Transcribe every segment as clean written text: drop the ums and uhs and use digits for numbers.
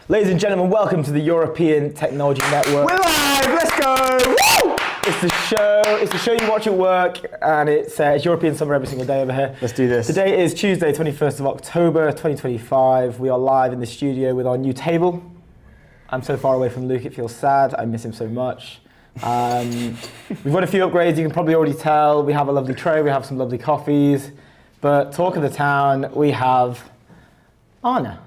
Ladies and gentlemen, welcome to the European Technology Network. We're live, let's go! Woo! It's the show you watch at work, and it's European summer every single day over here. Let's do this. Today is Tuesday, 21st of October, 2025. We are live in the studio with our new table. I'm so far away from Luke, it feels sad. I miss him so much. We've got a few upgrades, you can probably already tell. We have a lovely tray, we have some lovely coffees. But talk of the town, we have Marna.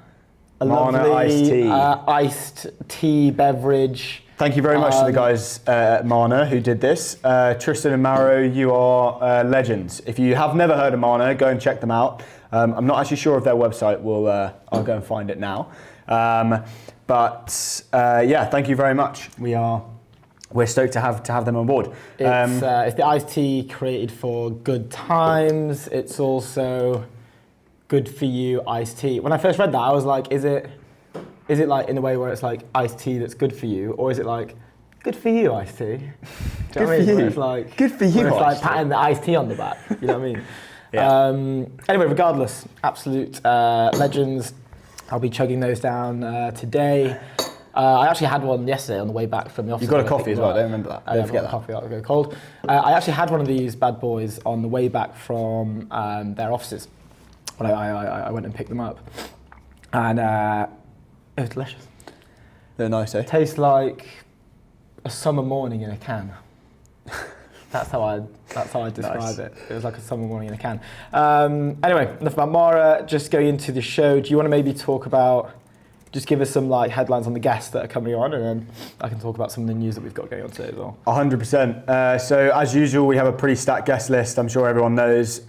A Marna lovely iced tea. iced tea beverage. Thank you very much to the guys at Marna who did this. Tristan and Maro, you are legends. If you have never heard of Marna, go and check them out. I'm not actually sure of their website. I'll go and find it now. Yeah, thank you very much. We're stoked to have them on board. It's the iced tea created for good times. It's also good for you iced tea. When I first read that, I was like, is it like in a way where it's like iced tea that's good for you, or is it like good for you iced tea? Do you know what I mean? you. Where it's like Good for you It's like iced tea. patting the iced tea on the back. You know what I mean? Yeah. Anyway, regardless, absolute legends. I'll be chugging those down today. I actually had one yesterday on the way back from the office. You got a coffee as well, don't remember that. Don't forget that. Coffee, I'll go cold. I actually had one of these bad boys on the way back from their offices when I went and picked them up. And it was delicious. They're nice, eh? Tastes like a summer morning in a can. That's how I describe Nice. it. It was like a summer morning in a can. Anyway, enough about Mara. Just going into the show. Do you want to maybe talk about? Just give us some like headlines on the guests that are coming on, and then I can talk about some of the news that we've got going on today as well. 100%. So as usual, we have a pretty stacked guest list. I'm sure everyone knows.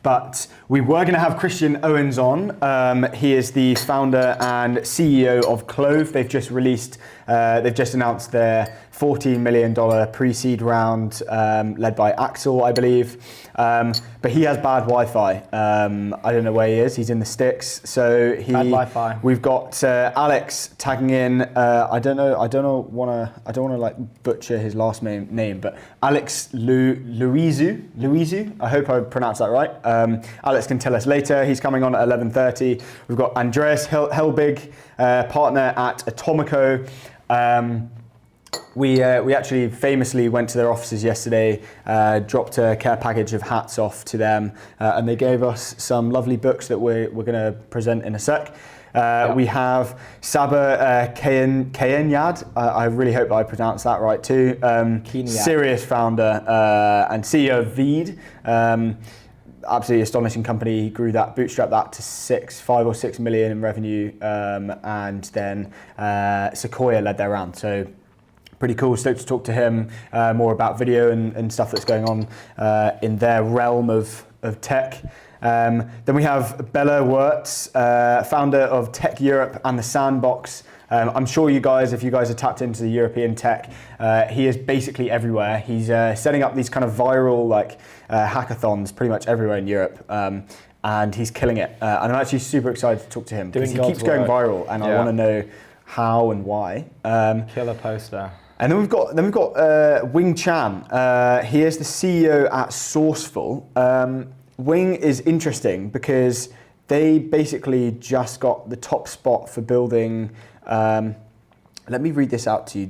But we were going to have Christian Owens on. He is the founder and CEO of Clove. They've just announced their $14 million pre-seed round led by Axel, I believe. But he has bad Wi-Fi. I don't know where he is. He's in the sticks. So Bad Wi-Fi. We've got Alex tagging in. I don't want to like butcher his last name, but Alex Louizu. I hope I pronounced that right. Alex can tell us later. He's coming on at 11:30. We've got Andreas Helbig, partner at Atomico. We actually famously went to their offices yesterday, dropped a care package of hats off to them, and they gave us some lovely books that we're going to present in a sec. We have Saba Kayenyad. I really hope I pronounced that right too. Serious founder and CEO of Veed. Absolutely astonishing company. He bootstrapped that to 5 or 6 million in revenue, and then Sequoia led their round. So pretty cool. Stoked to talk to him more about video and stuff that's going on in their realm of tech. Then we have Bella Wirtz, founder of Tech Europe and the Sandbox. I'm sure if you guys are tapped into the European tech, he is basically everywhere. He's setting up these kind of viral hackathons pretty much everywhere in Europe. And he's killing it. And I'm actually super excited to talk to him because he keeps going viral, and I want to know how and why. Killer poster. And then we've got Wing Chan. He is the CEO at Sourceful. Wing is interesting because they basically just got the top spot for building. Let me read this out to you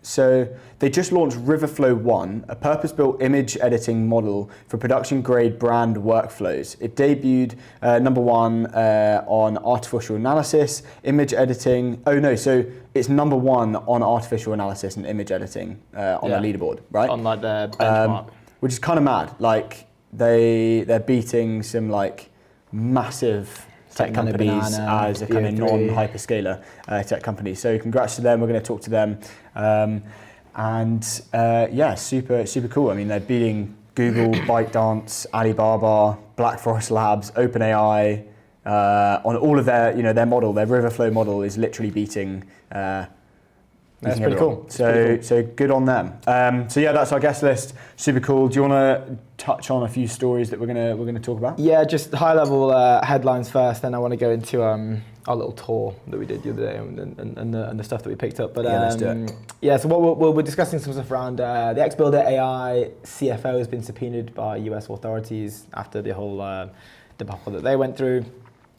so they just launched Riverflow One, a purpose-built image editing model for production-grade brand workflows. It debuted number one on artificial analysis, image editing. So it's number one on artificial analysis and image editing on the leaderboard, right? On like the benchmark. Which is kind of mad. Like they're beating some like massive tech companies as a kind of non-hyperscaler tech company. So congrats to them. We're going to talk to them. Super cool. I mean, they're beating Google, ByteDance, Alibaba, Black Forest Labs, OpenAI on all of their model. Their Riverflow model is literally beating. That's pretty cool. So good on them. That's our guest list. Super cool. Do you want to touch on a few stories that we're gonna talk about? Yeah, just high level headlines first. Then I want to go into our little tour that we did the other day and the stuff that we picked up. But let's do it. Yeah, so what we're discussing some stuff around the XBuilder AI CFO has been subpoenaed by US authorities after the whole debacle that they went through.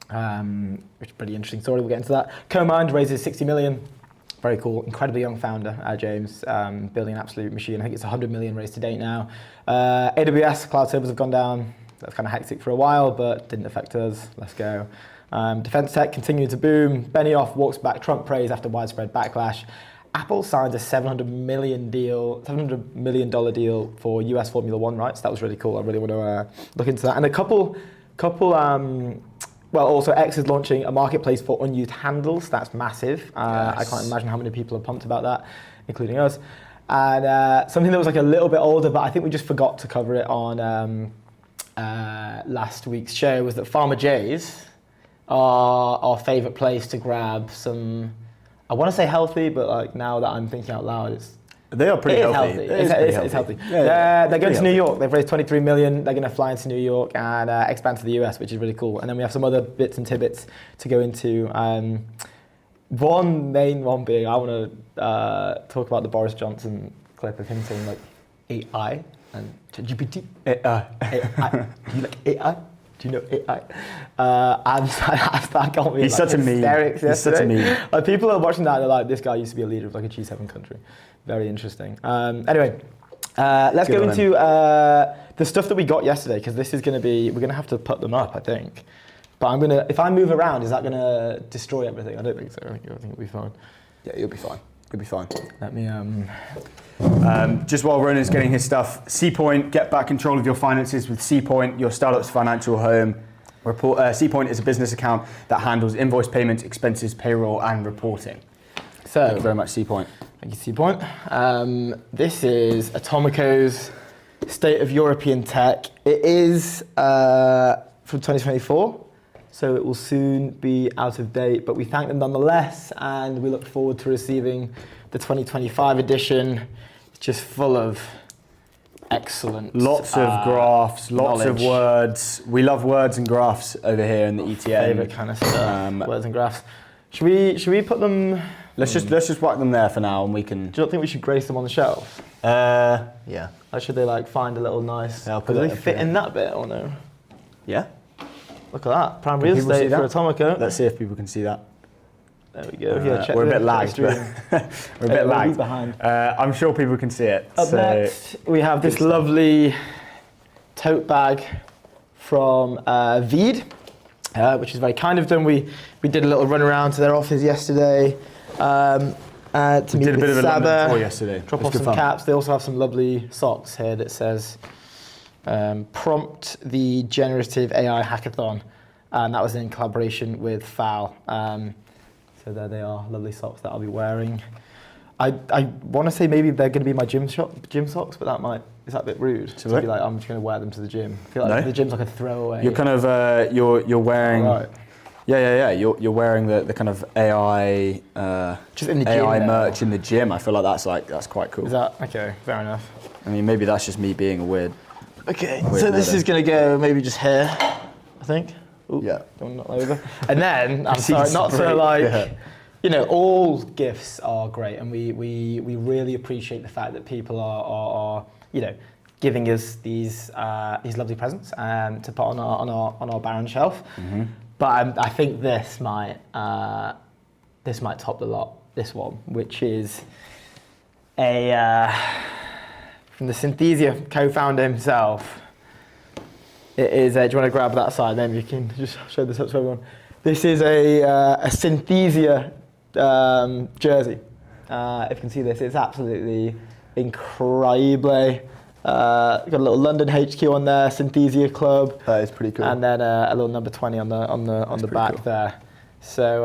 which is a pretty interesting story. We'll get into that. CoMind raises 60 million. Very cool. Incredibly young founder, James, building an absolute machine. I think it's 100 million raised to date now. AWS cloud servers have gone down. That's kind of hectic for a while, but didn't affect us. Let's go. Defense tech continued to boom. Benioff walks back Trump praise after widespread backlash. Apple signed a $700 million deal for US Formula One rights. That was really cool. I really want to look into that. And a couple. Also X is launching a marketplace for unused handles. That's massive. Yes. I can't imagine how many people are pumped about that, including us. And something that was like a little bit older, but I think we just forgot to cover it on last week's show, was that Farmer J's are our favourite place to grab some, I want to say healthy, but like now that I'm thinking out loud, They are pretty healthy. It's healthy. Yeah, they're going to New York. They've raised 23 million. They're going to fly into New York and expand to the US, which is really cool. And then we have some other bits and tidbits to go into. One main one being, I want to talk about the Boris Johnson clip of him saying like AI and ChatGPT. AI. Do you like AI? Do you know AI? That got me. He's such a meme. He's such a meme. Like, people are watching that and they're like, this guy used to be a leader of like a G7 country. Very interesting. Anyway, let's go into the stuff that we got yesterday, because this is going to be, we're going to have to put them up, I think. But if I move around, is that going to destroy everything? I don't think so. I think it'll be fine. Yeah, you'll be fine. You'll be fine. Let me. Just while Ronan's getting his stuff, Seapoint, get back control of your finances with Seapoint, your startup's financial home. Seapoint is a business account that handles invoice payments, expenses, payroll, and reporting. So, thank you very much, Seapoint. Thank you, Seapoint. This is Atomico's State of European Tech. It is from 2024, so it will soon be out of date, but we thank them nonetheless, and we look forward to receiving the 2025 edition. It's just full of excellent lots of graphs, lots knowledge. of words. We love words and graphs over here in the ETN. Favorite kind of stuff. Words and graphs. Should we put them? Let's just whack them there for now, and we can. Do you not think we should grace them on the shelf? Yeah. Or should they like find a little nice? Yeah, I'll put do it they up fit here. in that bit or no? Yeah. Look at that. Prime Can real people see estate for that? Atomico. Let's see if people can see that. There we go. Yeah, check we're a the bit lagged, stream. but we're a bit lagged. Behind. I'm sure people can see it. Up next, we have this lovely tote bag from Veed, which is very kind of them. We did a little run around to their office yesterday to meet did a bit with of a London Saba, tour yesterday. drop It was off good some fun. caps. They also have some lovely socks here that says prompt the generative AI hackathon. And that was in collaboration with FAL. So there they are, lovely socks that I'll be wearing. I want to say maybe they're going to be my gym socks, but is that a bit rude? To be like, I'm just going to wear them to the gym. I feel like the gym's like a throwaway. You're kind of you're wearing. Right. Yeah. You're wearing the kind of AI Just in the AI gym merch in the gym. I feel like that's quite cool. Is that okay? Fair enough. I mean, maybe that's just me being a weird. Okay, Weird so this nerd. is going to go maybe just here, I think. Ooh, Yeah. don't knock over. And then, I'm Seems sorry, not great, to like, yeah. all gifts are great, and we really appreciate the fact that people are giving us these lovely presents to put on our Baron shelf. Mm-hmm. But I think this might top the lot. This one, which is from the Synthesia co-founder himself. It is. Do you want to grab that side? Then you can just show this up to everyone. This is a Synthesia jersey. If you can see this, it's absolutely incredible. Got a little London HQ on there, Synthesia Club. That is pretty cool. And then a little number 20 on the back cool. there. So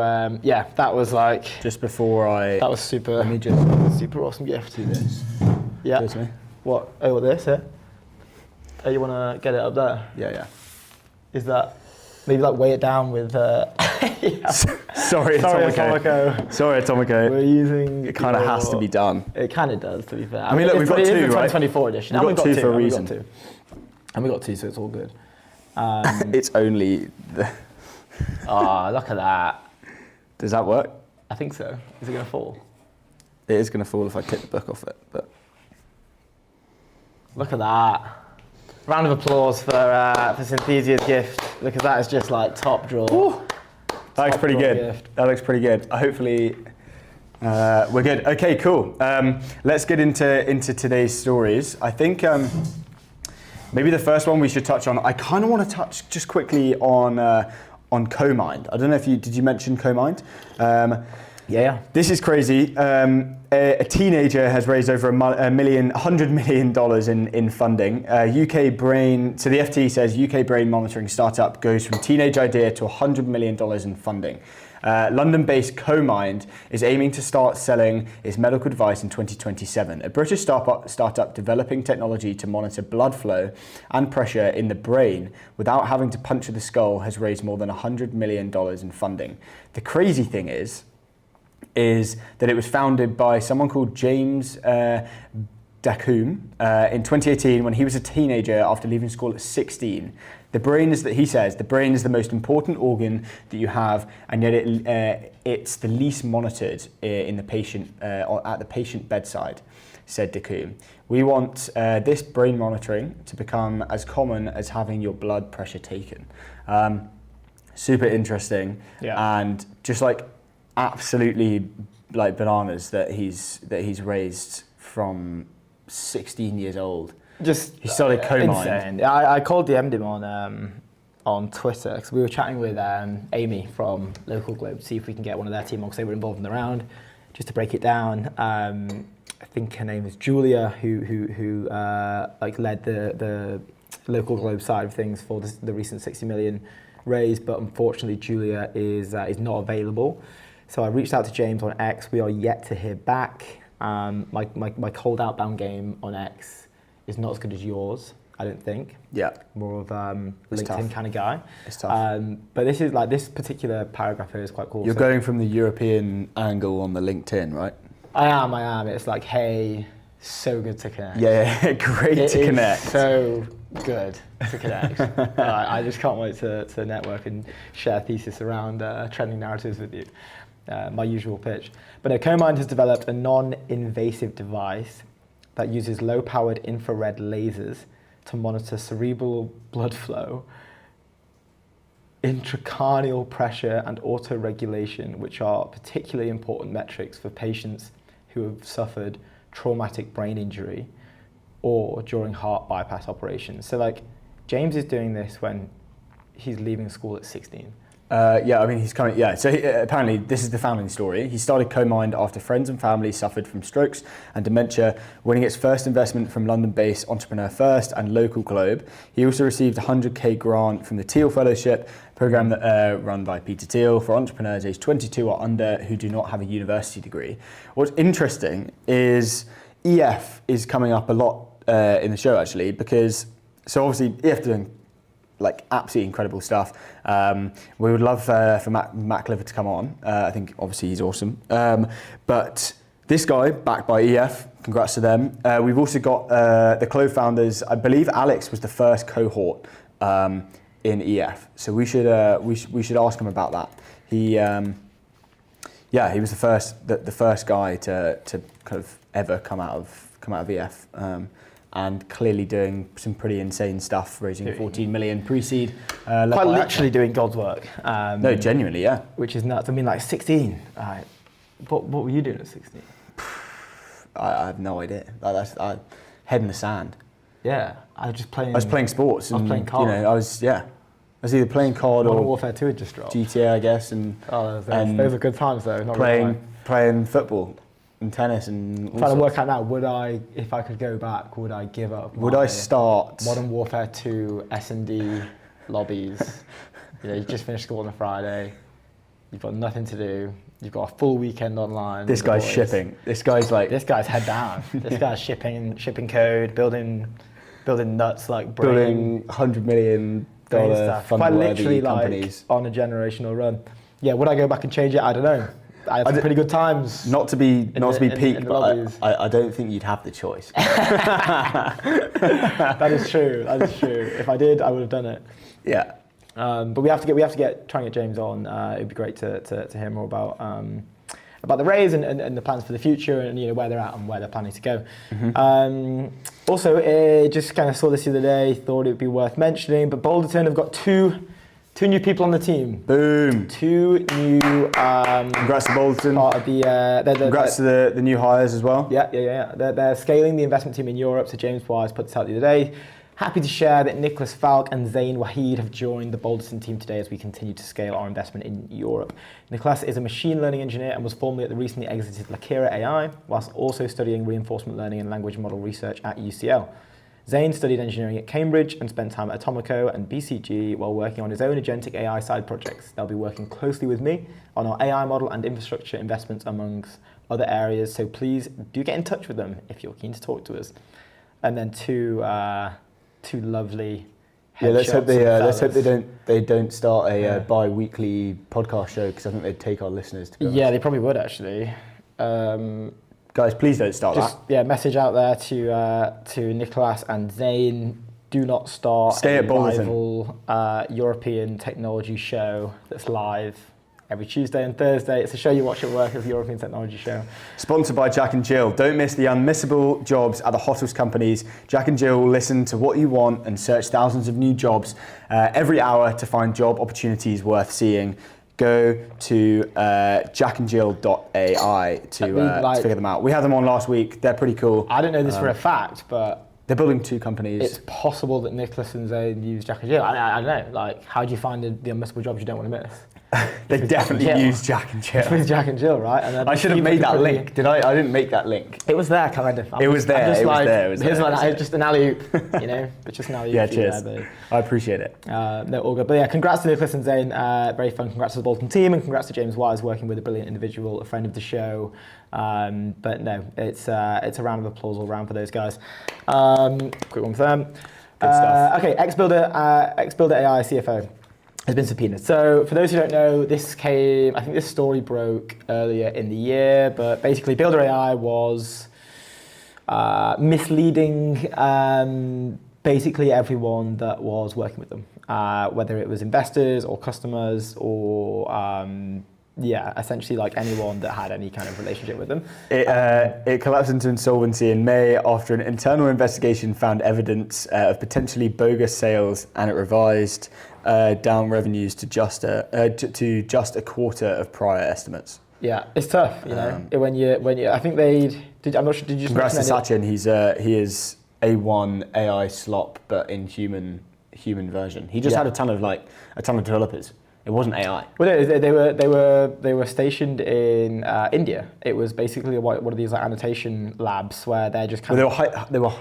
that was like. Just before That was super. Let me just super awesome gift. do this. Yeah. Cheers, mate. What? Oh, this here. Oh, you want to get it up there? Yeah. Is that maybe like weigh it down with? Sorry, Atomico. Sorry, Atomico. We're using. It kind of has to be done. It kind of does, to be fair. I mean, look, we've got it is two, the right? 2024 edition. We've And got two for a and reason. we got two, so it's all good. It's only the. Look at that. Does that work? I think so. Is it going to fall? It is going to fall if I take the book off it, but. Look at that. Round of applause for Synthesia's gift, because that is just like top drawer. That looks pretty good. Gift. That looks pretty good. Hopefully, we're good. Okay, cool. Let's get into today's stories. I think maybe the first one we should touch on. I kind of want to touch just quickly on CoMind. I don't know if did you mention CoMind? Yeah. This is crazy. A teenager has raised over $100 million in funding. UK brain. So the FT says UK brain monitoring startup goes from teenage idea to $100 million in funding. London-based CoMind is aiming to start selling its medical device in 2027. A British startup developing technology to monitor blood flow and pressure in the brain without having to puncture the skull has raised more than $100 million in funding. The crazy thing is that it was founded by someone called James Dacoum in 2018 when he was a teenager after leaving school at 16. The brain is the most important organ that you have, and yet it's the least monitored in the patient or at the patient bedside, said Dacoum. We want this brain monitoring to become as common as having your blood pressure taken. Super interesting, and just like absolutely like bananas that he's raised from 16 years old. He started CoMind. Insane. I called DM'd him on Twitter because we were chatting with Amy from Local Globe to see if we can get one of their team on because they were involved in the round. Just to break it down, I think her name is Julia, who like led the Local Globe side of things for the recent 60 million raise, but unfortunately Julia is not available. So I reached out to James on X. We are yet to hear back. My cold outbound game on X is not as good as yours, I don't think. Yeah. More of LinkedIn kind of guy. It's tough. But this is like this particular paragraph here is quite cool. You're going from the European angle on the LinkedIn, right? I am. It's like, hey, so good to connect. Yeah, great to connect. So good to connect. I just can't wait to network and share thesis around trending narratives with you. My usual pitch. But CoMind has developed a non-invasive device that uses low-powered infrared lasers to monitor cerebral blood flow, intracranial pressure, and autoregulation, which are particularly important metrics for patients who have suffered traumatic brain injury or during heart bypass operations. So like, James is doing this when he's leaving school at 16. He's coming. Yeah, so apparently this is the founding story. He started CoMind after friends and family suffered from strokes and dementia, winning its first investment from London-based Entrepreneur First and Local Globe. He also received a 100k grant from the Teal Fellowship, a program that run by Peter Teal for entrepreneurs aged 22 or under who do not have a university degree. What's interesting is EF is coming up a lot in the show actually, because so obviously EF doing like absolutely incredible stuff. We would love for Matt Clifford to come on. I think obviously he's awesome. But this guy, backed by EF, congrats to them. We've also got the Clove founders. I believe Alex was the first cohort in EF, so we should ask him about that. He was the first guy to kind of ever come out of EF. And clearly doing some pretty insane stuff, raising 14 million pre-seed. Quite literally doing God's work. No, genuinely, yeah. Which is nuts. I mean, like 16. What were you doing at 16? I have no idea. I head in the sand. Yeah, I was playing sports. I was playing COD. I was either playing COD Modern or Warfare 2 had just dropped. GTA, I guess, and those are good times though. Not playing football. And tennis and trying to work out now, if I could go back, would I give up? Would I start Modern Warfare 2 S&D lobbies? You just finished school on a Friday. You've got nothing to do. You've got a full weekend online. This guy's shipping. This guy's head down. This guy's shipping code, building nuts like brain, building $100 million quite literally companies. Like on a generational run. Yeah, would I go back and change it? I don't know. I had some pretty good times. Not to be peak, but I don't think you'd have the choice. That is true. If I did, I would have done it. Yeah. But we have to try and get James on. It'd be great to hear more about the raise and the plans for the future and where they're at and where they're planning to go. Mm-hmm. Also, just kind of saw this the other day. Thought it would be worth mentioning. But Boulderton have got two 2 new people on the team. Boom. 2 new. Congrats to Bolton. Part of the. Congrats to the new hires as well. Yeah. They're scaling the investment team in Europe. So James Wise put this out the other day. Happy to share that Nicholas Falk and Zain Wahid have joined the Balderson team today as we continue to scale our investment in Europe. Nicholas is a machine learning engineer and was formerly at the recently exited Lakira AI, whilst also studying reinforcement learning and language model research at UCL. Zain studied engineering at Cambridge and spent time at Atomico and BCG while working on his own agentic AI side projects. They'll be working closely with me on our AI model and infrastructure investments amongst other areas, so please do get in touch with them if you're keen to talk to us. And then two lovely let's hope headshots they don't start a bi-weekly podcast show, because I think they'd take our listeners to be honest. Yeah, they probably would actually. Guys, please don't start that. Yeah, message out there to Nicholas and Zain. Do not start Stay a at Balderson. rival European technology show that's live every Tuesday and Thursday. It's a show you watch at work, of European technology show. Sponsored by Jack and Jill. Don't miss the unmissable jobs at the hottest companies. Jack and Jill will listen to what you want and search thousands of new jobs every hour to find job opportunities worth seeing. Go to jackandjill.ai to figure them out. We had them on last week. They're pretty cool. I don't know this for a fact, but they're building 2 companies. it's possible that Nicholas and Zain use Jack and Jill. I don't know. Like, how do you find the unmissable jobs you don't want to miss? They definitely use Jack and Jill. With Jack and Jill, right? And then I should have made that link. Did I? I didn't make that link. It was there, kind of. It was there. Here's just an alley-oop, it's just an alley-oop. Yeah, cheers. I appreciate it. No, all good. But yeah, congrats to Nicholas and Zain. Very fun. Congrats to the Bolton team, and congrats to James Wise, working with a brilliant individual, a friend of the show. But no, it's a round of applause all round for those guys. Quick one for them. Good stuff. Okay, Xbuilder AI CFO has been subpoenaed. So for those who don't know, I think this story broke earlier in the year, but basically Builder AI was misleading basically everyone that was working with them, whether it was investors or customers or essentially like anyone that had any kind of relationship with them. It collapsed into insolvency in May after an internal investigation found evidence of potentially bogus sales, and it revised down revenues to just a quarter of prior estimates. Yeah, it's tough, when you. I think I'm not sure. Did you? Congrats to Sachin. He is A1 AI slop, but in human version. He just had a ton of developers. It wasn't AI. Well, they were stationed in India. It was basically one of these like annotation labs where they're just kind of. They were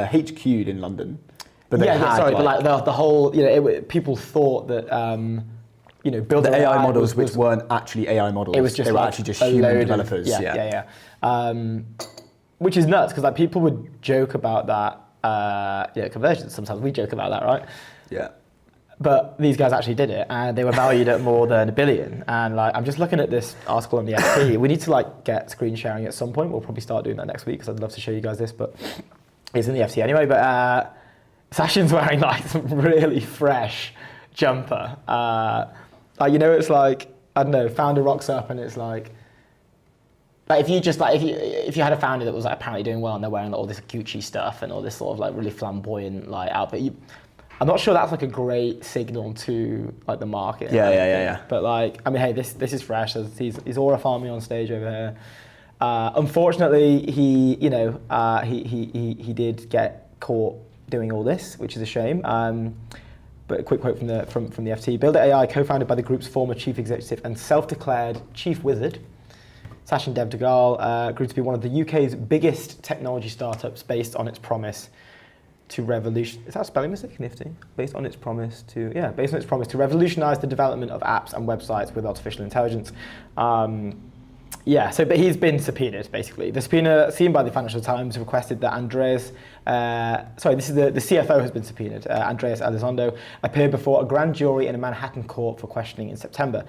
HQ'd in London. But the whole, people thought that, build the AI models which weren't actually AI models. It was just they were actually just human developers. Which is nuts, because people would joke about that. Conversions. Sometimes we joke about that, right? Yeah. But these guys actually did it, and they were valued at more than $1 billion. And I'm just looking at this article on the FT. We need to get screen sharing at some point. We'll probably start doing that next week, because I'd love to show you guys this, but it's in the FT anyway. But Sachin's wearing some really fresh jumper. It's like, I don't know, founder rocks up and it's like if you had a founder that was apparently doing well and they're wearing all this Gucci stuff and all this sort of really flamboyant outfit, I'm not sure that's a great signal to the market. Yeah. But hey, this is fresh. He's Aura farming on stage over here. Unfortunately, he did get caught doing all this, which is a shame. But a quick quote from the FT. Builder AI, co-founded by the group's former chief executive and self-declared chief wizard, Sachin Devdugal, grew to be one of the UK's biggest technology startups based on its promise to revolutionize. Is that a spelling mistake? Nifty. Based on its promise to revolutionize the development of apps and websites with artificial intelligence. But he's been subpoenaed, basically. The subpoena seen by the Financial Times requested that the CFO has been subpoenaed. Andreas Elizondo appeared before a grand jury in a Manhattan court for questioning in September.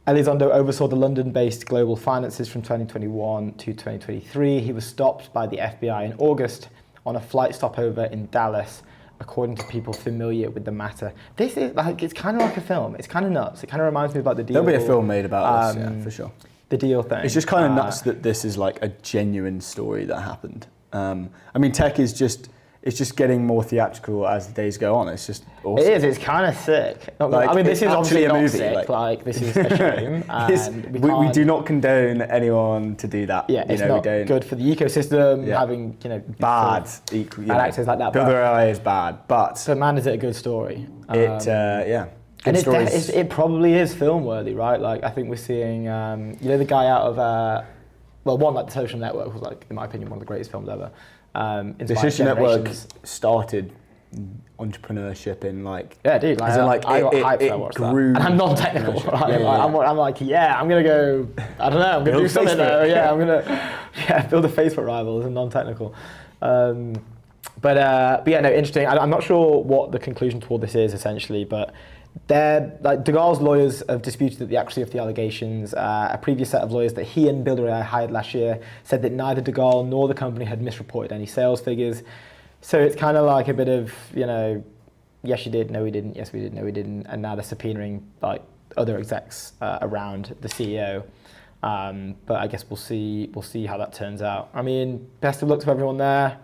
Elizondo oversaw the London-based global finances from 2021 to 2023. He was stopped by the FBI in August on a flight stopover in Dallas, according to people familiar with the matter. This is it's kind of like a film. It's kind of nuts. It kind of reminds me about the deal. There'll be a film made about this, for sure. The deal thing. It's just kind of nuts that this is a genuine story that happened. Tech is it's just getting more theatrical as the days go on. It's just awesome. It is. It's kind of sick. Like, I mean, this it's is obviously actually a not movie, sick. Like, this is a shame. And we do not condone anyone to do that. Yeah, it's not good for the ecosystem. Having bad and actors like that. Builder AI is bad, but man, is it a good story? Good and stories. it probably is film worthy, right? Like, I think we're seeing, the guy out of The Social Network was, like, in my opinion, one of the greatest films ever. The Social Network started entrepreneurship in dude. Like, I got hyped when I watched that. And I'm non-technical. Right? I'm like, I'm gonna go. I don't know. I'm gonna do something there. Yeah, I'm gonna build a Facebook rival as a non-technical. But no, interesting. I'm not sure what the conclusion toward this is essentially, but De Gaulle's lawyers have disputed the accuracy of the allegations. A previous set of lawyers that he and Builder AI hired last year said that neither De Gaulle nor the company had misreported any sales figures. So it's kind of like a bit of, yes you did, no we didn't, yes we did, no we didn't, and now they're subpoenaing like other execs around the CEO. But I guess we'll see how that turns out. I mean, best of luck to everyone there.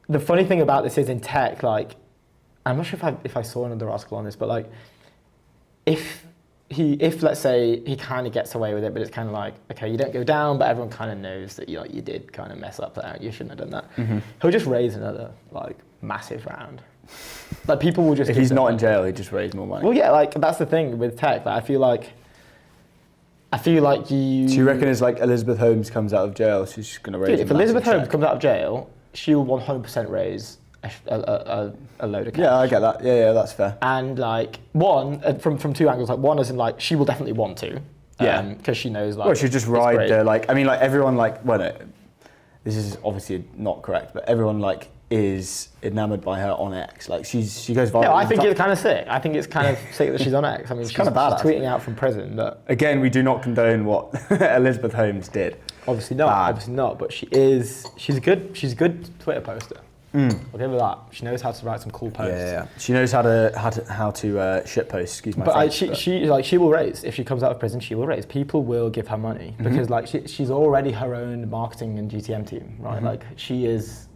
The funny thing about this is in tech, like, I'm not sure if I saw another article on this, but like, if let's say he kind of gets away with it, but it's kind of like, okay, you don't go down, but everyone kind of knows that you did kind of mess up that, you shouldn't have done that. Mm-hmm. He'll just raise another like massive round. Like, people will just. If he's not in jail, he just raise more money. Well, yeah, like that's the thing with tech. Like, I feel like you. Do you reckon it's like Elizabeth Holmes comes out of jail, she's just going to raise? Dude, if Elizabeth Holmes comes out of jail, she will 100% raise a load of cash. Yeah, I get that. Yeah, that's fair. And like, one, from two angles. Like, one as in like, she will definitely want to. Because she knows like. Well, she'll just ride the like. I mean, like everyone like. Well, no, this is obviously not correct, but everyone like is enamored by her on X. Like she goes viral. No, I think it's kind of sick. I think it's kind of sick that she's on X. I mean, she's kind of badass. She's tweeting out from prison, but again, we do not condone what Elizabeth Holmes did. Obviously not. Obviously not. But she's a good Twitter poster. I'll give her that. She knows how to write some cool posts. Yeah. She knows how to shit post. Excuse my French. But she will raise, if she comes out of prison, she will raise. People will give her money because like she's already her own marketing and GTM team, right? Mm-hmm. Like, she is,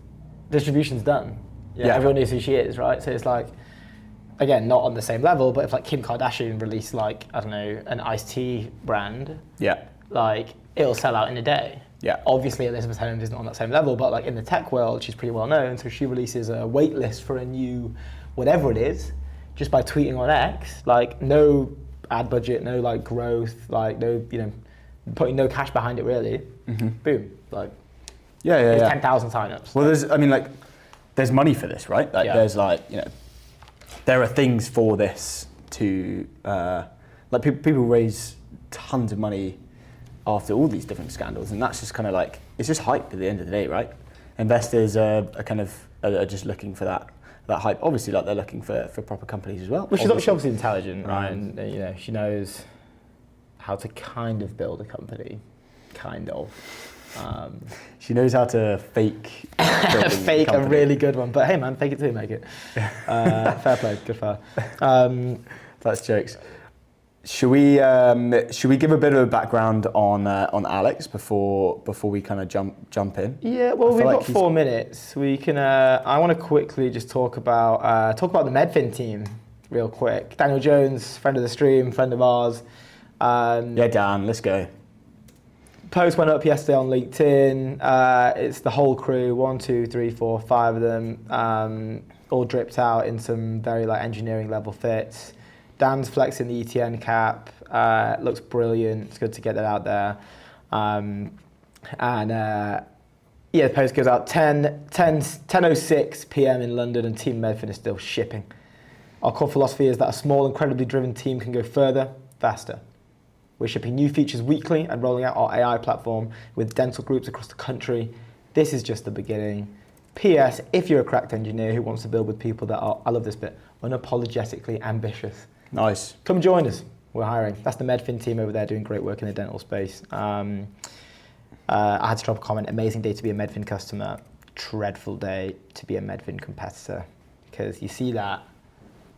distribution's done. Yeah. Everyone knows who she is, right? So it's like, again, not on the same level, but if like Kim Kardashian released like, I don't know, an iced tea brand, like, it'll sell out in a day. Yeah. Obviously, Elizabeth Holmes isn't on that same level, but like in the tech world, she's pretty well known. So she releases a wait list for a new, whatever it is, just by tweeting on X. Like, no ad budget, no like growth, like no, putting no cash behind it really. Mm-hmm. Boom. Like, yeah. 10,000 signups. Well, there's money for this, right? Like, there's like, there are things for this to, like people raise tons of money after all these different scandals, and that's just kind of like, it's just hype at the end of the day, right? Investors are just looking for that hype. Obviously, like, they're looking for proper companies as well. Well, she's obviously intelligent, right? And she knows how to kind of build a company, kind of. She knows how to fake a really good one, but hey man, fake it till you make it. Fair play, good for her. That's jokes. Should we give a bit of a background on Alex before we kind of jump in? Yeah, well, we've got 4 minutes. We can. I want to quickly just talk about the Medfin team real quick. Daniel Jones, friend of the stream, friend of ours. Dan, let's go. Post went up yesterday on LinkedIn. It's the whole crew, 1, 2, 3, 4, 5 of them, all dripped out in some very like engineering level fits. Dan's flexing the ETN cap. Looks brilliant. It's good to get that out there. The post goes out 10:06 p.m. in London, and Team Medfin is still shipping. Our core philosophy is that a small, incredibly driven team can go further, faster. We're shipping new features weekly and rolling out our AI platform with dental groups across the country. This is just the beginning. P.S. If you're a cracked engineer who wants to build with people that are, I love this bit, unapologetically ambitious, nice, come join us. We're hiring. That's the Medfin team over there doing great work in the dental space. I had to drop a comment, amazing day to be a Medfin customer, dreadful day to be a Medfin competitor. Because you see that,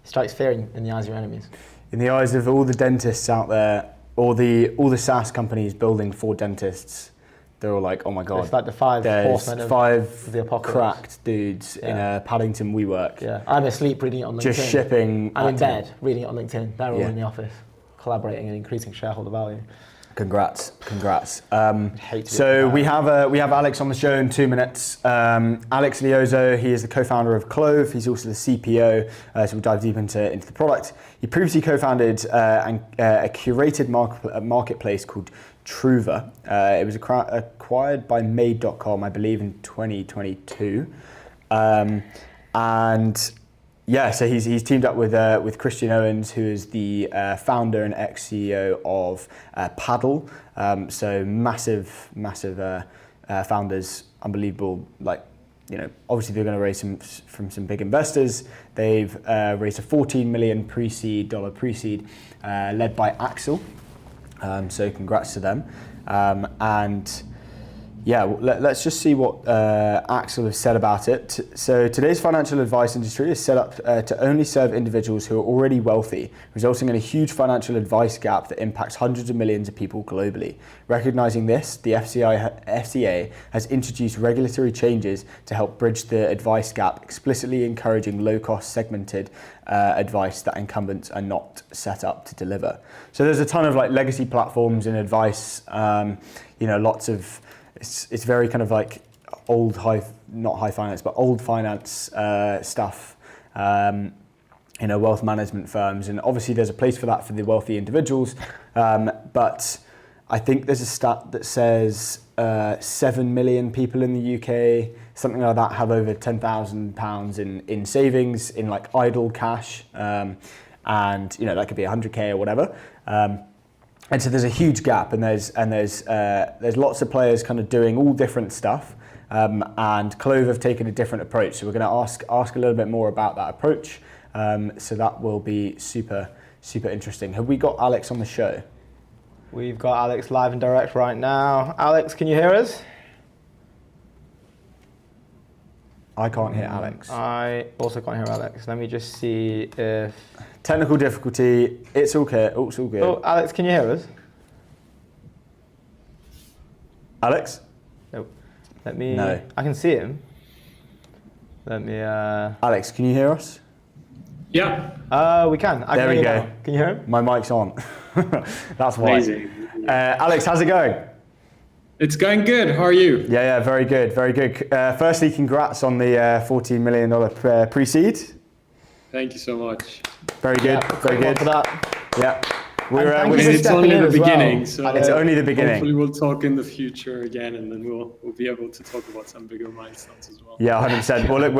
strikes fear in the eyes of your enemies. In the eyes of all the dentists out there, or all the SaaS companies building for dentists, they're all like, oh my God. It's like the five There's horsemen of 5 the apocalypse. cracked dudes in a Paddington WeWork. Yeah, I'm asleep reading it on LinkedIn. Just shipping. I'm in bed reading it on LinkedIn. They're all Yeah. in the office, collaborating and increasing shareholder value. Congrats. Hate to So be we have Alex on the show in 2 minutes. Alex Liozzo, he is the co-founder of Clove. He's also the CPO. So we'll dive deep into the product. He previously co-founded a curated marketplace called Truva. It was acquired by Made.com, I believe, in 2022. And yeah, so he's teamed up with Christian Owens, who is the founder and ex-CEO of Paddle. So massive founders, unbelievable. Like, you know, obviously they're going to raise from some big investors. They've raised a $14 million pre-seed led by Axel. So congrats to them. And yeah, let's just see what Axel has said about it. So today's financial advice industry is set up to only serve individuals who are already wealthy, resulting in a huge financial advice gap that impacts hundreds of millions of people globally. Recognizing this, the FCA has introduced regulatory changes to help bridge the advice gap, explicitly encouraging low-cost segmented advice that incumbents are not set up to deliver. So there's a ton of like legacy platforms in advice, lots of. It's very kind of like old finance stuff, wealth management firms, and obviously there's a place for that for the wealthy individuals, but I think there's a stat that says 7 million people in the UK, something like that, have over £10,000 in savings, in like idle cash, and that could be 100k or whatever. And so there's a huge gap, and there's lots of players kind of doing all different stuff, and Clove have taken a different approach. So we're going to ask a little bit more about that approach. So that will be super interesting. Have we got Alex on the show? We've got Alex live and direct right now. Alex, can you hear us? I can't hear Alex. I also can't hear Alex. Let me just see if... Technical difficulty. It's okay. Oh, it's all good. Oh, Alex, can you hear us? Alex? Nope. Let me... No. I can see him. Let me... Alex, can you hear us? Yeah. We can. There we go. Now. Can you hear him? My mic's on. That's why. Amazing. Alex, how's it going? It's going good. How are you? Yeah, very good. Firstly, congrats on the $14 million pre-seed. Thank you so much. Very good. Very good. For that. Yeah. It's only the beginning, so it's only the beginning. Hopefully we'll talk in the future again, and then we'll be able to talk about some bigger milestones as well. Yeah, 100%. Well, look,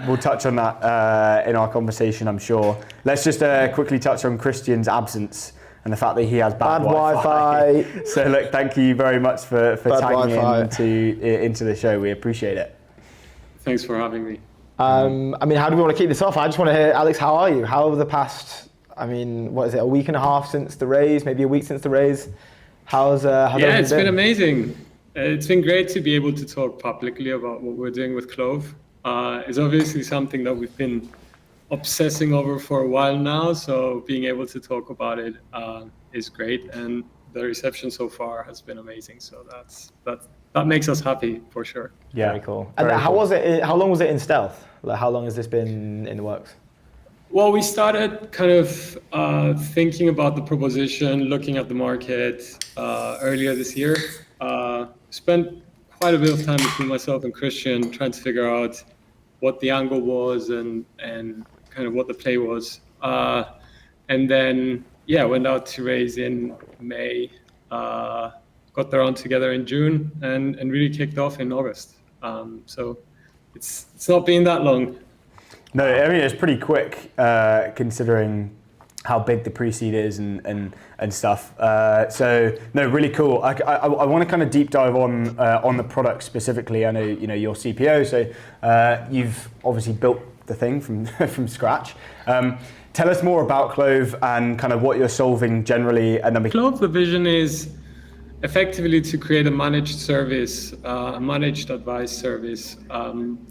we'll touch on that in our conversation, I'm sure. Let's just quickly touch on Christian's absence and the fact that he has bad Wi-Fi. So look, thank you very much for tagging into the show. We appreciate it. Thanks for having me. How do we want to keep this off? I just want to hear, Alex, how are you? How have the past, what is it, a week and a half since the raise, maybe a week since the raise? How's it's been amazing. It's been great to be able to talk publicly about what we're doing with Clove. It's obviously something that we've been obsessing over for a while now, so being able to talk about it is great, and the reception so far has been amazing. So that makes us happy for sure. Yeah, very cool. And how was it? How long was it in stealth? Like, how long has this been in the works? Well, we started kind of thinking about the proposition, looking at the market earlier this year. Spent quite a bit of time between myself and Christian trying to figure out what the angle was and kind of what the play was. And then, went out to raise in May, got their own together in June, and really kicked off in August. So it's not been that long. No, I mean, it's pretty quick considering how big the pre-seed is and stuff. So no, really cool. I want to kind of deep dive on the product specifically. I know you're CPO, so you've obviously built the thing from scratch. Tell us more about Clove and kind of what you're solving generally, and then Clove, the vision is effectively to create a managed service, a managed advice service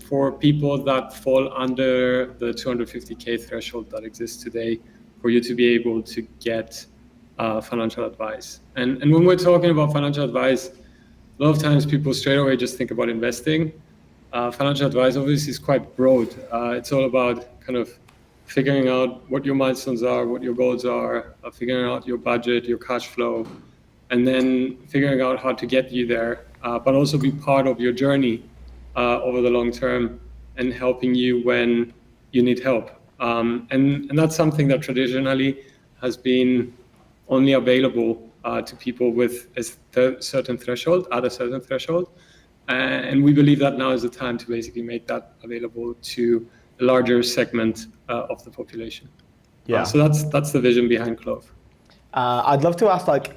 for people that fall under the 250K threshold that exists today, for you to be able to get financial advice. And when we're talking about financial advice, a lot of times people straight away just think about investing. Financial advice obviously is quite broad. It's all about kind of figuring out what your milestones are, what your goals are, figuring out your budget, your cash flow, and then figuring out how to get you there, but also be part of your journey over the long term and helping you when you need help. And that's something that traditionally has been only available to people with a certain threshold, at a certain threshold. And we believe that now is the time to basically make that available to a larger segment of the population. Yeah. So that's the vision behind Clove. I'd love to ask, like,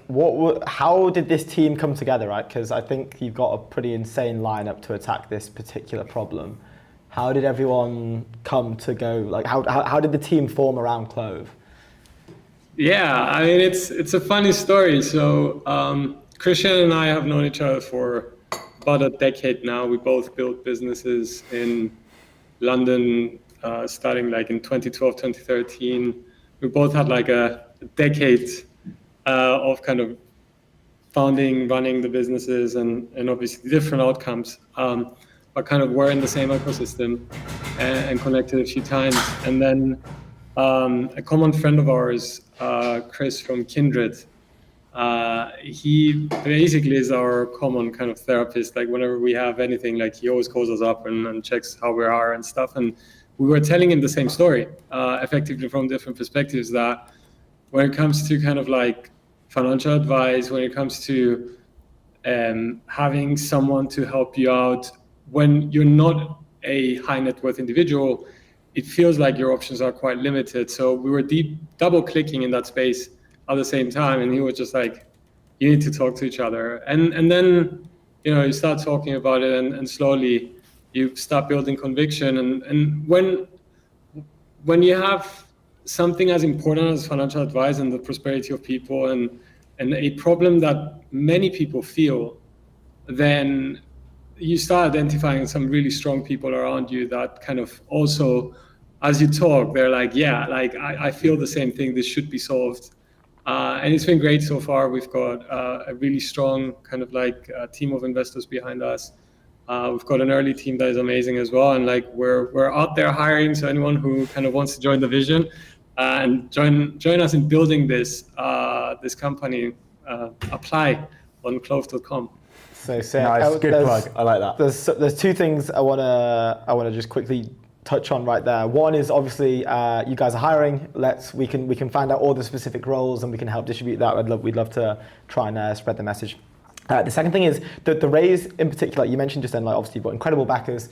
how did this team come together, right? Because I think you've got a pretty insane lineup to attack this particular problem. How did everyone come to go? Like, how did the team form around Clove? Yeah, I mean, it's a funny story. So Christian and I have known each other for about a decade now. We both built businesses in London, starting like in 2012, 2013. We both had like a decade of kind of founding, running the businesses, and obviously different outcomes, but kind of were in the same ecosystem and connected a few times. And then a common friend of ours, Chris from Kindred, he basically is our common kind of therapist. Like whenever we have anything, like he always calls us up and checks how we are and stuff. And we were telling him the same story, effectively from different perspectives, that when it comes to kind of like financial advice, when it comes to having someone to help you out when you're not a high net worth individual, it feels like your options are quite limited. So we were double clicking in that space at the same time, and he was just like, you need to talk to each other. And then, you know, you start talking about it, and slowly you start building conviction. And when you have something as important as financial advice and the prosperity of people and a problem that many people feel, then you start identifying some really strong people around you that kind of also, as you talk, they're like, yeah, like I feel the same thing, this should be solved. And it's been great so far. We've got a really strong kind of like team of investors behind us. We've got an early team that is amazing as well. And like we're out there hiring. So anyone who kind of wants to join the vision and join us in building this company, apply on clove.com. So Nice, good plug. I like that. There's two things I wanna just quickly touch on right there. One is obviously you guys are hiring. We can find out all the specific roles and we can help distribute that. We'd love to try and spread the message. The second thing is that the raise in particular, you mentioned just then, like obviously you've got incredible backers.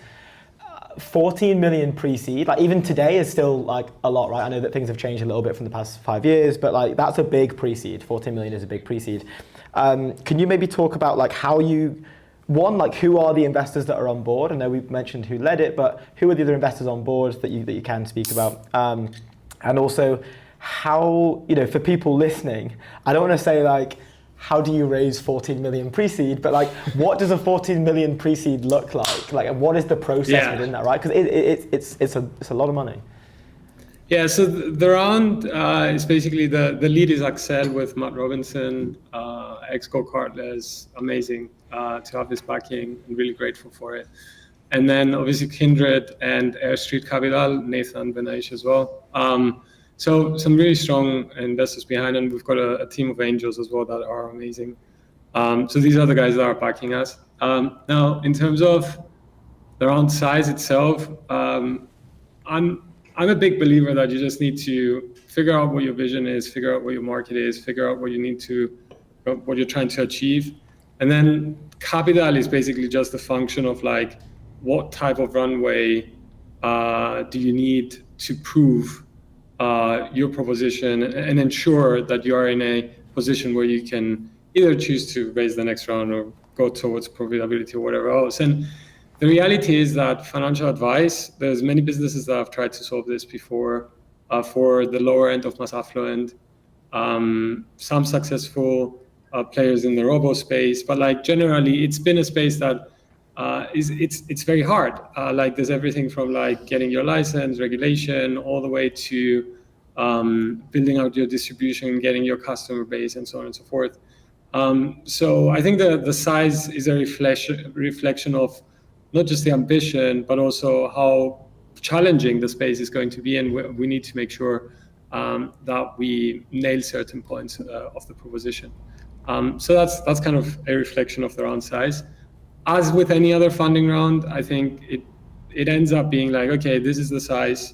14 million pre-seed, like even today is still like a lot, right? I know that things have changed a little bit from the past 5 years, but like that's a big pre-seed. 14 million is a big pre-seed. Can you maybe talk about like how who are the investors that are on board? I know we've mentioned who led it, but who are the other investors on board that you can speak about? And also how, for people listening, I don't want to say like, how do you raise 14 million pre-seed? But like, what does a 14 million pre-seed look like? Like, what is the process within that, right? Because it's a lot of money. Yeah, so the round is basically the lead is Accel with Matt Robinson, ex-Go-Kartless, amazing to have this backing and really grateful for it. And then obviously Kindred and Air Street Capital, Nathan Benaish as well. So some really strong investors behind, and we've got a team of angels as well that are amazing. So these are the guys that are backing us. Now, in terms of the round size itself, I'm a big believer that you just need to figure out what your vision is, figure out what your market is, figure out what you're trying to achieve. And then capital is basically just a function of like, what type of runway do you need to prove your proposition and ensure that you are in a position where you can either choose to raise the next round or go towards profitability or whatever else. And the reality is that financial advice, there's many businesses that have tried to solve this before for the lower end of mass affluent, some successful players in the robo space, but like generally it's been a space that it's very hard. Like there's everything from like getting your license, regulation, all the way to building out your distribution, getting your customer base and so on and so forth. So I think the size is a reflection of not just the ambition, but also how challenging the space is going to be, and we need to make sure that we nail certain points of the proposition. So that's kind of a reflection of the round size. As with any other funding round, I think it ends up being like, okay, this is the size,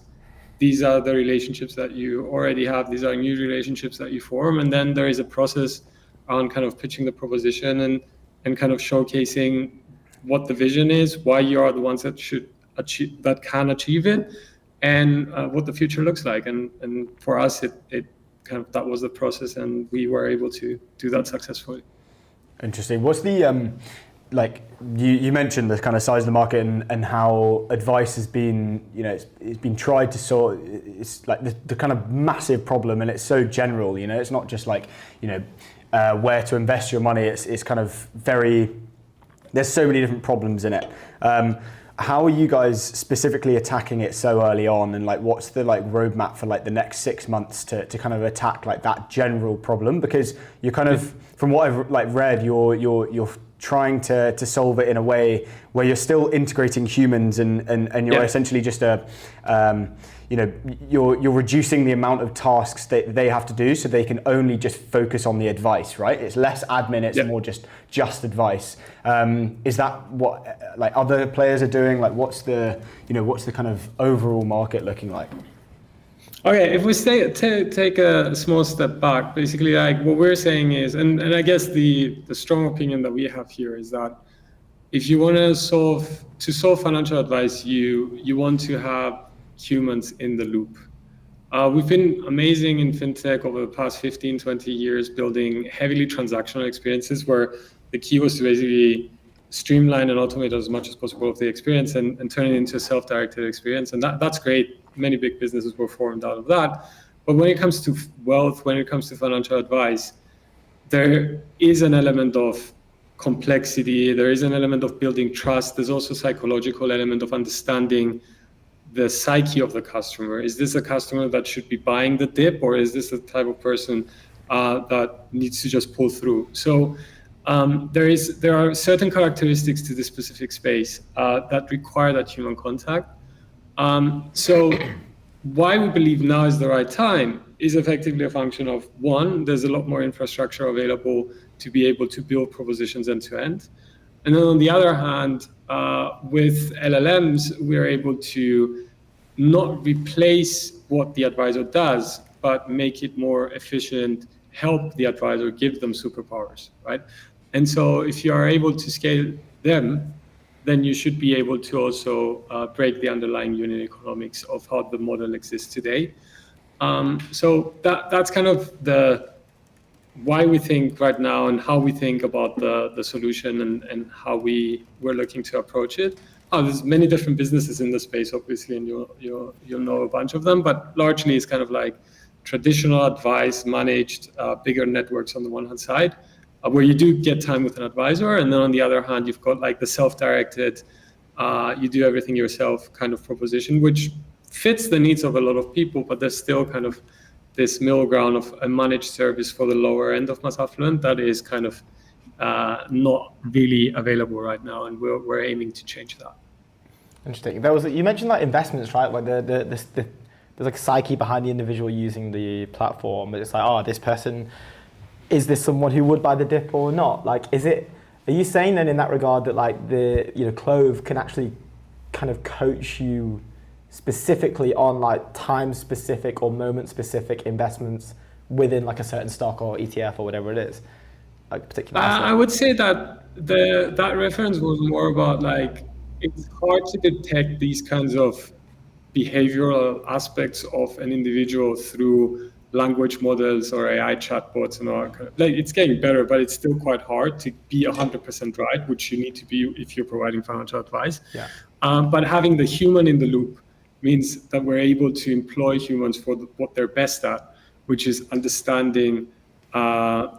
these are the relationships that you already have, these are new relationships that you form, and then there is a process on kind of pitching the proposition and kind of showcasing what the vision is, why you are the ones that can achieve it, and what the future looks like. And for us, it kind of, that was the process, and we were able to do that successfully. Interesting. What's the like you mentioned the kind of size of the market and how advice has been, it's been tried to sort. It's like the kind of massive problem, and it's so general. It's not just like where to invest your money. It's kind of very. There's so many different problems in it. How are you guys specifically attacking it so early on, and like what's the like roadmap for like the next 6 months to kind of attack like that general problem? Because you're kind of, from what I've like read, you're trying to solve it in a way where you're still integrating humans and you're essentially just you're reducing the amount of tasks that they have to do, so they can only just focus on the advice, right? It's less admin, it's more just advice. Is that what like other players are doing? Like what's the kind of overall market looking like? Okay, if we take a small step back, basically like what we're saying is, and I guess the strong opinion that we have here is that if you want to solve financial advice, you want to have humans in the loop. We've been amazing in fintech over the past 15, 20 years, building heavily transactional experiences where the key was to basically streamline and automate as much as possible of the experience and turn it into a self-directed experience. And that's great. Many big businesses were formed out of that. But when it comes to wealth, when it comes to financial advice, there is an element of complexity. There is an element of building trust. There's also a psychological element of understanding the psyche of the customer. Is this a customer that should be buying the dip, or is this the type of person that needs to just pull through? So there are certain characteristics to this specific space that require that human contact. So why we believe now is the right time is effectively a function of, one, there's a lot more infrastructure available to be able to build propositions end to end. And then on the other hand, with LLMs, we're able to not replace what the advisor does, but make it more efficient, help the advisor, give them superpowers, right? And so if you are able to scale them, then you should be able to also break the underlying unit economics of how the model exists today. So that's kind of why we think right now and how we think about the solution and how we're looking to approach it. There's many different businesses in the space, obviously, and you'll know a bunch of them, but largely it's kind of like traditional advice managed, bigger networks on the one hand side, where you do get time with an advisor, and then on the other hand, you've got like the self-directed, you do everything yourself kind of proposition, which fits the needs of a lot of people, but there's still kind of this middle ground of a managed service for the lower end of mass affluent that is kind of not really available right now, and we're aiming to change that. Interesting. You mentioned like investments, right? Like there's like a psyche behind the individual using the platform. It's like, this person, is this someone who would buy the dip or not? Like, are you saying then in that regard that like Clove can actually kind of coach you specifically on like time specific or moment specific investments within like a certain stock or ETF or whatever it is? Like particular I would say that that reference was more about like, it's hard to detect these kinds of behavioral aspects of an individual through language models or AI chatbots and all. Like, it's getting better, but it's still quite hard to be 100% right, which you need to be if you're providing financial advice. Yeah. But having the human in the loop means that we're able to employ humans for what they're best at, which is understanding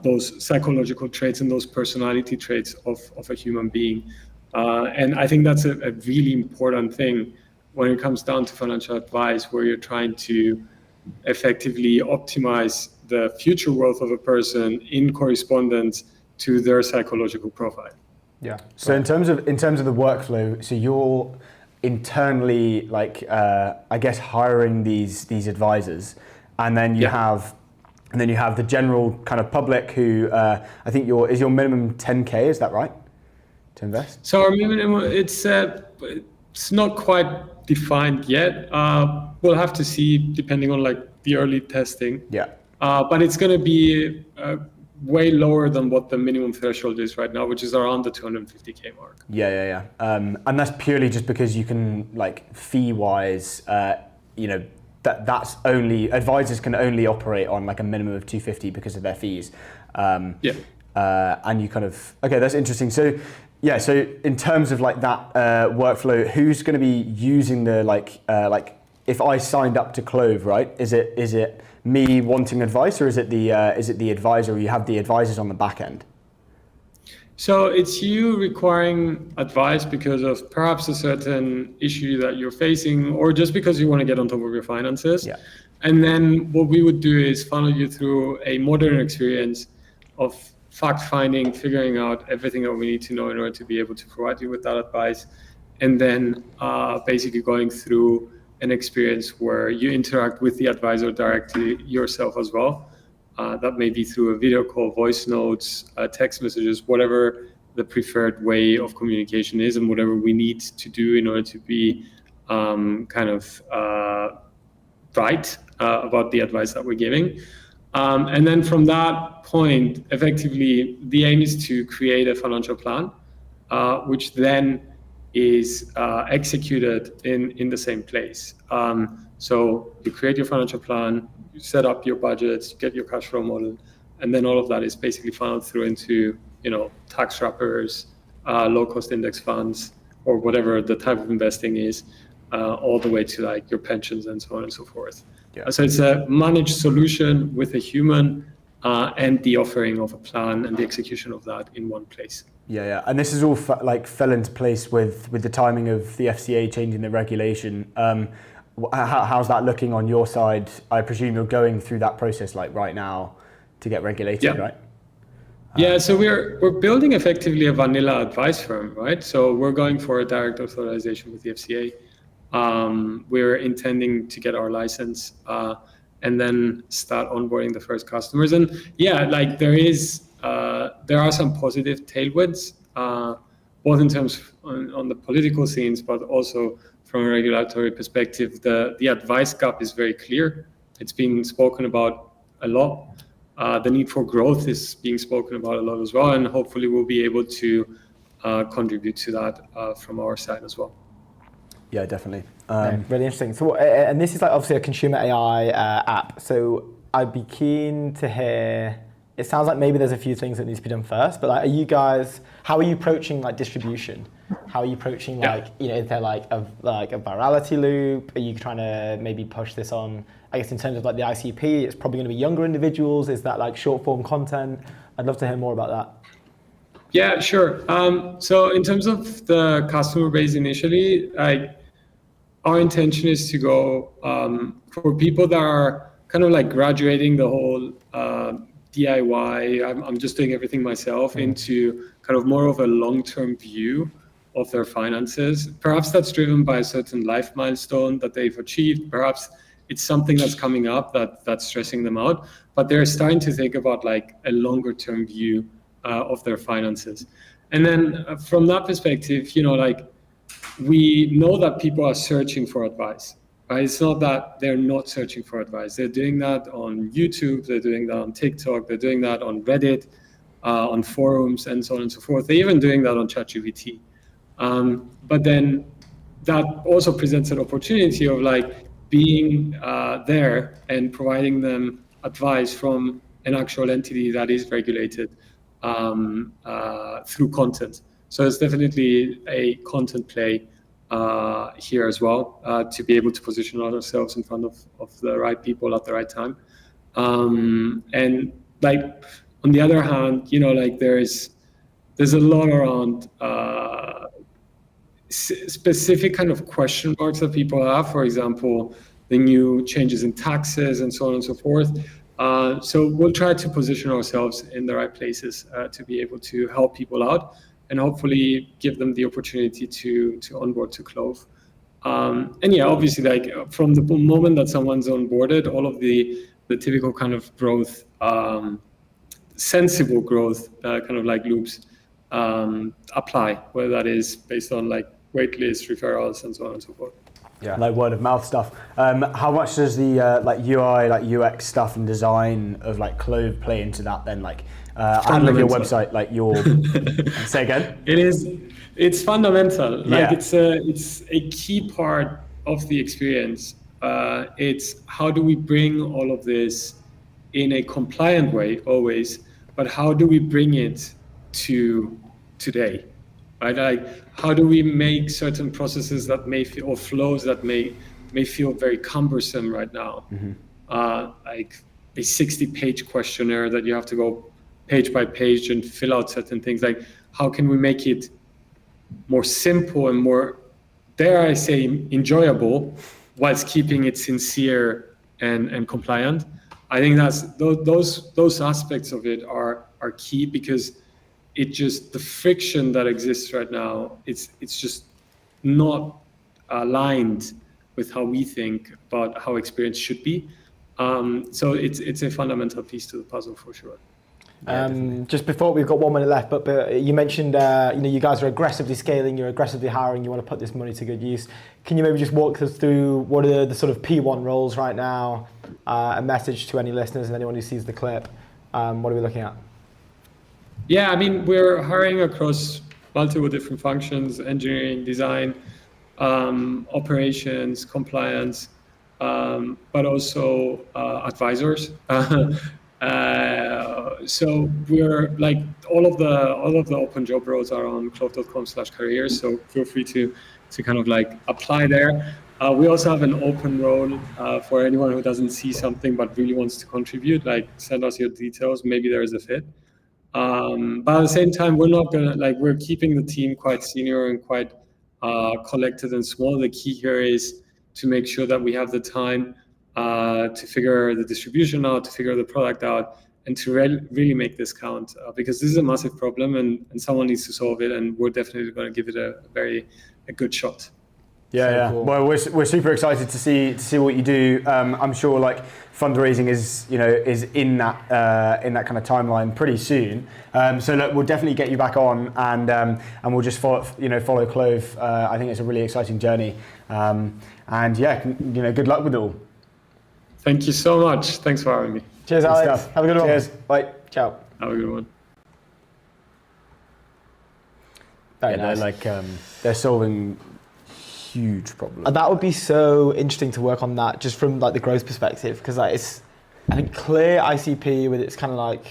those psychological traits and those personality traits of a human being. And I think that's a really important thing when it comes down to financial advice, where you're trying to effectively optimize the future wealth of a person in correspondence to their psychological profile. Yeah. So in terms of the workflow, so you're internally I guess hiring these advisors, and then you have the general kind of public who I think is your minimum 10K, is that right, to invest? So our minimum, it's not quite defined yet. We'll have to see depending on the early testing. Yeah. But it's going to be way lower than what the minimum threshold is right now, which is around the 250K mark. Yeah. And that's purely just because you can, fee wise, that's only, advisors can only operate on a minimum of 250 because of their fees. And you kind of, okay, that's interesting. So in terms of that workflow, who's going to be using the if I signed up to Clove, right? Is it me wanting advice, or is it the advisor, or you have the advisors on the back end? So it's you requiring advice because of perhaps a certain issue that you're facing, or just because you want to get on top of your finances. Yeah. And then what we would do is funnel you through a modern experience of fact finding, figuring out everything that we need to know in order to be able to provide you with that advice, and then basically going through an experience where you interact with the advisor directly yourself as well. That may be through a video call, voice notes, text messages, whatever the preferred way of communication is, and whatever we need to do in order to be right about the advice that we're giving. And then from that point, effectively, the aim is to create a financial plan, which then is executed in the same place. So you create your financial plan, you set up your budgets, you get your cash flow model, and then all of that is basically funneled through into tax wrappers, low-cost index funds, or whatever the type of investing is, all the way to your pensions and so on and so forth. Yeah. So it's a managed solution with a human and the offering of a plan and the execution of that in one place. Yeah. And this is all fell into place with the timing of the FCA changing the regulation. How's that looking on your side? I presume you're going through that process right now to get regulated, right? Yeah, so we're building effectively a vanilla advice firm, right? So we're going for a direct authorization with the FCA. We're intending to get our license and then start onboarding the first customers. And there are some positive tailwinds, both in terms on the political scenes, but also from a regulatory perspective. The advice gap is very clear. It's being spoken about a lot. The need for growth is being spoken about a lot as well, and hopefully we'll be able to contribute to that from our side as well. Yeah, definitely. Really interesting. So, and this is obviously a consumer AI app. So I'd be keen to hear. It sounds like maybe there's a few things that need to be done first, but are you guys? How are you approaching distribution? How are you approaching is there a virality loop? Are you trying to maybe push this on? I guess in terms of the ICP, it's probably going to be younger individuals. Is that short form content? I'd love to hear more about that. Yeah, sure. So in terms of the customer base initially, our intention is to go for people that are kind of graduating the whole DIY, I'm just doing everything myself, into kind of more of a long-term view of their finances. Perhaps that's driven by a certain life milestone that they've achieved. Perhaps it's something that's coming up that's stressing them out, but they're starting to think about a longer-term view of their finances. And then from that perspective, we know that people are searching for advice, right? It's not that they're not searching for advice. They're doing that on YouTube, they're doing that on TikTok, they're doing that on Reddit, on forums, and so on and so forth. They're even doing that on ChatGPT. But then that also presents an opportunity of being there and providing them advice from an actual entity that is regulated through content. So it's definitely a content play here as well, to be able to position ourselves in front of the right people at the right time. And on the other hand, there's a lot around specific kind of question marks that people have. For example, the new changes in taxes and so on and so forth. So we'll try to position ourselves in the right places to be able to help people out and hopefully give them the opportunity to onboard to Clove. And yeah, obviously, like from the moment that someone's onboarded, all of the typical kind of growth, sensible growth, kind of like loops apply, whether that is based on like wait lists, referrals, and so on and so forth. Yeah, like word of mouth stuff. How much does the like UI, like UX stuff and design of like Clove play into that then? Like, I look at your website, like your. Say again. It's fundamental. Like Yeah. it's a key part of the experience. It's how do we bring all of this in a compliant way always, but how do we bring it to today? Right? Like, how do we make certain processes that may feel, or flows that may feel very cumbersome right now? Like a 60-page questionnaire that you have to go page by page and fill out certain things. Like, how can we make it more simple and more, dare I say, enjoyable, whilst keeping it sincere and compliant? I think that's those aspects of it are key, because it just, the friction that exists right now, it's just not aligned with how we think about how experience should be. So it's a fundamental piece to the puzzle for sure. Just before, we've got 1 minute left, but you mentioned you guys are aggressively scaling, you're aggressively hiring, you want to put this money to good use. Can you maybe just walk us through what are the sort of P1 roles right now, a message to any listeners and anyone who sees the clip? What are we looking at? Yeah, I mean, we're hiring across multiple different functions: engineering, design, operations, compliance, but also advisors. So we're like, all of the open job roles are on clove.com/careers. So feel free to kind of like apply there. We also have an open role for anyone who doesn't see something but really wants to contribute. Like, send us your details. Maybe there is a fit. But at the same time, we're keeping the team quite senior and quite collected and small. The key here is to make sure that we have the time to figure the distribution out, to figure the product out, and to really make this count, because this is a massive problem and someone needs to solve it, and we're definitely going to give it a good shot. Yeah, So yeah. cool. Well, we're super excited to see what you do. I'm sure like fundraising is in that kind of timeline pretty soon. So look, we'll definitely get you back on, and we'll just follow Clove. I think it's a really exciting journey. And yeah, good luck with it all. Thank you so much. Thanks for having me. Cheers, Good Alex. stuff. Have a good one. Cheers. Bye. Ciao. Have a good one. Very Yeah, nice. they're solving huge problems. And that would be so interesting to work on that, just from like the growth perspective, because like I think clear ICP with its kind of like,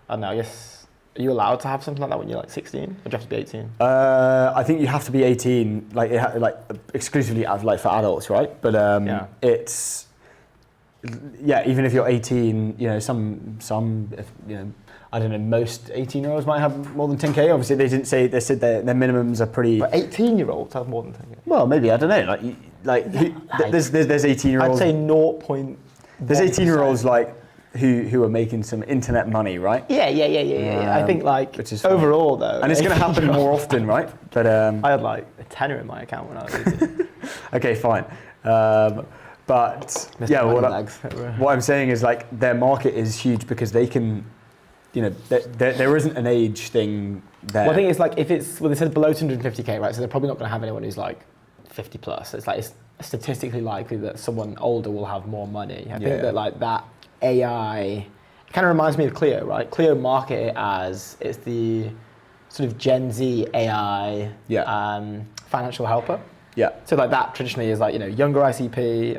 I don't know, I guess, are you allowed to have something like that when you're like 16? Or do you have to be 18? I think you have to be 18, like exclusively like for adults, right? But it's even if you're 18, some I don't know, most 18-year-olds might have more than 10k. Obviously, they said their minimums are pretty. But 18-year-olds have more than 10k. Well, maybe, I don't know. There's 18-year-olds. I'd say 0. There's 18-year-olds like who are making some internet money, right? Yeah. I think like which is funny. overall though, And it's going to happen more often, right? But I had like a tenner in my account when I was 18. okay, fine. But yeah, what I'm saying is like their market is huge because they can, there isn't an age thing there. Well, I think it's like if it's, they said below 250k, right? So they're probably not going to have anyone who's like 50 plus. It's like it's statistically likely that someone older will have more money. I think that like that AI, it kind of reminds me of Clio, right? Clio market it as it's the sort of Gen Z AI financial helper. Yeah. So like that traditionally is like, younger ICP.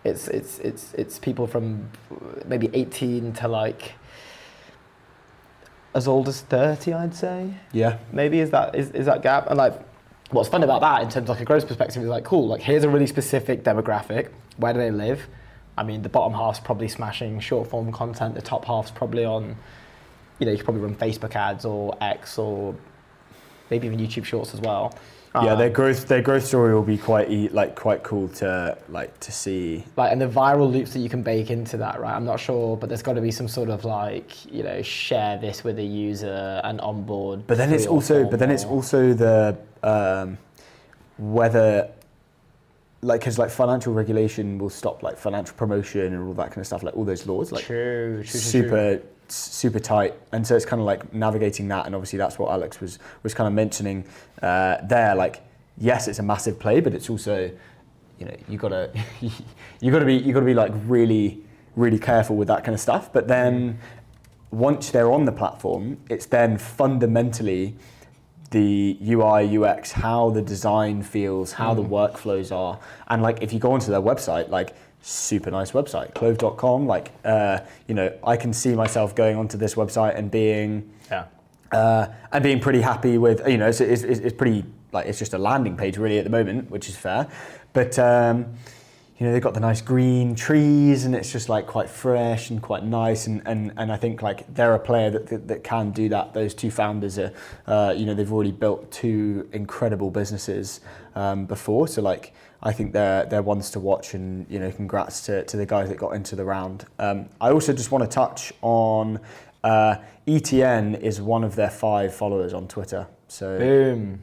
It's people from maybe 18 to like as old as 30, I'd say. Yeah. Maybe is that gap. And like what's fun about that in terms of like a growth perspective is like, cool, like here's a really specific demographic. Where do they live? I mean, the bottom half's probably smashing short form content. The top half's probably on, you could probably run Facebook ads or X or maybe even YouTube Shorts as well. Yeah, their growth story will be quite cool to see. Like, and the viral loops that you can bake into that, right? I'm not sure, but there's got to be some sort of share this with a user and onboard. But then it's also the whether, because financial regulation will stop financial promotion and all that kind of stuff, all those laws, true. super tight, and so it's kind of navigating that, and obviously that's what Alex was kind of mentioning there. Yes, it's a massive play, but it's also, you gotta be really careful with that kind of stuff. But then once they're on the platform, it's then fundamentally the UI, UX, how the design feels, how the workflows are, and if you go onto their website, super nice website, Clove.com. I can see myself going onto this website and being pretty happy with. It's pretty it's just a landing page really at the moment, which is fair. But they've got the nice green trees, and it's just quite fresh and quite nice. And I think they're a player that can do that. Those two founders are, they've already built two incredible businesses before. So I think they're ones to watch, and congrats to the guys that got into the round. I also just want to touch on ETN is one of their 5 followers on Twitter. So boom.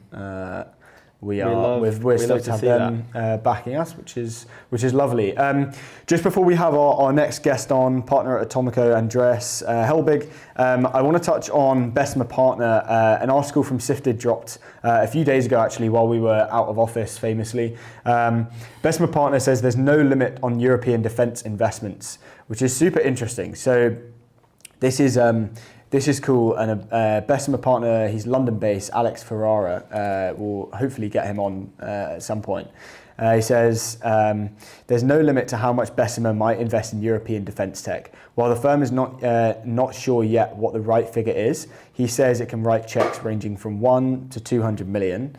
We're stoked to have them backing us, which is lovely. Just before we have our next guest on, partner at Atomico, Andreas Helbig, I want to touch on Bessemer Partner. An article from Sifted dropped a few days ago, actually, while we were out of office, famously. Bessemer Partner says there's no limit on European defence investments, which is super interesting. So this is cool, and Bessemer Partner, he's London-based, Alex Ferrara, we'll hopefully get him on at some point. He says, there's no limit to how much Bessemer might invest in European defence tech. While the firm is not sure yet what the right figure is, he says it can write checks ranging from 1 to 200 million.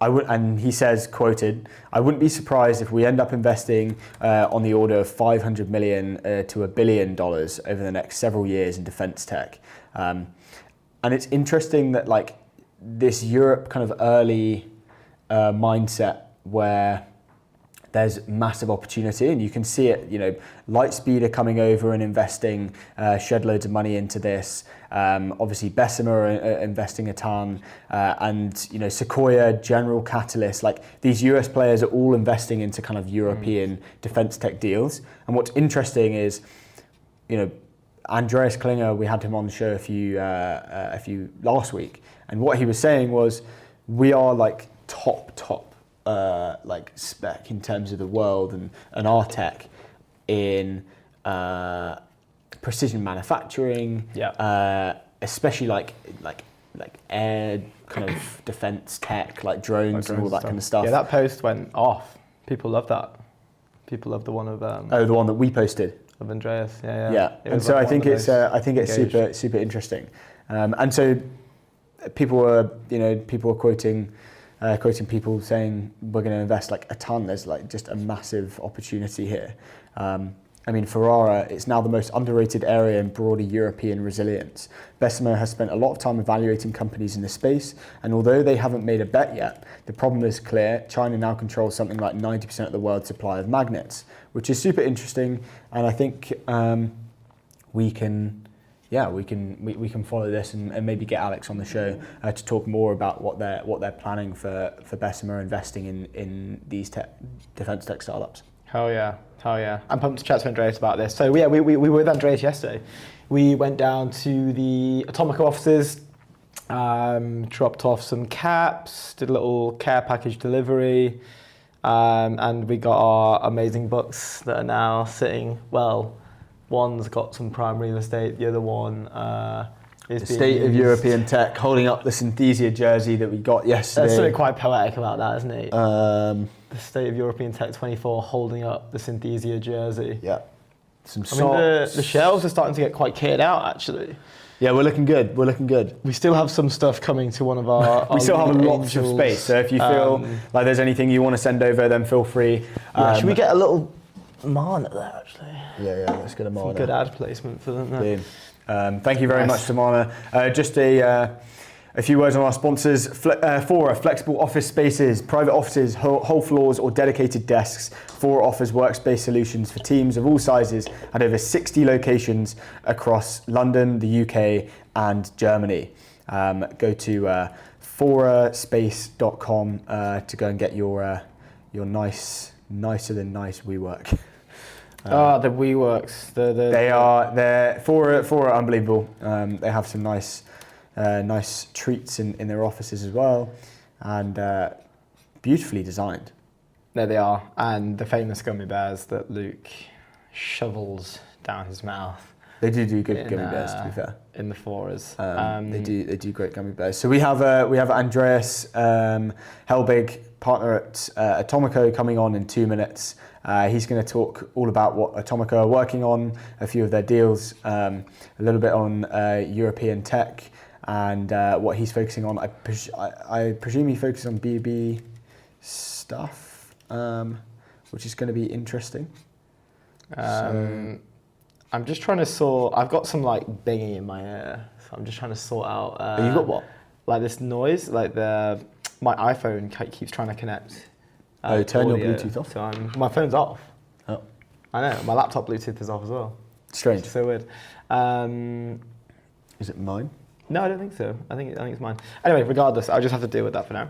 And he says, quoted, "I wouldn't be surprised if we end up investing on the order of 500 million to $1 billion over the next several years in defence tech." And it's interesting that this Europe kind of early mindset where there's massive opportunity, and you can see it. Lightspeed are coming over and investing, shed loads of money into this. Obviously, Bessemer are investing a ton, and Sequoia, General Catalyst, these US players are all investing into kind of European defense tech deals. And what's interesting is, Andreas Klinger, we had him on the show a few last week, and what he was saying was, we are top. Spec in terms of the world and our tech in precision manufacturing, especially air kind of defense tech, drones and all that kind of stuff. Yeah, that post went off. People love that. People love the one of the one that we posted of Andreas. Yeah. And so I think it's super interesting. And so people were quoting people saying we're going to invest a ton. There's just a massive opportunity here. Ferrara, it's now the most underrated area in broader European resilience. Bessemer has spent a lot of time evaluating companies in this space, and although they haven't made a bet yet, the problem is clear. China now controls something like 90% of the world's supply of magnets, which is super interesting, and I think we can follow this and maybe get Alex on the show to talk more about what they're planning for Bessemer investing in these defense tech startups. Hell yeah. I'm pumped to chat to Andreas about this. So yeah, we were with Andreas yesterday. We went down to the Atomico offices, dropped off some caps, did a little care package delivery, and we got our amazing books that are now sitting well. One's got some prime real estate, the other one is the State of European Tech, holding up the Synthesia jersey that we got yesterday. There's something quite poetic about that, isn't it? The State of European Tech 24 holding up the Synthesia jersey. Yeah. The shelves are starting to get quite kitted out, actually. Yeah, we're looking good. We still have some stuff coming to one of our we still have lots of space, so if you feel like there's anything you want to send over, then feel free. Should we get a little Marna there, actually? Yeah, let's get a Marna. Good ad placement for them there. Thank you very much to Marna. Just a A few words on our sponsors. Fora, flexible office spaces, private offices, whole floors or dedicated desks. Fora offers workspace solutions for teams of all sizes at over 60 locations across London, the UK and Germany. Go to foraspace.com to go and get your nicer than nice WeWork. The WeWorks. They're Fora unbelievable. They have some nice treats in their offices as well, and beautifully designed. There they are, and the famous gummy bears that Luke shovels down his mouth. They do good gummy bears, to be fair. In the Foras. They do great gummy bears. So we have Andreas Helbig, partner at Atomico, coming on in 2 minutes. He's going to talk all about what Atomico are working on, a few of their deals, a little bit on European tech, and what he's focusing on. I presume he focuses on B2B stuff, which is going to be interesting. I'm just trying to sort. I've got some like binging in my ear, so I'm just trying to sort out. You got what? Like this noise, like my iPhone keeps trying to connect. Turn your audio, Bluetooth off. So my phone's off. Oh, I know. My laptop Bluetooth is off as well. strange. It's so weird. Is it mine? No, I don't think so. I think it's mine. Anyway, regardless, I'll just have to deal with that for now.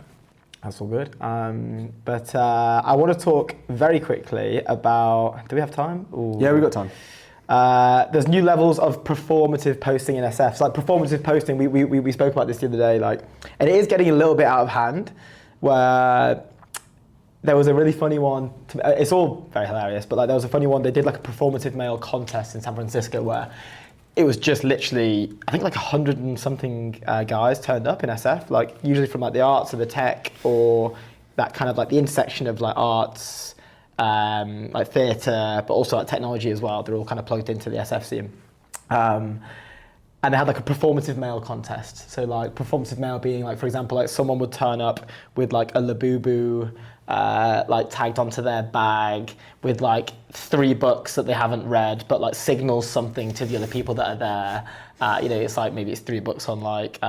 That's all good. But I want to talk very quickly about. Do we have time? Ooh. Yeah, we've got time. There's new levels of performative posting in SF. So like performative posting, we spoke about this the other day, like, and it is getting a little bit out of hand. Where there was a really funny one. It's all very hilarious, but like there was a funny one. They did like a performative mail contest in San Francisco where it was just literally, I think like 100 and something guys turned up in SF, like usually from like the arts or the tech or that kind of like the intersection of like arts, like theatre, but also like technology as well. They're all kind of plugged into the SF scene. And they had like a performative mail contest. So like performative mail being like, for example, like someone would turn up with like a Labubu like tagged onto their bag with like 3 books that they haven't read, but like signals something to the other people that are there. You know, it's like maybe it's 3 books on like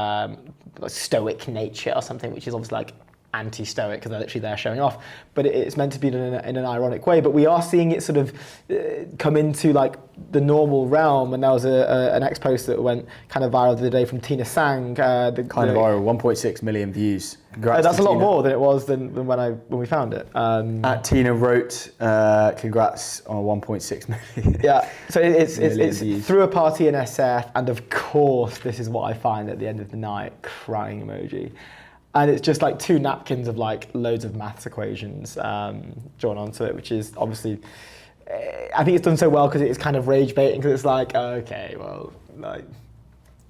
stoic nature or something, which is obviously like anti-stoic because they're literally there showing off, but it's meant to be in an ironic way. But we are seeing it sort of come into like the normal realm, and there was an X post that went kind of viral the other day from Tina Sang. Viral, 1.6 million views. Congrats that's a to lot Tina. more than it was than when we found it. At Tina wrote, congrats on 1.6 million. Yeah, so it's views. through a party in SF, and of course this is what I find at the end of the night, crying emoji. And it's just like 2 napkins of like loads of maths equations drawn onto it, which is obviously, I think it's done so well because it's kind of rage baiting, because it's like, okay, well, like,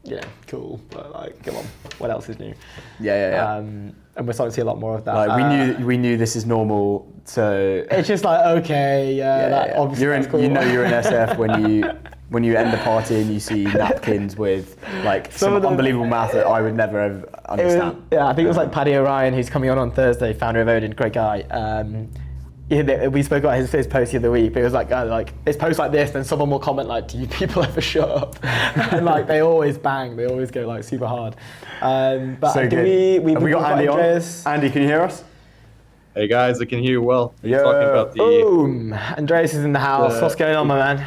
yeah, cool, but like, come on, what else is new? Yeah. And we're starting to see a lot more of that. Like we knew this is normal, so it's just like, okay, obviously you're that's cool. you know you're in SF when you end the party and you see napkins with like some unbelievable math that I would never have understand. I think it was like Paddy O'Ryan, who's coming on Thursday, founder of Odin, great guy. We spoke about his post the other week, but it was like it's posts like this, then someone will comment like, do you people ever shut up? And like they always bang, they always go like super hard. But so we got Andy Andreas on. Andy, can you hear us? Hey guys, I can hear you well. You're Yeah. talking about the Boom! Andreas is in the house. What's going on, my man?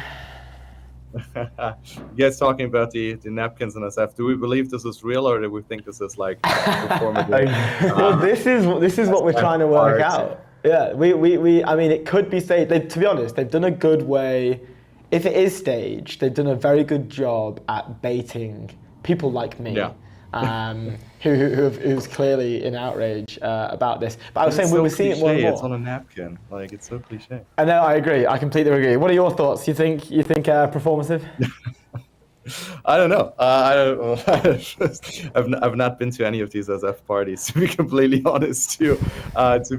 you guys talking about the napkins in SF. Do we believe this is real, or do we think this is like performative? Well, this is what we're trying to work out. Yeah, we I mean, it could be staged. To be honest, they've done a good way. If it is staged, they've done a very good job at baiting people like me, who's clearly in outrage about this. But I was saying, we're seeing it more and more. It's on a napkin. Like, it's so cliche. I know, I agree. I completely agree. What are your thoughts? You think performative? I don't know. I've not been to any of these SF parties, to be completely honest, to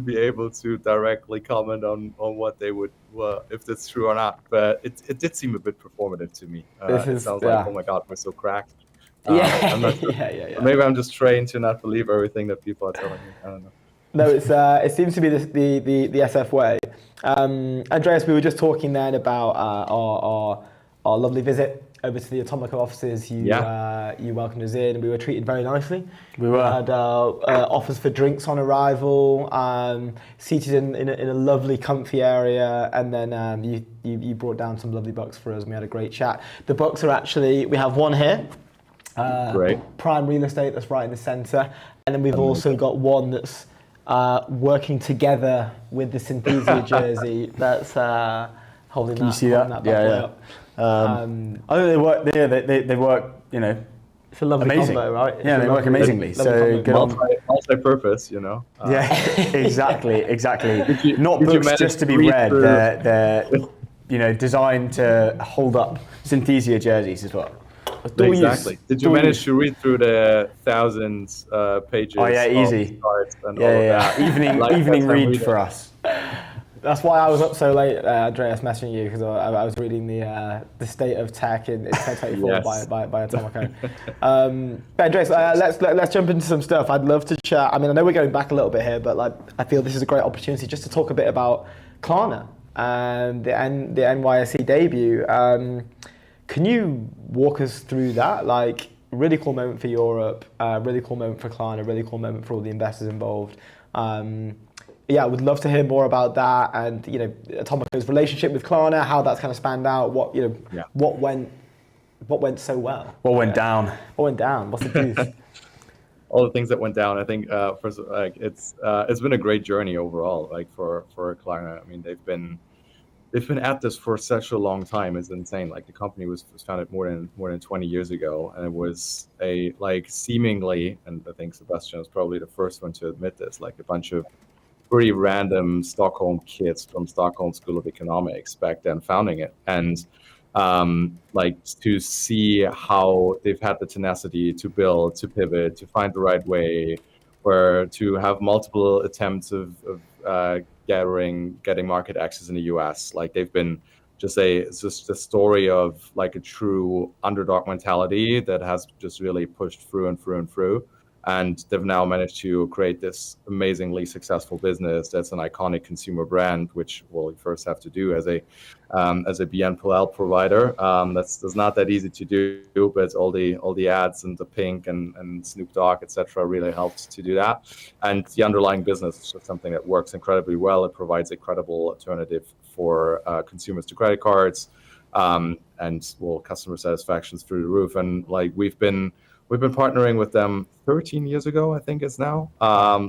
be able to directly comment on what they would, if that's true or not. But it did seem a bit performative to me. It sounds like, oh my God, we're so cracked. I'm not sure. Yeah. Maybe I'm just trained to not believe everything that people are telling me. I don't know. No, it seems to be the SF way. Andreas, we were just talking then about our lovely visit over to the Atomico offices. You Yeah. you welcomed us in, and we were treated very nicely. We were. Had offers for drinks on arrival, seated in a lovely, comfy area, and then you brought down some lovely books for us, and we had a great chat. The books are actually, we have one here. Great. Prime Real Estate, that's right in the centre. And then we've also got one that's working together with the Synthesia jersey. That's holding Can you see that? bad Yeah, boy yeah. up. I think they work. They work. You know, It's a lovely amazing. combo, right? It's Yeah, a they work lovely- amazingly. lovely So combo. good on. Multi-purpose, you know. Yeah, exactly. Not did you books manage just to be to read read. through- They're designed to hold up Synthesia jerseys as well. Dual use. Exactly. Did you Dual manage use. to read through the thousands pages? Oh yeah, of easy. charts and all of Yeah. that? Evening Like, evening that's read reading. for us. That's why I was up so late, Andreas, messaging you, because I was reading the state of tech in 2024 Yes. by Atomico. But Andreas, let's jump into some stuff. I'd love to chat. I mean, I know we're going back a little bit here, but like I feel this is a great opportunity just to talk a bit about Klarna and the NYSE debut. Can you walk us through that? Like, really cool moment for Europe, really cool moment for Klarna, really cool moment for all the investors involved. Yeah, I would love to hear more about that, and Atomico's relationship with Klarna, how that's kind of spanned out. What went so well? What went down? What went down? What's the juice? All the things that went down. I think first, like it's been a great journey overall. Like for Klarna, I mean, they've been at this for such a long time. It's insane. Like the company was founded more than 20 years ago, and it was seemingly, and I think Sebastian is probably the first one to admit this, like a bunch of pretty random Stockholm kids from Stockholm School of Economics back then founding it. And to see how they've had the tenacity to build, to pivot, to find the right way, or to have multiple attempts of getting market access in the US. Like they've been it's just a story of like a true underdog mentality that has just really pushed through and through and through. And they've now managed to create this amazingly successful business that's an iconic consumer brand, which we first have to do as a BNPL provider. That's not that easy to do, but all the ads and the Pink and Snoop Dogg, etc., really helped to do that. And the underlying business is just something that works incredibly well. It provides a credible alternative for consumers to credit cards, and customer satisfaction's through the roof. And like we've been partnering with them 13 years ago, I think it's now.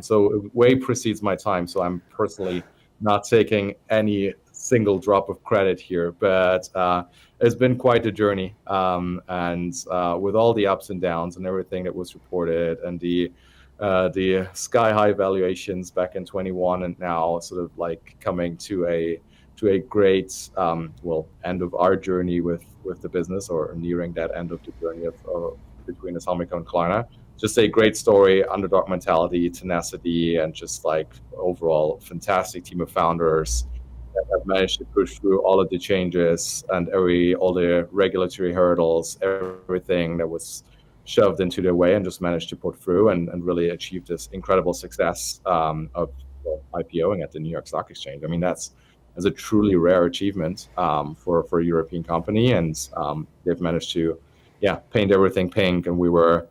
So it way precedes my time. So I'm personally not taking any single drop of credit here, but it's been quite a journey. And with all the ups and downs and everything that was reported, and the sky high valuations back in 21, and now sort of like coming to a great end of our journey with the business, or nearing that end of the journey of between Atomico and Klarna. Just a great story, underdog mentality, tenacity, and just like overall fantastic team of founders that have managed to push through all of the changes and all the regulatory hurdles, everything that was shoved into their way, and just managed to put through and really achieve this incredible success of IPOing at the New York Stock Exchange. I mean, that's a truly rare achievement for a European company, and they've managed to paint everything pink. And we were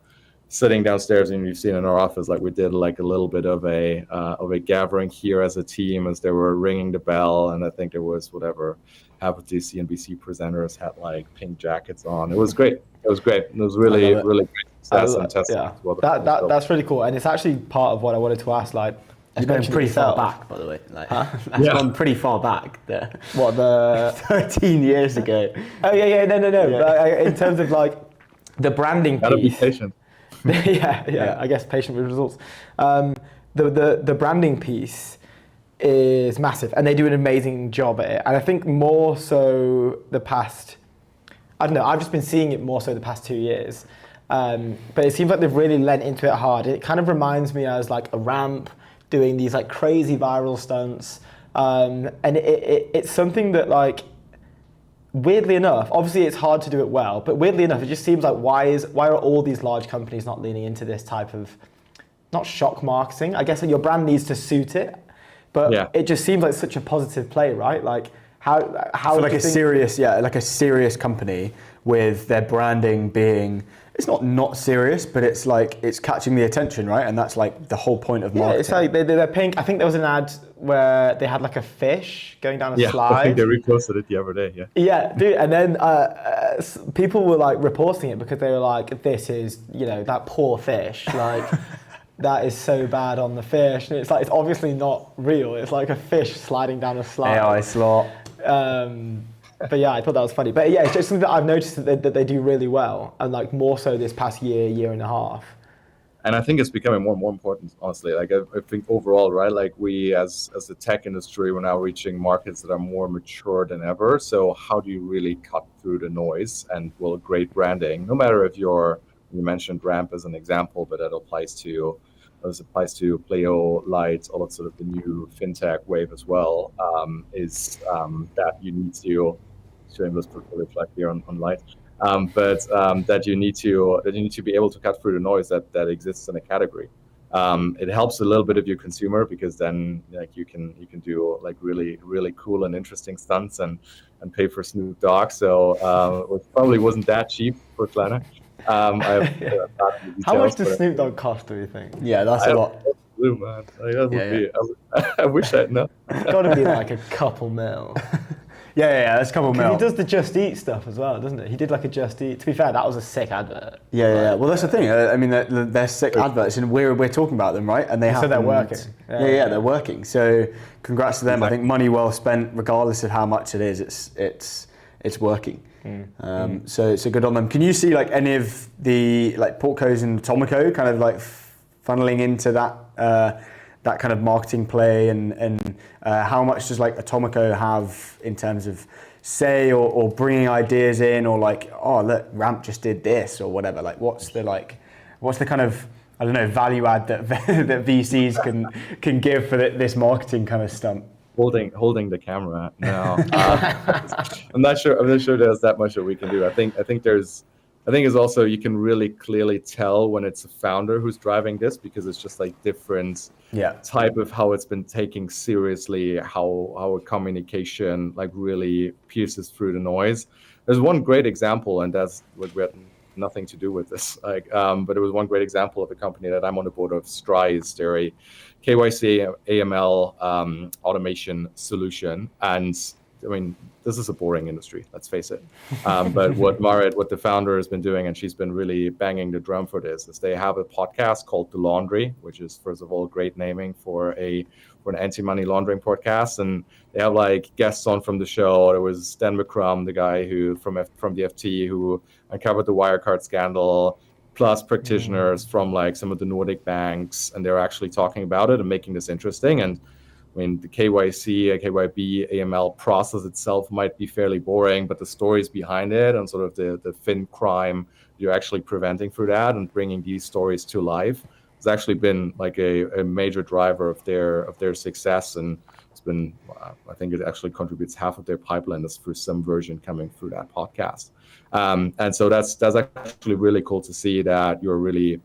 sitting downstairs, and you've seen in our office, like we did like a little bit of a gathering here as a team as they were ringing the bell. And I think there was half of the CNBC presenters had like pink jackets on. It was great. It was really great success and testament to what that's really cool. And it's actually part of what I wanted to ask. Like, It's you going mentioned pretty yourself. far back, by the way. Like, that's gone pretty far back. What, the 13 years ago. Oh yeah, no. But, in terms of like the branding Gotta be piece. patient. yeah. I guess patient with results. The branding piece is massive, and they do an amazing job at it. And I think more so the past, I don't know, I've just been seeing it more so the past 2 years. But it seems like they've really lent into it hard. It kind of reminds me as like a Ramp doing these like crazy viral stunts. And it's something that, like, weirdly enough, obviously it's hard to do it well, but weirdly enough, it just seems like why are all these large companies not leaning into this type of, not shock marketing, I guess your brand needs to suit it, but it just seems like such a positive play, right? Like how for like a serious company with their branding being, it's not serious, but it's like it's catching the attention, right? And that's like the whole point of Yeah, marketing. it's like they're pink. I think there was an ad where they had like a fish going down a Yeah, slide. I think they reposted it the other day. Yeah. Yeah, dude, and then people were like reporting it because they were like, "This is, that poor fish, like that is so bad on the fish." And it's like it's obviously not real. It's like a fish sliding down a slide. AI slot. But yeah, I thought that was funny. But yeah, it's just something that I've noticed that they do really well, and like more so this past year and a half. And I think it's becoming more and more important, honestly. Like I think overall, right? Like we, as the tech industry, we're now reaching markets that are more mature than ever. So how do you really cut through the noise? And well, great branding, no matter if you mentioned Ramp as an example, but that applies to Playo, Light, all of sort of the new fintech wave as well. Is that you need to shameless portfolio plug here on Light. That you need to be able to cut through the noise that exists in a category. It helps a little bit of your consumer because then like you can do like really really cool and interesting stunts and pay for Snoop Dogg. So it probably wasn't that cheap for Klarna. How much does Snoop Dogg cost, do you think? Yeah, that's a lot. Blue, man. Like, that would be, I wish I'd known. It's got to be like a couple mil. Yeah, that's a couple mil. He does the Just Eat stuff as well, doesn't it? He did like a Just Eat. To be fair, that was a sick advert. Yeah. Well, that's the thing. I mean, they're sick adverts, and we're talking about them, right? And they have. So they're working. Yeah, they're working. So, congrats to them. I think money well spent, regardless of how much it is. It's working. So good on them. Can you see like any of the like Portcos and Atomico kind of like funneling into that kind of marketing play, and how much does like Atomico have in terms of say or bringing ideas in, or like, oh look, Ramp just did this or whatever, like what's the kind of, I don't know, value add that that VCs can give for this marketing kind of stunt? Holding the camera. No, I'm not sure there's that much that we can do. I think it's also, you can really clearly tell when it's a founder who's driving this, because it's just like different type of how it's been taken seriously, how a communication like really pierces through the noise. There's one great example, and that's what we had nothing to do with this, but it was one great example of a company that I'm on the board of, Strize. They're a KYC AML automation solution, and I mean, this is a boring industry, let's face it. But what the founder has been doing, and she's been really banging the drum for this, is they have a podcast called The Laundry, which is, first of all, great naming for an anti-money laundering podcast. And they have like guests on from the show. There was Dan McCrum, the guy who from the FT who uncovered the Wirecard scandal, plus practitioners from like some of the Nordic banks, and they're actually talking about it and making this interesting. And I mean, the KYC, KYB, AML process itself might be fairly boring, but the stories behind it and sort of the fin crime you're actually preventing through that and bringing these stories to life has actually been like a major driver of their success. And it's been, I think it actually contributes half of their pipeline is through some version coming through that podcast. And so that's actually really cool to see that you're really,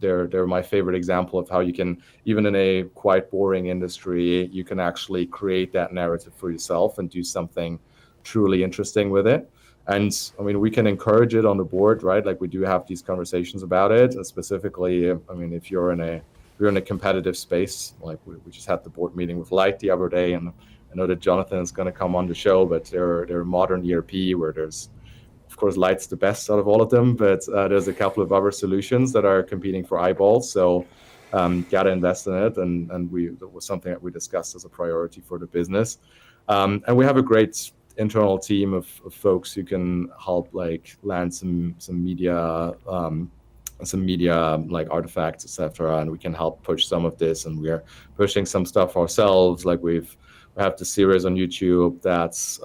they're my favorite example of how you can, even in a quite boring industry, you can actually create that narrative for yourself and do something truly interesting with it. And I mean, we can encourage it on the board, right? Like we do have these conversations about it. And specifically, I mean, if you're in a competitive space, like we just had the board meeting with Light the other day, and I know that Jonathan is going to come on the show, but they're a modern ERP where there's, of course, Light's the best out of all of them, but there's a couple of other solutions that are competing for eyeballs. So got to invest in it. And that was something that we discussed as a priority for the business. And we have a great internal team of folks who can help like land some media like artifacts, etc. And we can help push some of this. And we're pushing some stuff ourselves. Like we have the series on YouTube that's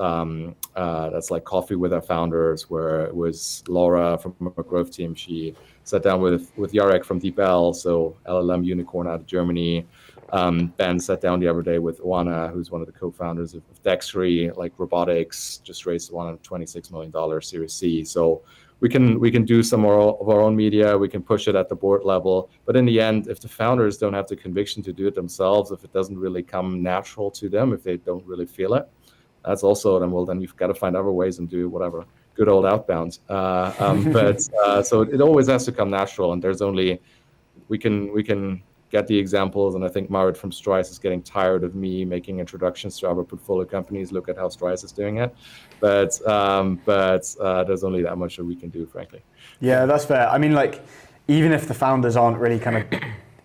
like Coffee with Our Founders, where it was Laura from our growth team. She sat down with Jarek from DeepL, so LLM unicorn out of Germany. Ben sat down the other day with Oana, who's one of the co-founders of Dextry, like robotics, just raised $126 million Series C. So we can do some of our own media. We can push it at the board level. But in the end, if the founders don't have the conviction to do it themselves, if it doesn't really come natural to them, if they don't really feel it, that's also then you've got to find other ways and do whatever good old outbound. But so it always has to come natural, and there's only we can get the examples, and I think Marit from Strice is getting tired of me making introductions to our portfolio companies. Look at how Strice is doing it, but there's only that much that we can do, frankly. Yeah, that's fair. I mean, like, even if the founders aren't really kind of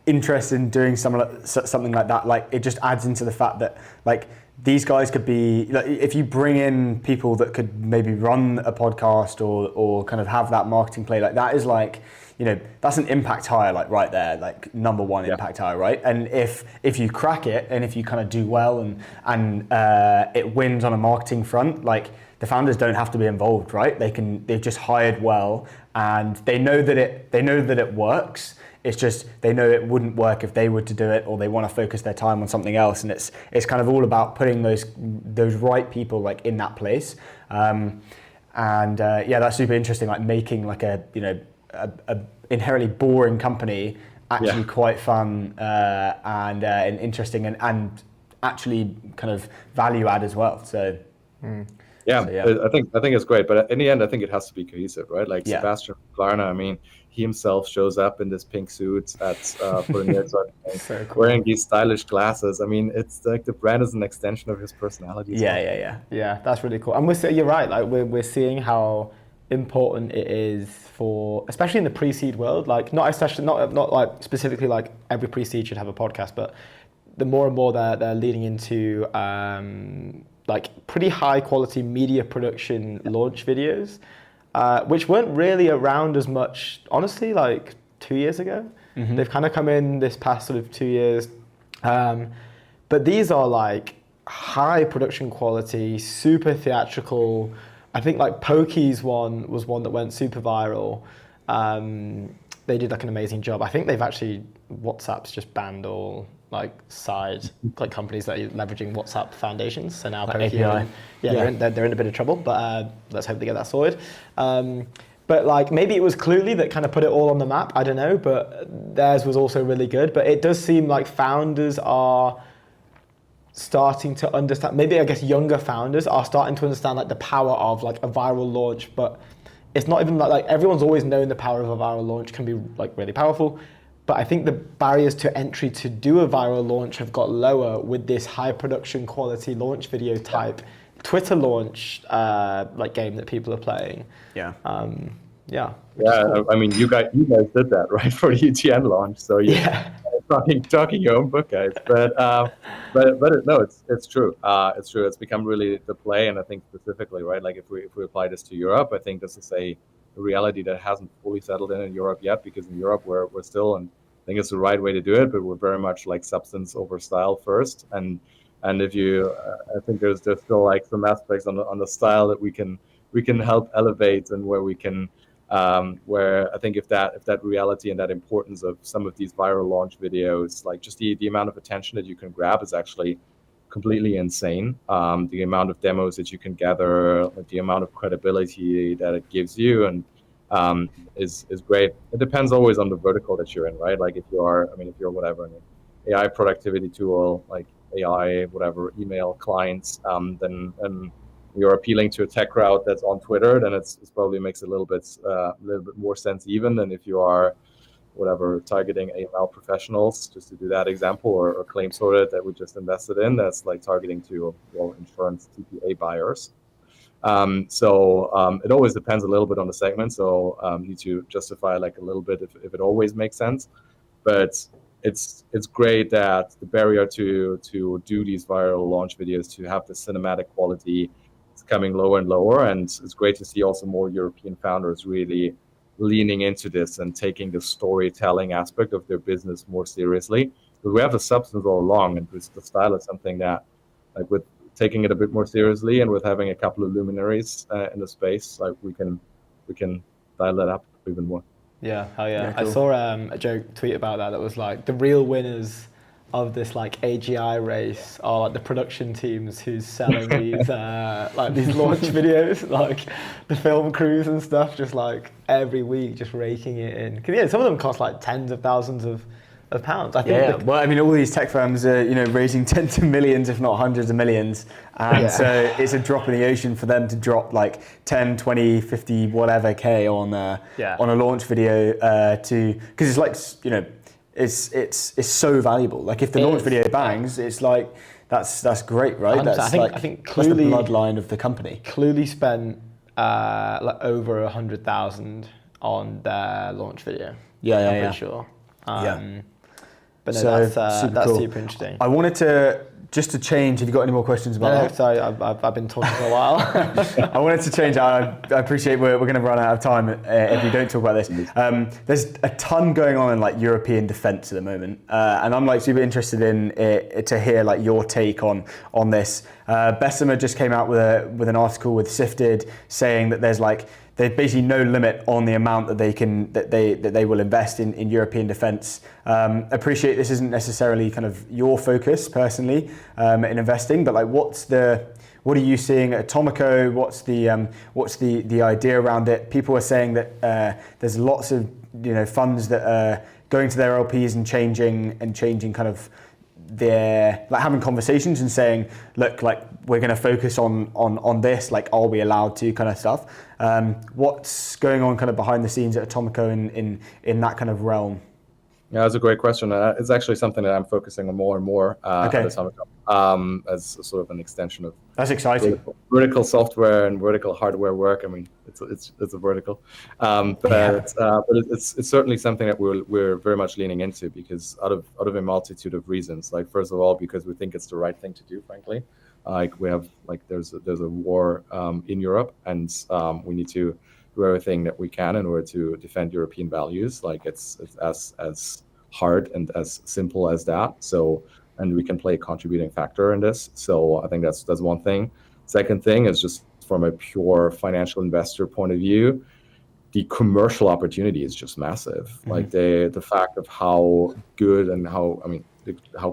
interested in doing something like that, like, it just adds into the fact that, like, these guys could be, like, if you bring in people that could maybe run a podcast or kind of have that marketing play, like, that is like, you know, that's an impact hire, like, right there, like, number one impact hire, right? And if you crack it, and if you kind of do well and it wins on a marketing front, like, the founders don't have to be involved, right? They've just hired well, and they know that it works. It's just they know it wouldn't work if they were to do it, or they want to focus their time on something else. And it's kind of all about putting those right people, like, in that place. That's super interesting. Like, making, like, a inherently boring company actually quite fun and interesting and actually kind of value add as well. So. I think it's great, but in the end, I think it has to be cohesive, right? Like Sebastian Klarna, I mean, he himself shows up in this pink suit at for the Nerds so cool. Wearing these stylish glasses. I mean, it's like the brand is an extension of his personality. Yeah, that's really cool. And you're right. Like, we're seeing how important it is for, especially in the pre-seed world. Like, not like specifically like every pre-seed should have a podcast, but the more and more they're leading into like pretty high quality media production launch videos, which weren't really around as much, honestly, like 2 years ago. Mm-hmm. They've kind of come in this past sort of 2 years. But these are like high production quality, super theatrical. I think like Pokey's one was one that went super viral. They did like an amazing job. I think they've actually, WhatsApp's just banned all like side like companies that are leveraging WhatsApp foundations. So now like Pokey, API. they're in a bit of trouble, but let's hope they get that sorted. But like maybe it was Cluely that kind of put it all on the map. I don't know, but theirs was also really good. But it does seem like founders are starting to understand, maybe I guess younger founders are starting to understand like the power of like a viral launch, but it's not even like everyone's always known the power of a viral launch can be like really powerful. But I think the barriers to entry to do a viral launch have got lower with this high production quality launch video type Twitter launch like game that people are playing. Yeah. Cool. I mean, you guys did that, right, for the ETN launch. So talking your own book, guys. But no, it's true. It's true. It's become really the play, and I think specifically, right, like if we apply this to Europe, I think this is a reality that hasn't fully settled in Europe yet, because in Europe we're still, and I think it's the right way to do it, but we're very much like substance over style first, and if you I think there's still like some aspects on the style that we can help elevate, and where we can where I think if that reality and that importance of some of these viral launch videos, like just the amount of attention that you can grab is actually completely insane. The amount of demos that you can gather, the amount of credibility that it gives you, and is great. It depends always on the vertical that you're in, right? Like if you're whatever, an AI productivity tool, like AI, whatever, email clients, then you're appealing to a tech crowd that's on Twitter, then it's probably makes a little bit more sense even than if you are whatever, targeting AML professionals, just to do that example, or Claim Sorted that we just invested in, that's like targeting to insurance TPA buyers. It always depends a little bit on the segment, so need to justify like a little bit if it always makes sense. But it's great that the barrier to do these viral launch videos, to have the cinematic quality, is coming lower and lower, and it's great to see also more European founders really leaning into this and taking the storytelling aspect of their business more seriously. Because we have the substance all along, and the style is something that, like, with taking it a bit more seriously and with having a couple of luminaries in the space, like we can dial that up even more. Yeah, hell yeah. Cool. I saw a joke tweet about that was like the real winners of this like AGI race are like the production teams who's selling these like these launch videos, like the film crews and stuff, just like every week just raking it in. Because some of them cost like tens of thousands of of pounds. I think. Yeah, well, I mean, all these tech firms are, raising tens of millions, if not hundreds of millions. And so it's a drop in the ocean for them to drop like 10, 20, 50, whatever K on a launch video because it's like, it's so valuable. Like if the launch video bangs, it's like, that's great, right? I think that's the Cluely, bloodline of the company. Cluely spent like over 100,000 on their launch video. I'm pretty sure. But no, So, that's super cool. super interesting. I wanted to change. Have you got any more questions about No, that? sorry, I've been talking for a while. I wanted to change. I appreciate we're going to run out of time if we don't talk about this. There's a ton going on in like European defence at the moment, and I'm like super interested in to hear like your take on this. Bessemer just came out with an article with Sifted saying that there's basically no limit on the amount that they will invest in European defence. Appreciate this isn't necessarily kind of your focus personally in investing, but like what are you seeing at Atomico? What's the idea around it? People are saying that there's lots of funds that are going to their LPs and changing kind of their having conversations and saying, look, like we're going to focus on this, like are we allowed to kind of stuff. What's going on kind of behind the scenes at Atomico in that kind of realm? Yeah, that's a great question. It's actually something that I'm focusing on more and more at Atomico, as sort of an extension of that's exciting. Vertical software and vertical hardware work. I mean, it's a vertical, but it's certainly something that we're very much leaning into because out of a multitude of reasons. Like first of all, because we think it's the right thing to do. Frankly, like we have there's a war in Europe, and we need to do everything that we can in order to defend European values. Like it's as hard and as simple as that. So, and we can play a contributing factor in this. So I think that's one thing. Second thing is just from a pure financial investor point of view, the commercial opportunity is just massive. Mm-hmm. Like the fact of how good and how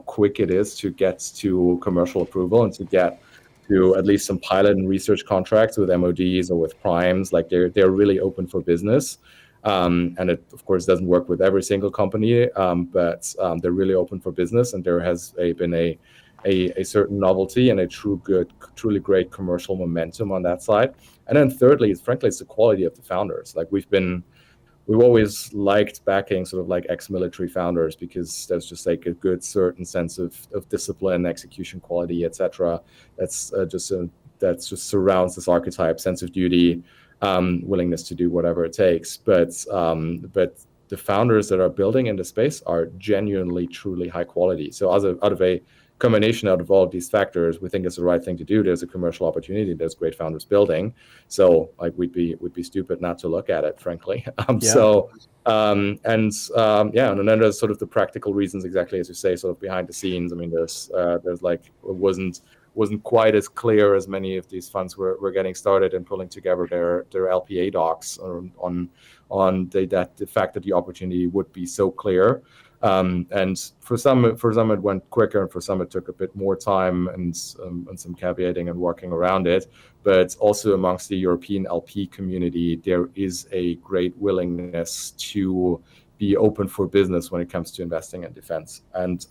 quick it is to get to commercial approval and to get to at least some pilot and research contracts with MODs or with primes, like they're really open for business. And it, of course, doesn't work with every single company, but they're really open for business. And there has been a certain novelty and a truly great commercial momentum on that side. And then thirdly, frankly, it's the quality of the founders. Like we've always liked backing sort of like ex-military founders because there's just like a good certain sense of discipline, execution quality, etc. That just surrounds this archetype, sense of duty, willingness to do whatever it takes. But the founders that are building in the space are genuinely, truly high quality. So out of a combination out of all of these factors, we think it's the right thing to do. There's a commercial opportunity. There's great founders building. So like we'd be stupid not to look at it, frankly. And then there's sort of the practical reasons, exactly as you say, sort of behind the scenes. I mean, there's like it wasn't quite as clear as many of these funds were getting started and pulling together their LPA docs on the fact that the opportunity would be so clear. And for some it went quicker, and for some it took a bit more time and some caveating and working around it. But also amongst the European LP community, there is a great willingness to be open for business when it comes to investing in defense, and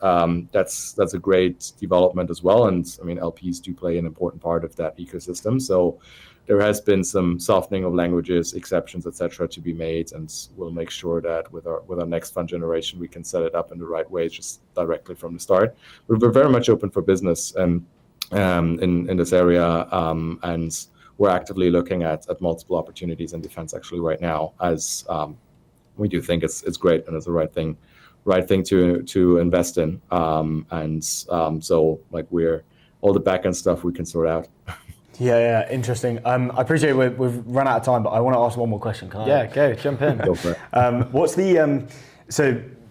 that's a great development as well. And I mean, LPs do play an important part of that ecosystem. So there has been some softening of languages, exceptions, etc., to be made, and we'll make sure that with our next fund generation, we can set it up in the right way, just directly from the start. But we're very much open for business and in this area, and we're actively looking at multiple opportunities in defense actually right now, as we do think it's great and it's the right thing to invest in. So like we're all the back end stuff we can sort out. Yeah, interesting. I appreciate we've run out of time, but I want to ask one more question. Can I? Yeah, go, jump in. Go for it. What's the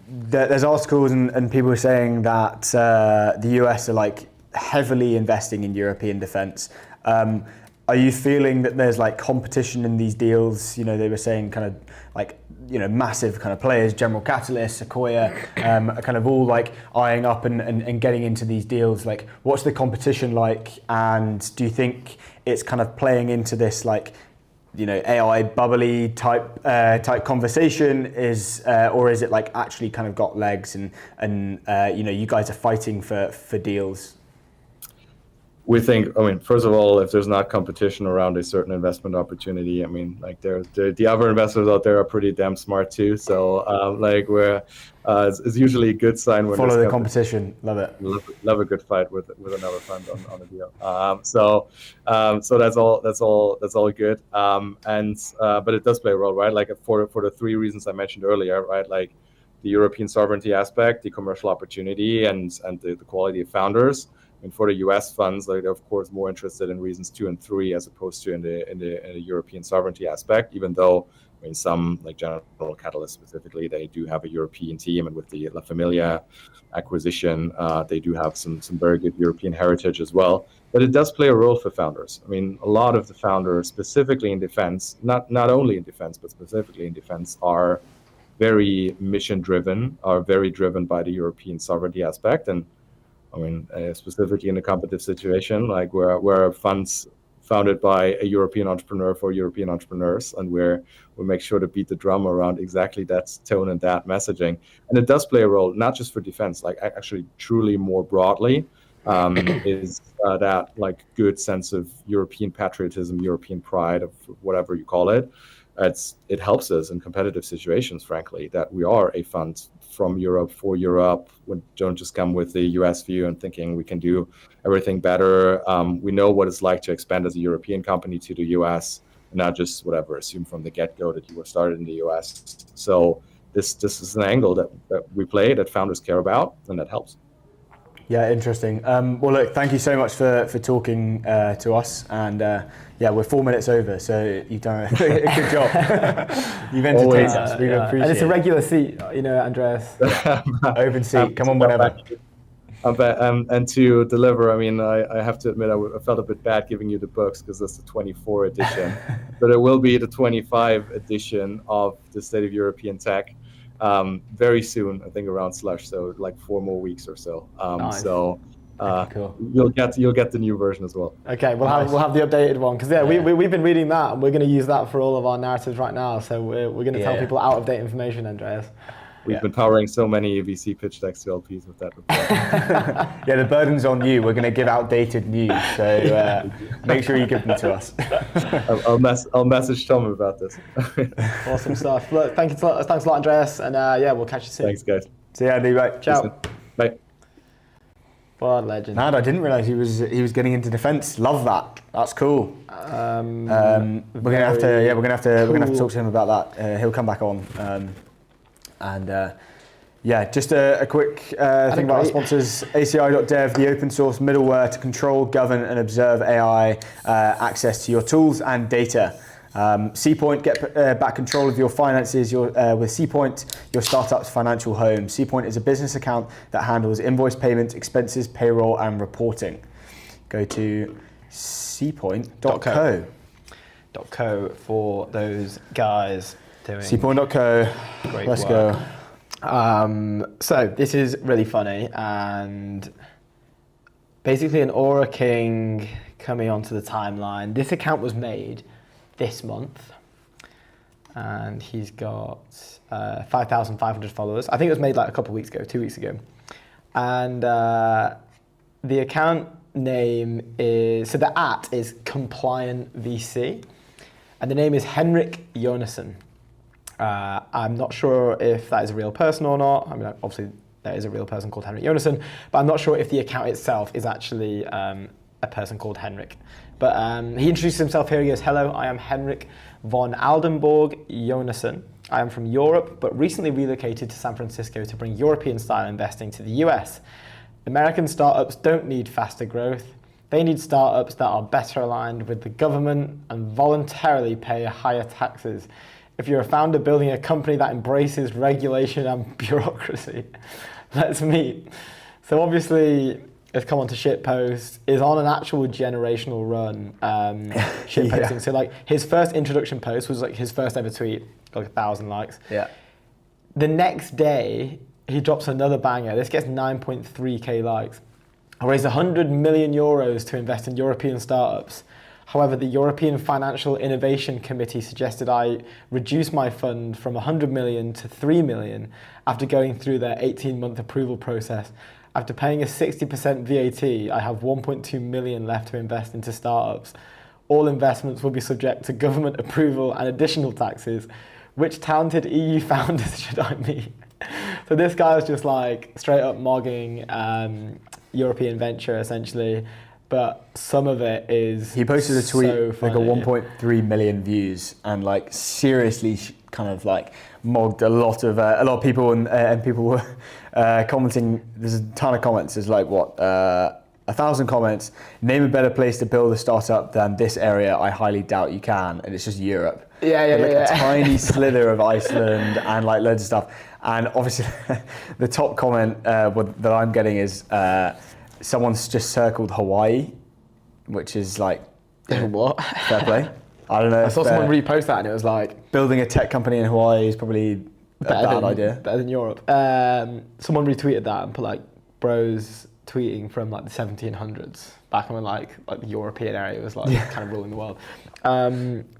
there's articles and people are saying that the US are like heavily investing in European defense. Are you feeling that there's like competition in these deals? You know, they were saying kind of like, you know, massive kind of players, General Catalyst, Sequoia, are kind of all like eyeing up and getting into these deals. Like, what's the competition like? And do you think it's kind of playing into this like AI bubbly type conversation, or is it like actually kind of got legs and you guys are fighting for deals? We think, first of all, if there's not competition around a certain investment opportunity, like the other investors out there are pretty damn smart too. So it's usually a good sign when follow the competition. Love it. Love a good fight with another fund on a deal. So that's all good. But it does play a role, right? Like for the three reasons I mentioned earlier, right? Like the European sovereignty aspect, the commercial opportunity, and the quality of founders. And for the U.S. funds, they're of course more interested in reasons 2 and 3 as opposed to in the European sovereignty aspect. Even though, some like General Catalyst specifically, they do have a European team, and with the La Familia acquisition, they do have some very good European heritage as well. But it does play a role for founders. A lot of the founders, specifically in defense, not only in defense but specifically in defense, are very mission driven, are very driven by the European sovereignty aspect. And specifically in a competitive situation, like where funds founded by a European entrepreneur for European entrepreneurs, and we make sure to beat the drum around exactly that tone and that messaging. And it does play a role, not just for defense, like actually truly more broadly, is that like good sense of European patriotism, European pride, of whatever you call it. It helps us in competitive situations, frankly, that we are a fund from Europe for Europe. We don't just come with the US view and thinking we can do everything better. We know what it's like to expand as a European company to the US, and not just assume from the get-go that you were started in the US. So this is an angle that we play, that founders care about, and that helps. Yeah, interesting. Well, look, thank you so much for talking to us. And we're 4 minutes over, so you've done a good job. You've entertained us. We appreciate it. And it's a regular seat, Andreas. Open seat. Come on whenever. And to deliver, I have to admit, I felt a bit bad giving you the books because that's the 24 edition. But it will be the 25 edition of the State of European Tech. Very soon, I think around Slush, so like 4 more weeks or so. Nice. So cool. you'll get the new version as well. Okay, we'll have the updated one because we've been reading that, and we're going to use that for all of our narratives right now. So we're going to tell people out of date information, Andreas. We've been powering so many VC pitch decks to LPs with that report. Yeah, the burden's on you. We're going to give outdated news, so make sure you give them to us. I'll message Tom about this. Awesome stuff. Look, thanks a lot, Andreas, and we'll catch you soon. Thanks, guys. See you, Andy. Bye. Ciao. Bye. What a legend. Mad, I didn't realise he was getting into defence. Love that. That's cool. We're gonna have to talk to him about that. He'll come back on. Just a quick thing about our sponsors. ACI.dev, the open source middleware to control, govern, and observe AI access to your tools and data. Seapoint, get back control of your finances with Seapoint, your startup's financial home. Seapoint is a business account that handles invoice payments, expenses, payroll, and reporting. Go to seapoint.co. .co for those guys doing Seapoint.co. great Let's work. go. So this is really funny, and basically an Aura King coming onto the timeline. This account was made this month, and he's got 5,500 followers. I think it was made like a couple of weeks ago, 2 weeks ago. And the account name is, so the @ is Compliant VC, and the name is Henrik Jonasson. I'm not sure if that is a real person or not. Obviously there is a real person called Henrik Jonasson, but I'm not sure if the account itself is actually a person called Henrik. But he introduced himself here. He goes, "Hello, I am Henrik von Aldenborg Jonasson. I am from Europe, but recently relocated to San Francisco to bring European-style investing to the US. American startups don't need faster growth. They need startups that are better aligned with the government and voluntarily pay higher taxes. If you're a founder building a company that embraces regulation and bureaucracy, let's meet." So obviously, it's come on to Shitpost, is on an actual generational run, shitposting. Yeah. So like his first introduction post was like his first ever tweet, got 1,000 likes. Yeah. The next day, he drops another banger. This gets 9.3k likes. I raised 100 million euros to invest in European startups. However, the European Financial Innovation Committee suggested I reduce my fund from 100 million to 3 million after going through their 18-month approval process. After paying a 60% VAT, I have 1.2 million left to invest into startups. All investments will be subject to government approval and additional taxes. Which talented EU founders should I meet? So this guy was just like straight up mogging European venture essentially, but some of it is He posted a tweet, so like funny. 1.3 million views, and like seriously kind of like mogged a lot of people, and people were commenting. There's a ton of comments. There's like 1,000 comments. Name a better place to build a startup than this area. I highly doubt you can. And it's just Europe. Yeah. A tiny slither of Iceland and like loads of stuff. And obviously, the top comment that I'm getting is someone's just circled Hawaii, which is like What? fair play. I don't know. I saw someone repost that and it was like building a tech company in Hawaii is probably a bad idea. better than Europe. Someone retweeted that and put like bros tweeting from like the 1700s, back when like the European area was like kind of ruling the world.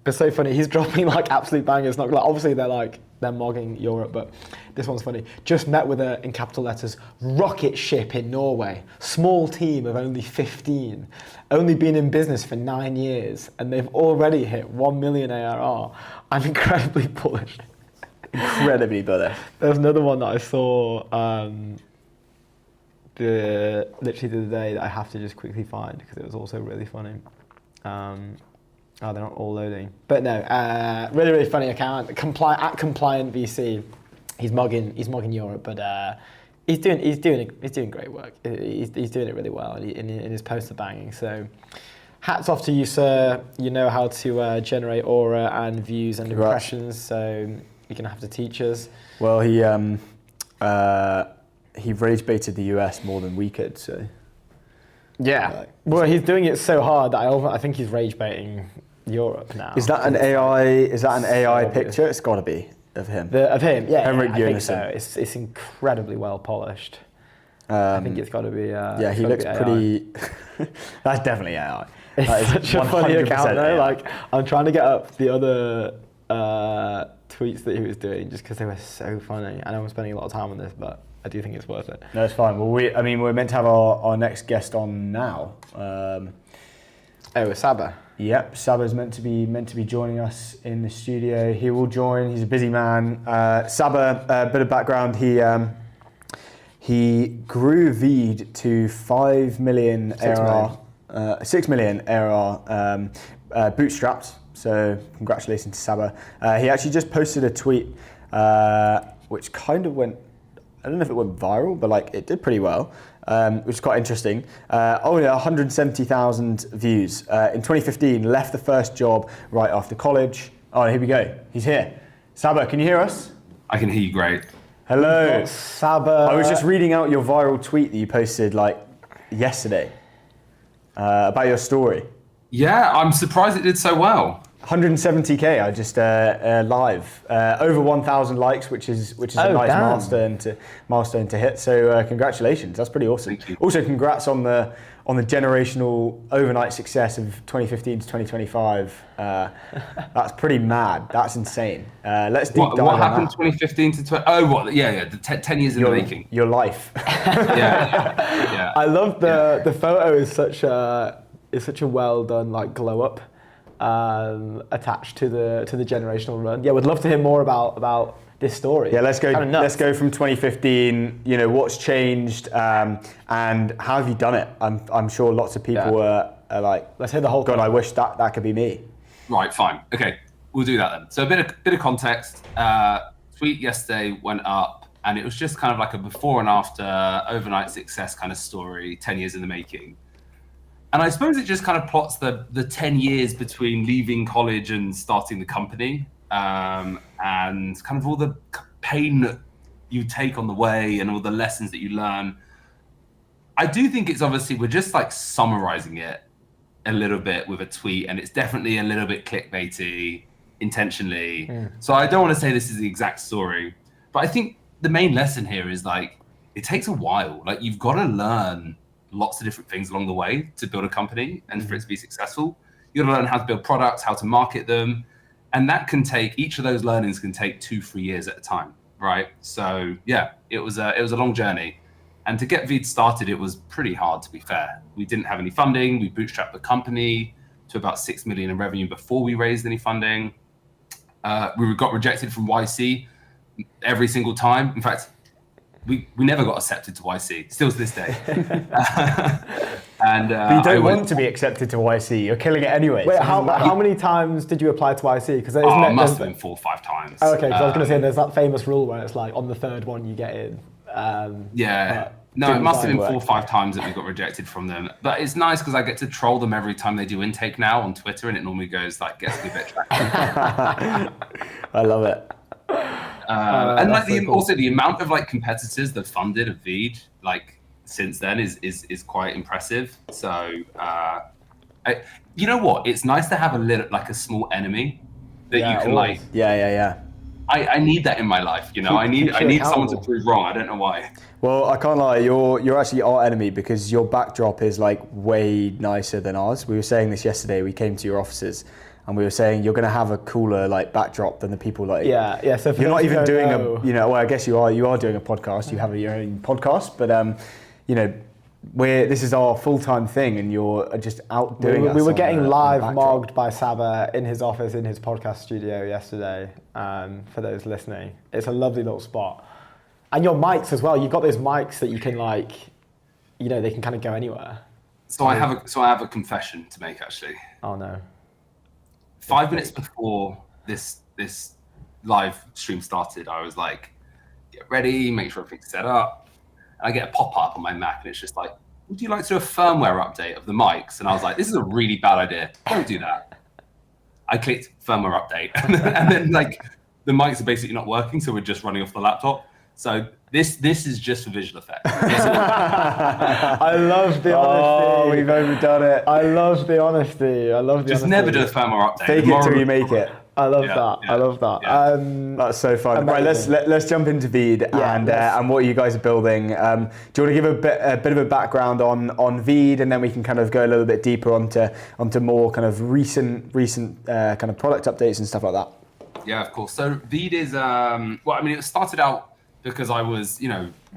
But so funny, he's dropping like absolute bangers. Not like, obviously they're mogging Europe, but this one's funny. Just met with a, in capital letters, rocket ship in Norway. Small team of only 15. Only been in business for 9 years, and they've already hit 1 million ARR. I'm incredibly bullish. Incredibly bullish. There's another one that I saw literally the other day that I have to just quickly find because it was also really funny. They're not all loading, but no, really funny account. At Compliant VC, he's mogging Europe, but he's doing great work. He's doing it really well, and his posts are banging. So, hats off to you, sir. You know how to generate aura and views and impressions. So you're gonna have to teach us. Well, he rage baited the US more than we could. So Yeah. Well, he's doing it so hard that I think he's rage baiting Europe now. is that an AI? Is that an AI obvious. picture? It's got to be of him. Of him? Yeah, Henrik I think Jonassen. so. It's incredibly well polished. I think it's got to be. Yeah, he looks AI. pretty. That's definitely AI. It's That is such a funny 100% account though. AI. Like, I'm trying to get up the other tweets that he was doing just because they were so funny. I know I'm spending a lot of time on this, but I do think it's worth it. No, it's fine. Well, we're meant to have our next guest on now. Saba. Yep, Saba's meant to be joining us in the studio. He will join. He's a busy man. Saba, a bit of background. He grew Veed to 5 million ARR, 6 million ARR, bootstrapped. So congratulations to Saba. He actually just posted a tweet, which kind of went. I don't know if it went viral, but like it did pretty well, which is quite interesting. 170,000 views. In 2015, left the first job right after college. Oh, here we go. He's here. Saba, can you hear us? I can hear you great. Hello. Saba. I was just reading out your viral tweet that you posted like yesterday about your story. Yeah, I'm surprised it did so well. 170k. I just live over 1,000 likes, which is a nice milestone to hit. So congratulations, that's pretty awesome. Thank you. Also, congrats on the generational overnight success of 2015 to 2025. That's pretty mad. That's insane. Let's deep dive What on happened that. 2015 to 20? Oh, what? Yeah. The 10 years in the making. Your life. Yeah. I love the photo is such a well done like glow up attached to the generational run. Yeah, would love to hear more about this story. Yeah, let's go. Kinda nuts. Let's go from 2015. You know what's changed, and how have you done it? I'm sure lots of people are like, Let's hear the whole God, thing. I wish that could be me. Right, fine. Okay, we'll do that then. So a bit of context. Tweet yesterday went up, and it was just kind of like a before and after overnight success kind of story, 10 years in the making. And I suppose it just kind of plots the 10 years between leaving college and starting the company, and kind of all the pain that you take on the way and all the lessons that you learn. I do think it's obviously, we're just like summarizing it a little bit with a tweet, and it's definitely a little bit clickbaity intentionally. So I don't want to say this is the exact story, but I think the main lesson here is like, it takes a while. Like, you've got to learn lots of different things along the way to build a company and for it to be successful. You got to learn how to build products, how to market them. And that can take, each of those learnings can take 2-3 years at a time, right? So yeah, it was a long journey. And to get Veed started, it was pretty hard, to be fair. We didn't have any funding. We bootstrapped the company to about 6 million in revenue before we raised any funding. We got rejected from YC every single time. In fact, we never got accepted to YC, still to this day. And But you don't want to be accepted to YC. You're killing it anyway. Wait, so how many times did you apply to YC? Because it must have been 4 or 5 times. Oh, okay, because I was going to say there's that famous rule where it's like on the third one you get in. Yeah. No, it must have been 4 or 5 times that we got rejected from them. But it's nice because I get to troll them every time they do intake now on Twitter, and it normally goes like gets me a bit traction. I love it. And like also the amount of like competitors that funded a Veed like since then is quite impressive. So you know what? It's nice to have a small enemy that you can always. Yeah. I need that in my life, you know. I need someone to accountable. prove wrong. I don't know why. Well, I can't lie. You're actually our enemy because your backdrop is like way nicer than ours. We were saying this yesterday. We came to your offices, and we were saying you're going to have a cooler like backdrop than the people like. Yeah. So you're not even doing know, well, I guess you are. You are doing a podcast. You have your own podcast, but this is our full-time thing, and you're just outdoing us. We were on getting the live backdrop. mogged by Saba in his office, in his podcast studio yesterday, for those listening. It's a lovely little spot. And your mics as well. You've got those mics that you can they can kind of go anywhere. So I have a confession to make actually. Oh no. 5 minutes before this live stream started, I was like, get ready, make sure everything's set up. And I get a pop-up on my Mac and it's just like, would you like to do a firmware update of the mics? And I was like, this is a really bad idea. Don't do that. I clicked firmware update and then like the mics are basically not working, so we're just running off the laptop. So this is just for visual effect. I love the honesty. Oh, we've overdone it. I love the honesty. Just never do a firmware update. Fake it till you make it. I love that. Yeah, I love that. yeah. That's so fun. Right, let's jump into Veed and what you guys are building. Do you want to give a bit of a background on Veed, and then we can kind of go a little bit deeper onto more kind of recent kind of product updates and stuff like that. Yeah, of course. So Veed is it started out because I was,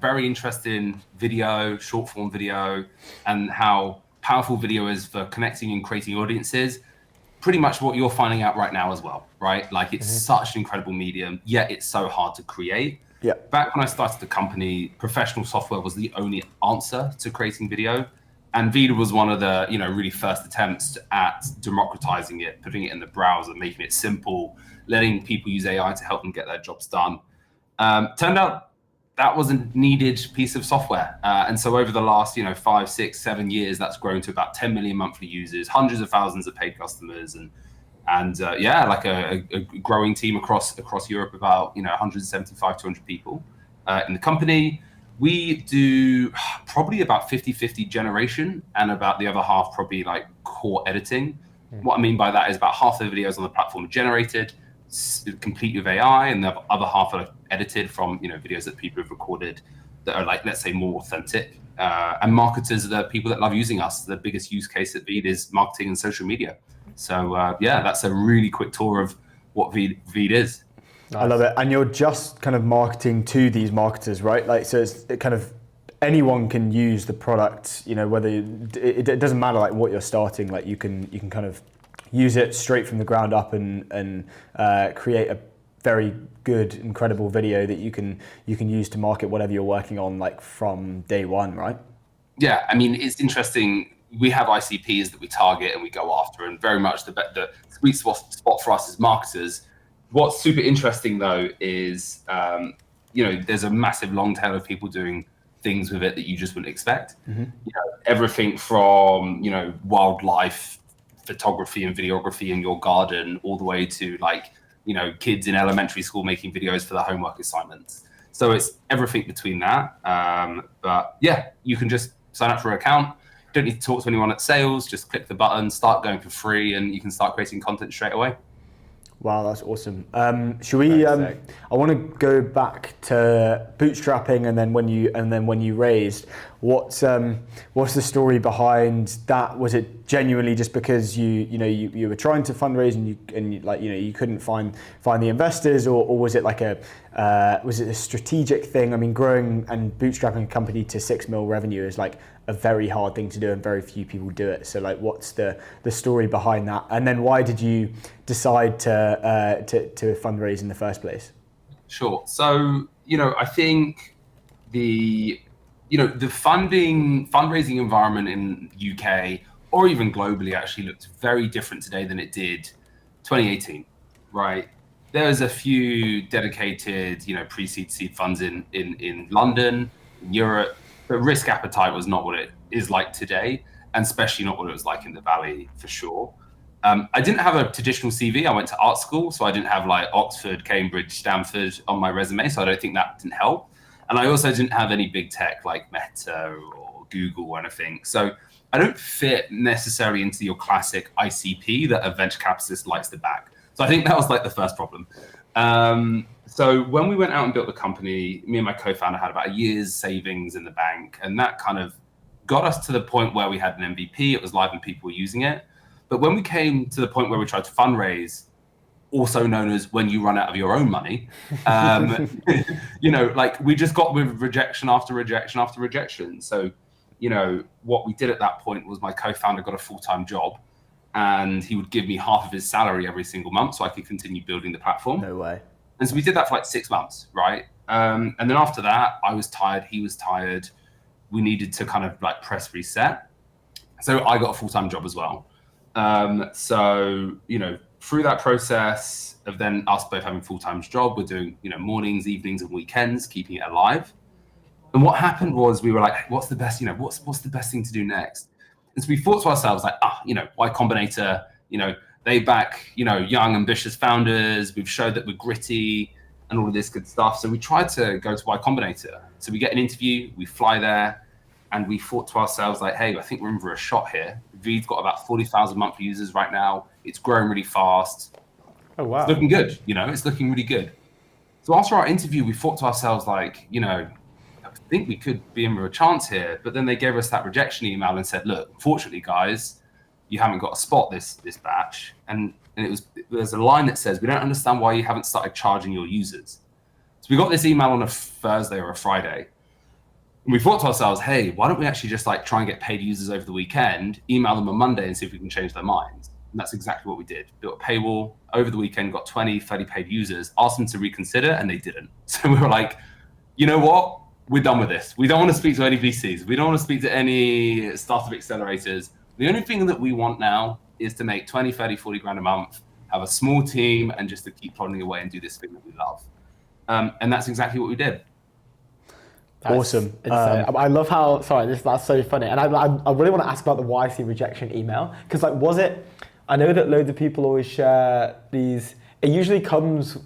very interested in video, short form video, and how powerful video is for connecting and creating audiences. Pretty much what you're finding out right now as well, right? Like it's such an incredible medium, yet it's so hard to create. Yeah. Back when I started the company, professional software was the only answer to creating video. And Veed was one of the, really first attempts at democratizing it, putting it in the browser, making it simple, letting people use AI to help them get their jobs done. Turned out that was a needed piece of software. And so over the last, 5, 6, 7 years, that's grown to about 10 million monthly users, hundreds of thousands of paid customers, and like a growing team across Europe, about 175, 200 people in the company. We do probably about 50-50 generation, and about the other half probably like core editing. What I mean by that is about half the videos on the platform are generated, complete with AI, and the other half are edited from videos that people have recorded that are like, let's say, more authentic. And marketers are the people that love using us. The biggest use case at Veed is marketing and social media. So that's a really quick tour of what Veed is. Nice. I love it. And you're just kind of marketing to these marketers, right? Like, so it's kind of anyone can use the product, whether it doesn't matter like what you're starting, like you can kind of use it straight from the ground up and create a very good, incredible video that you can use to market whatever you're working on, like from day one, right? Yeah, I mean, it's interesting. We have ICPs that we target and we go after, and very much the sweet spot for us as marketers. What's super interesting though is, there's a massive long tail of people doing things with it that you just wouldn't expect. Everything from, wildlife photography and videography in your garden, all the way to like, kids in elementary school making videos for their homework assignments. So it's everything between that. But yeah, you can just sign up for an account. Don't need to talk to anyone at sales, just click the button, start going for free, and you can start creating content straight away. Wow, that's awesome. Should we? I want to go back to bootstrapping, and then when you raised, what's the story behind that? Was it genuinely just because you were trying to fundraise and you couldn't find the investors, or was it like was it a strategic thing? I mean, growing and bootstrapping a company to 6 mil revenue is like a very hard thing to do, and very few people do it. So like, what's the story behind that? And then why did you decide to fundraise in the first place? Sure. So, I think the fundraising environment in UK or even globally actually looks very different today than it did 2018, right? There's a few dedicated, pre-seed seed funds in London, in Europe, but risk appetite was not what it is like today, and especially not what it was like in the Valley for sure. I didn't have a traditional CV. I went to art school, so I didn't have like Oxford, Cambridge, Stanford on my resume, so I don't think that didn't help. And I also didn't have any big tech like Meta or Google or anything. So I don't fit necessarily into your classic ICP that a venture capitalist likes to back. So I think that was like the first problem. So when we went out and built the company, me and my co-founder had about a year's savings in the bank, and that kind of got us to the point where we had an MVP. It was live and people were using it. But when we came to the point where we tried to fundraise, also known as when you run out of your own money, like we just got with rejection after rejection after rejection. So, what we did at that point was my co-founder got a full-time job, and he would give me half of his salary every single month so I could continue building the platform. No way. And so we did that for like 6 months, right? And then after that, I was tired, he was tired. We needed to kind of like press reset. So I got a full-time job as well. So, through that process of then us both having full-time job, we're doing, mornings, evenings, and weekends, keeping it alive. And what happened was we were like, what's the best, what's the best thing to do next? And so we thought to ourselves like, Y Combinator, they back, young, ambitious founders. We've showed that we're gritty and all of this good stuff. So we tried to go to Y Combinator. So we get an interview, we fly there, and we thought to ourselves like, hey, I think we're in for a shot here. Veed's got about 40,000 monthly users right now. It's growing really fast. Oh, wow. It's looking good, it's looking really good. So after our interview, we thought to ourselves like, I think we could be in for a chance here. But then they gave us that rejection email and said, look, unfortunately, guys, you haven't got a spot this batch. And there's a line that says, we don't understand why you haven't started charging your users. So we got this email on a Thursday or a Friday. And we thought to ourselves, hey, why don't we actually just like try and get paid users over the weekend, email them on Monday and see if we can change their minds. And that's exactly what we did. Built a paywall over the weekend, got 20, 30 paid users, asked them to reconsider, and they didn't. So we were like, you know what? We're done with this. We don't want to speak to any VCs. We don't want to speak to any startup accelerators. The only thing that we want now is to make 20, 30, 40 grand a month, have a small team, and just to keep plodding away and do this thing that we love. And that's exactly what we did. That's awesome. I love how, that's so funny. And I really want to ask about the YC rejection email. Because like, was it, I know that loads of people always share these, it usually comes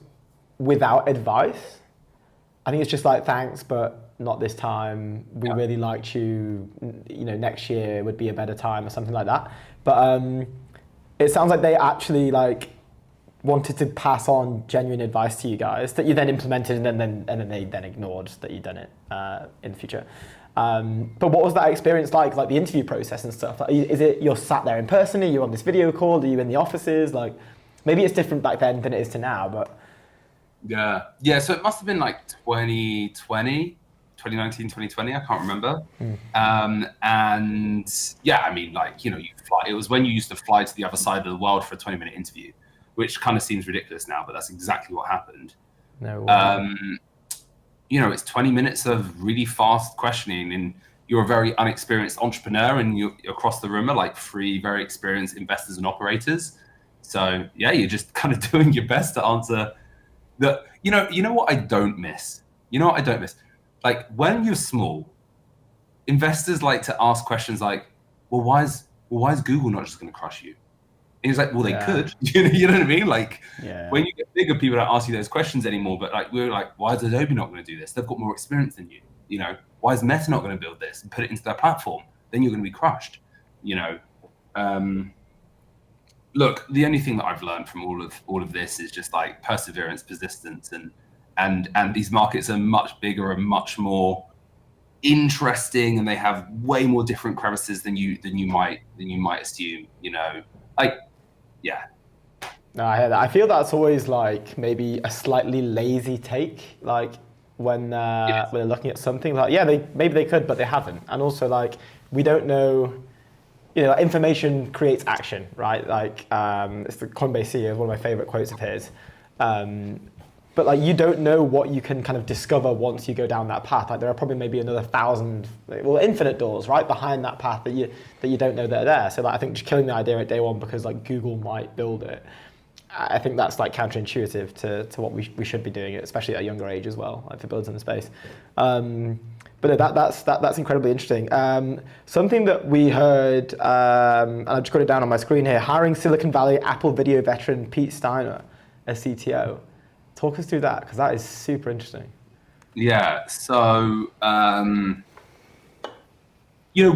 without advice. I think it's just like, thanks, but not this time. We really liked you, next year would be a better time or something like that. But it sounds like they actually like wanted to pass on genuine advice to you guys that you then implemented and then they ignored that you'd done it in the future. But what was that experience like the interview process and stuff? Like, is it you're sat there in person? Are you on this video call? Are you in the offices? Like, maybe it's different back then than it is to now, but. Yeah. So it must have been like 2019, 2020. I can't remember. And yeah, I mean, like, you fly. It was when you used to fly to the other side of the world for a 20-minute interview, which kind of seems ridiculous now, but that's exactly what happened. No way. It's 20 minutes of really fast questioning, and you're a very unexperienced entrepreneur, and you're across the room are like 3 very experienced investors and operators. So yeah, you're just kind of doing your best to answer the, you know what I don't miss? Like when you're small, investors like to ask questions like, well, why is Google not just going to crush you? And he's like, well, they could. You know what I mean? Like, when you get bigger, people don't ask you those questions anymore. But like, we're like, why is Adobe not going to do this? They've got more experience than you. Why is Meta not going to build this and put it into their platform? Then you're going to be crushed. look, the only thing that I've learned from all of this is just like perseverance, persistence, and these markets are much bigger and much more interesting, and they have way more different crevices than you might assume. You know, like, yeah. No, I hear that. I feel that's always like maybe a slightly lazy take, like when they're looking at something like, yeah, maybe they could, but they haven't. And also, like, we don't know. You know, information creates action, right? Like, it's the Coinbase CEO, one of my favorite quotes of his. But like, you don't know what you can kind of discover once you go down that path. Like, there are probably maybe another 1,000, well, infinite doors right behind that path that you don't know that are there. So like, I think just killing the idea at day one because like Google might build it, I think that's like counterintuitive to what we should be doing, especially at a younger age as well, like for builds in the space. But that's incredibly interesting. Something that we heard, and I've just got it down on my screen here, hiring Silicon Valley Apple video veteran Pete Steiner as CTO. Talk us through that, because that is super interesting. Yeah, so, you know,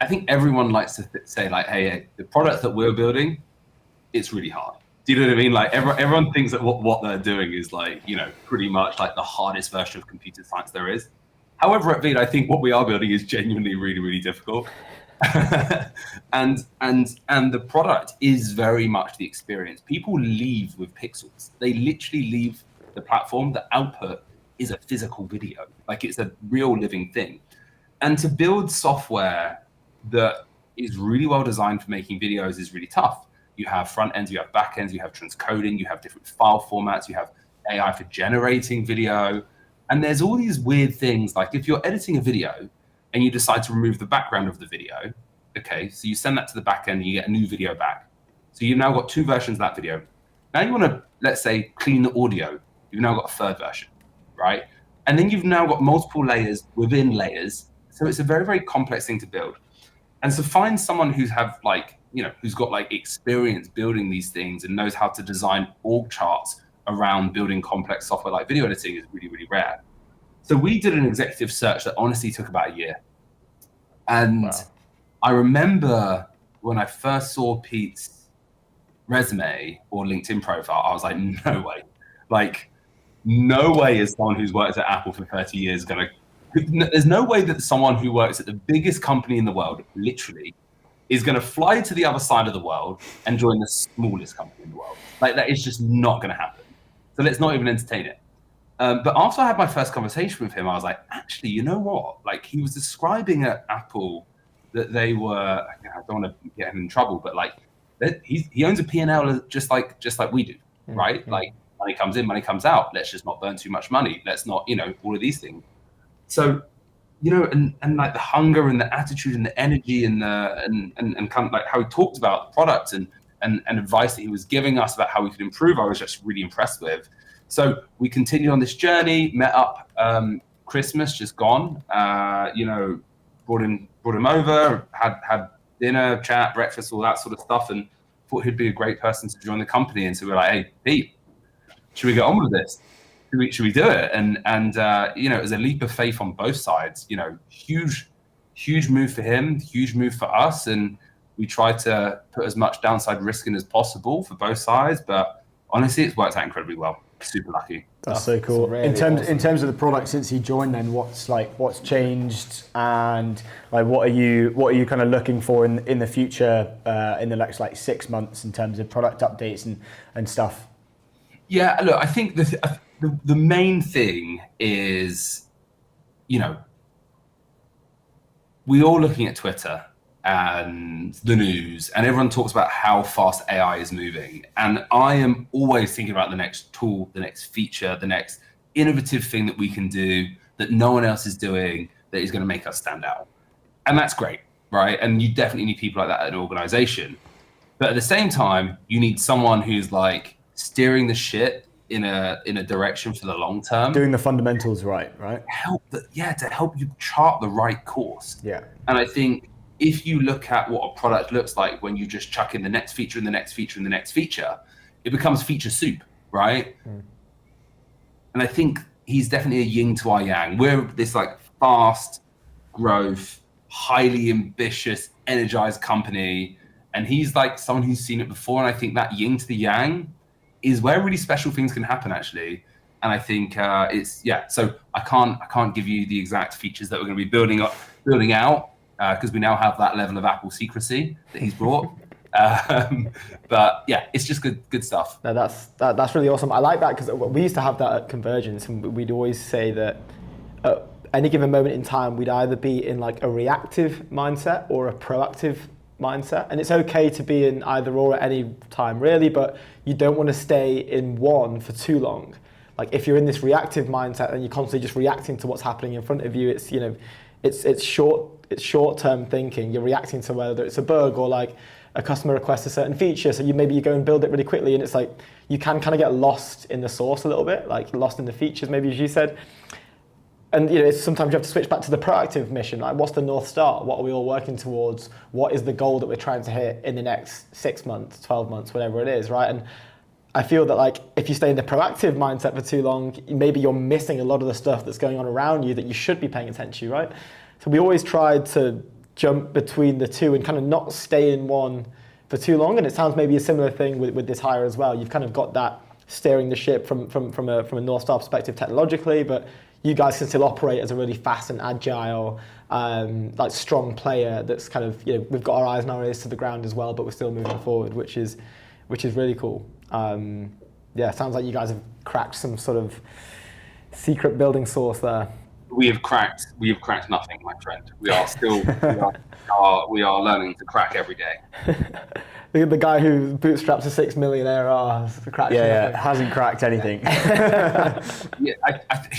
I think everyone likes to say like, hey, the product that we're building, it's really hard. Do you know what I mean? Like everyone thinks that what they're doing is like, you know, pretty much like the hardest version of computer science there is. However, at Veed, I think what we are building is genuinely really, really difficult. and the product is very much the experience. People leave with pixels. They literally leave the platform. The output is a physical video. Like, it's a real living thing. And to build software that is really well designed for making videos is really tough. You have front ends, you have back ends, you have transcoding, you have different file formats, you have AI for generating video. And there's all these weird things, like if you're editing a video and you decide to remove the background of the video, okay, so you send that to the back end and you get a new video back. So you've now got two versions of that video. Now you want to, let's say, clean the audio. You've now got a third version, right? And then you've now got multiple layers within layers. So it's a very, very complex thing to build. And to find someone who's got like experience building these things and knows how to design org charts around building complex software like video editing is really, really rare. So we did an executive search that honestly took about a year. And wow. I remember when I first saw Pete's resume or LinkedIn profile, I was like, no way. Like, no way is someone who's worked at Apple for 30 years there's no way that someone who works at the biggest company in the world, literally, is going to fly to the other side of the world and join the smallest company in the world. Like, that is just not going to happen. So let's not even entertain it. But after I had my first conversation with him, I was like, actually, you know what? Like, he was describing at Apple that they were, I don't want to get him in trouble, but like, he owns a P&L just like we do, right? Mm-hmm. Like, money comes in, money comes out. Let's just not burn too much money. Let's not, all of these things. So, and like the hunger and the attitude and the energy and kind of like how he talked about the product and advice that he was giving us about how we could improve, I was just really impressed with. So we continued on this journey, met up Christmas just gone, brought him over, had dinner, chat, breakfast, all that sort of stuff, and thought he'd be a great person to join the company. And so we're like, hey, Pete, should we get on with this? Should we do it? And it was a leap of faith on both sides. Huge move for him, huge move for us, and we tried to put as much downside risk in as possible for both sides. But honestly, it's worked out incredibly well. Super lucky. That's so cool. Really in terms awesome. of the product since he joined, then what's changed, and like what are you kind of looking for in the future in the next 6 months in terms of product updates and stuff? Yeah, look, I think the main thing is, we're all looking at Twitter and the news, and everyone talks about how fast AI is moving. And I am always thinking about the next tool, the next feature, the next innovative thing that we can do that no one else is doing that is going to make us stand out. And that's great, right? And you definitely need people like that at an organization. But at the same time, you need someone who's like steering the shit in a direction for the long term, doing the fundamentals right to help you chart the right course. Yeah. And I think if you look at what a product looks like when you just chuck in the next feature and the next feature and the next feature, it becomes feature soup, right? And I think he's definitely a yin to our yang. We're this fast growth, highly ambitious, energized company, And he's like someone who's seen it before. And I think that yin to the yang is where really special things can happen, actually. And I think so I can't give you the exact features that we're going to be building out because we now have that level of Apple secrecy that he's brought. But yeah, it's just good stuff. No, that's really awesome. I like that because we used to have that at Convergence, and we'd always say that at any given moment in time, we'd either be in like a reactive mindset or a proactive mindset. And it's okay to be in either or at any time, really, but you don't want to stay in one for too long. Like if you're in this reactive mindset and you're constantly just reacting to what's happening in front of you, it's short-term thinking. You're reacting to whether it's a bug or like a customer requests a certain feature, so you go and build it really quickly, and it's like you can kind of get lost in the source a little bit, like lost in the features, maybe as you said. And sometimes you have to switch back to the proactive mission. Like, what's the North Star? What are we all working towards? What is the goal that we're trying to hit in the next 6 months, 12 months, whatever it is, right? And I feel that like if you stay in the proactive mindset for too long, maybe you're missing a lot of the stuff that's going on around you that you should be paying attention to, right? So we always tried to jump between the two and kind of not stay in one for too long. And it sounds maybe a similar thing with this hire as well. You've kind of got that steering the ship from a North Star perspective technologically, but you guys can still operate as a really fast and agile, like strong player that's kind of, we've got our eyes and our ears to the ground as well, but we're still moving forward, which is really cool. Sounds like you guys have cracked some sort of secret building source there. We have cracked nothing, my friend. We are still we are learning to crack every day. The guy who bootstraps a 6 million ARR has cracked nothing. Hasn't cracked anything.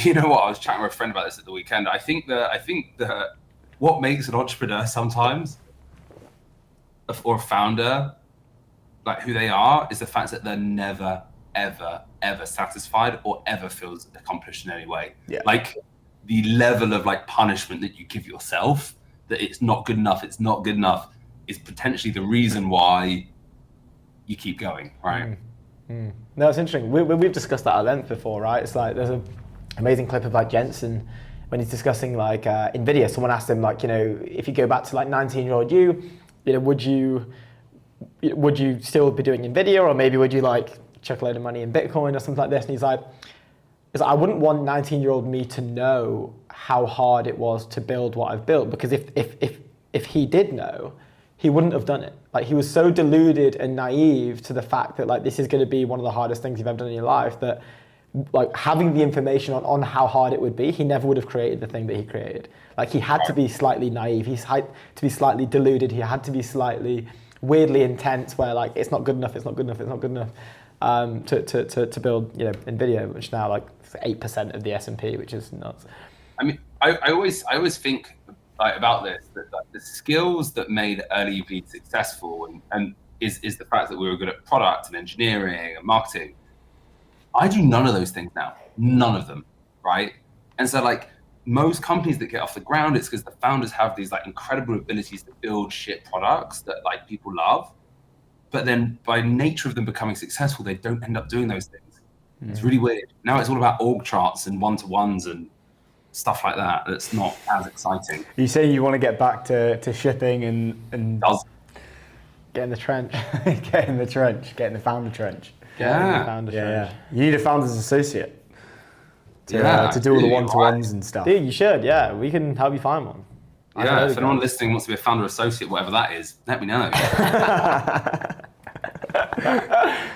You know what? I was chatting with a friend about this at the weekend. I think that what makes an entrepreneur sometimes, or a founder, like who they are, is the fact that they're never, ever, ever satisfied or ever feels accomplished in any way. Yeah. Like the level of like punishment that you give yourself, that it's not good enough, is potentially the reason why you keep going, right? No, it's interesting. We've discussed that at length before, right? It's like there's an amazing clip of like Jensen when he's discussing like NVIDIA. Someone asked him like, if you go back to like 19-year-old would you still be doing NVIDIA, or maybe would you like chuck a load of money in Bitcoin or something like this? And he's like, I wouldn't want 19-year-old me to know how hard it was to build what I've built, because if he did know, he wouldn't have done it. Like he was so deluded and naive to the fact that like this is going to be one of the hardest things you've ever done in your life, that like having the information on how hard it would be, he never would have created the thing that he created. Like he had to be slightly naive, he had to be slightly deluded, he had to be slightly weirdly intense, where like it's not good enough to build NVIDIA, which now like 8% of the S&P, which is nuts. I mean, I always think like about this, that like, the skills that made Early V successful and is the fact that we were good at product and engineering and marketing. I do none of those things now, none of them, right? And so like most companies that get off the ground, it's because the founders have these like incredible abilities to build shit products that like people love, but then by nature of them becoming successful, they don't end up doing those things. It's really weird. Now it's all about org charts and one-to-ones and stuff like that. That's not as exciting. You say you want to get back to shipping and Get in the trench. get in the trench, get in the founder trench. Yeah. You need a founder's associate to do all the one-to-ones and stuff. Dude, you should. Yeah, we can help you find one. Yeah, if anyone listening wants to be a founder associate, whatever that is, let me know.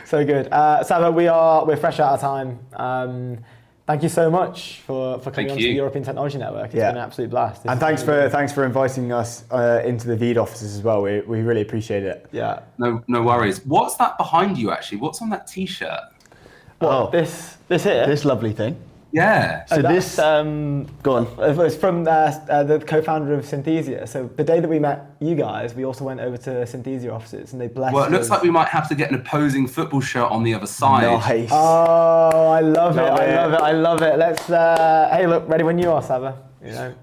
So good. Sava, we're fresh out of time. Thank you so much for coming on to the European Technology Network. It's been an absolute blast. And thanks for inviting us into the VEED offices as well. We really appreciate it. Yeah. No worries. What's that behind you actually? What's on that T-shirt? This here? This lovely thing. Yeah. So this go on. It's from the co-founder of Synthesia. So the day that we met you guys, we also went over to Synthesia offices and they blessed us. Well, it looks like we might have to get an opposing football shirt on the other side. Nice. Oh, I love it. Let's. Hey, look, ready when you are, Sava.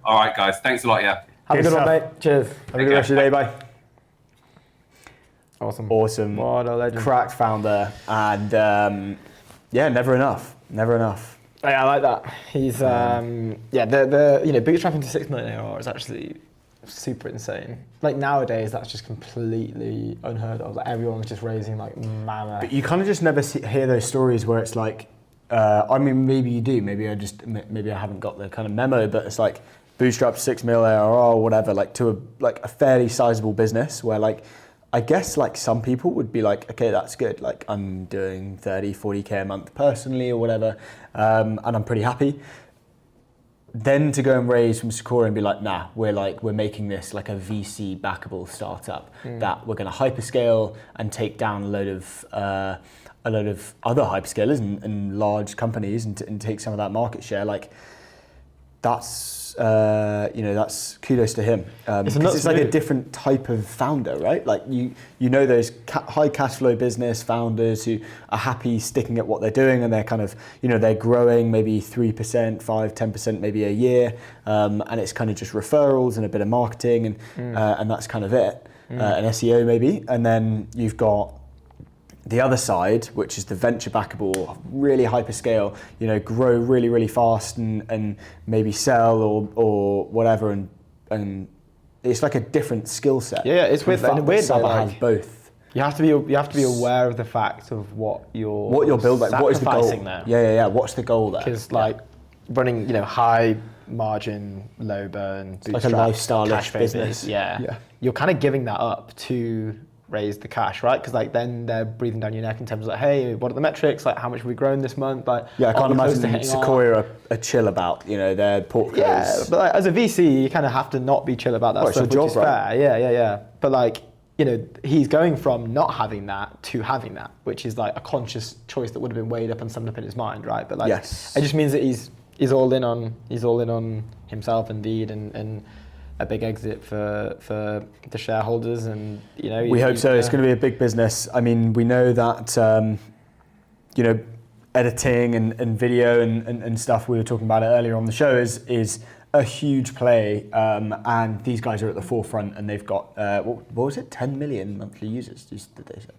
All right, guys. Thanks a lot. Yeah. Have a good one, mate. Cheers. Have a good rest of your day. Bye. Awesome. What a legend. Cracked founder, and never enough. Yeah, I like that. He's the bootstrapping to 6 million ARR is actually super insane. Like nowadays, that's just completely unheard of. Like everyone's just raising like mammoth. But you kind of just never hear those stories where it's like, I mean, maybe you do. Maybe I haven't got the kind of memo, but it's like bootstrapped 6 mil ARR or whatever, like to a fairly sizable business where like, I guess like some people would be like, okay, that's good. Like I'm doing 30, 40K a month personally or whatever, and I'm pretty happy. Then to go and raise from Sakura and be like, nah, we're making this like a VC backable startup that we're going to hyperscale and take down a load of other hyperscalers and large companies and take some of that market share. Like that's that's kudos to him. It's like a different type of founder, right? Like you know those high cash flow business founders who are happy sticking at what they're doing, and they're kind of they're growing maybe 3%, 5-10% maybe a year, and it's kind of just referrals and a bit of marketing and that's kind of it, and SEO maybe, and then you've got the other side, which is the venture backable, really hyperscale, grow really, really fast and maybe sell or whatever, and it's like a different skill set. Yeah, it's weird. And weird Saba like, has both. You have to be aware of the fact of what you're building, like, what is the goal? There. Yeah. What's the goal there? Because like running, high margin, low burn, like a lifestyle-ish business. Yeah, you're kind of giving that up to raise the cash, right? Because like then they're breathing down your neck in terms of like, hey, what are the metrics? Like, how much have we grown this month? Like, I can't imagine Sequoia are chill about their portcos. Yeah, but like, as a VC, you kind of have to not be chill about that stuff, it's your which job, is right? fair. Yeah. But like, he's going from not having that to having that, which is like a conscious choice that would have been weighed up and summed up in his mind, right? But like, it just means that he's all in on himself indeed, and a big exit for the shareholders, and we hope so. It's going to be a big business. I mean, we know that editing and video and stuff, we were talking about it earlier on the show, is a huge play, and these guys are at the forefront, and they've got what was it, 10 million monthly users? Did they say?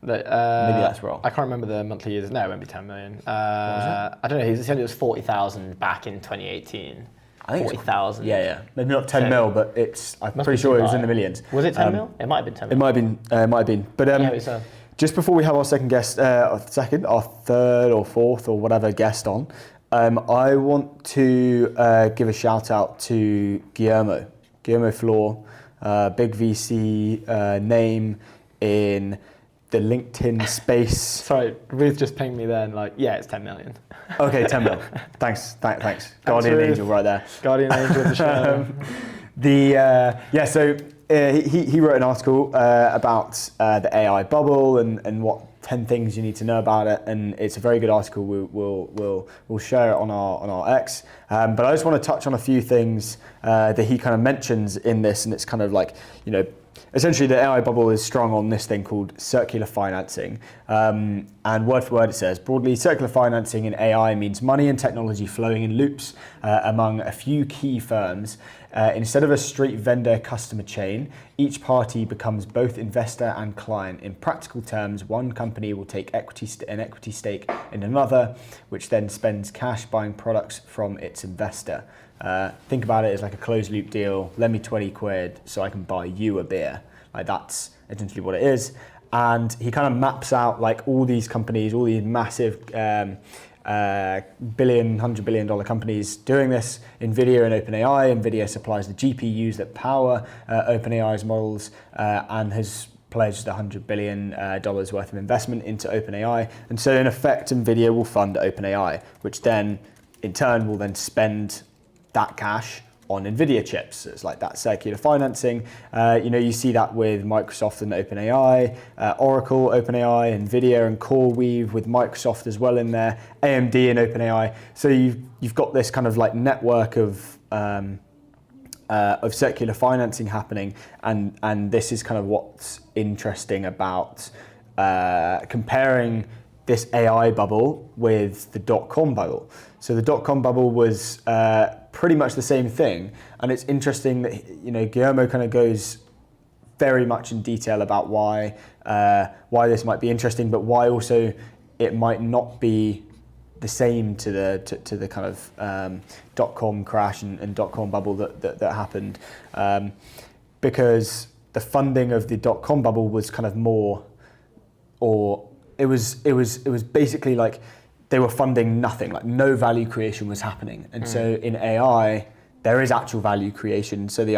Maybe that's wrong. I can't remember the monthly users. No, it won't be 10 million. I don't know. He said it was 40,000 back in 2018. I think 40,000. Yeah. Maybe not 10 mil, but I'm pretty sure it was in the millions. Was it 10 mil? It might have been 10 mil. It might have been. But just before we have our second guest, our third or fourth or whatever guest on, I want to give a shout out to Guillermo Flor, big VC name in the LinkedIn space. Sorry, Ruth just pinged me then, like, it's 10 million. Okay, 10 mil. Thanks. Guardian angel right there. Guardian angel of the show. So he wrote an article about the AI bubble and what 10 things you need to know about it, and it's a very good article. We'll share it on our X. But I just want to touch on a few things that he kind of mentions in this, and it's kind of like, essentially, the AI bubble is strong on this thing called circular financing. And word for word, it says, broadly, circular financing in AI means money and technology flowing in loops among a few key firms. Instead of a straight vendor-customer chain, each party becomes both investor and client. In practical terms, one company will take an equity stake in another, which then spends cash buying products from its investor. Think about it as like a closed loop deal. Lend me 20 quid so I can buy you a beer. Like that's essentially what it is. And he kind of maps out like all these companies, all these massive $100 billion companies doing this. NVIDIA and OpenAI. NVIDIA supplies the GPUs that power OpenAI's models and has pledged $100 billion worth of investment into OpenAI. And so in effect, NVIDIA will fund OpenAI, which then in turn will then spend that cash on NVIDIA chips. So it's like that circular financing. You see that with Microsoft and OpenAI, Oracle, OpenAI, NVIDIA and CoreWeave with Microsoft as well in there, AMD and OpenAI. So you've got this kind of like network of circular financing happening, and this is kind of what's interesting about comparing this AI bubble with the dot-com bubble. So the dot-com bubble was pretty much the same thing, and it's interesting that Guillermo kind of goes very much in detail about why this might be interesting, but why also it might not be the same to the kind of dot-com crash and dot-com bubble that happened, because the funding of the dot-com bubble was kind of more, or it was basically like they were funding nothing, like no value creation was happening. And so in AI, there is actual value creation. So the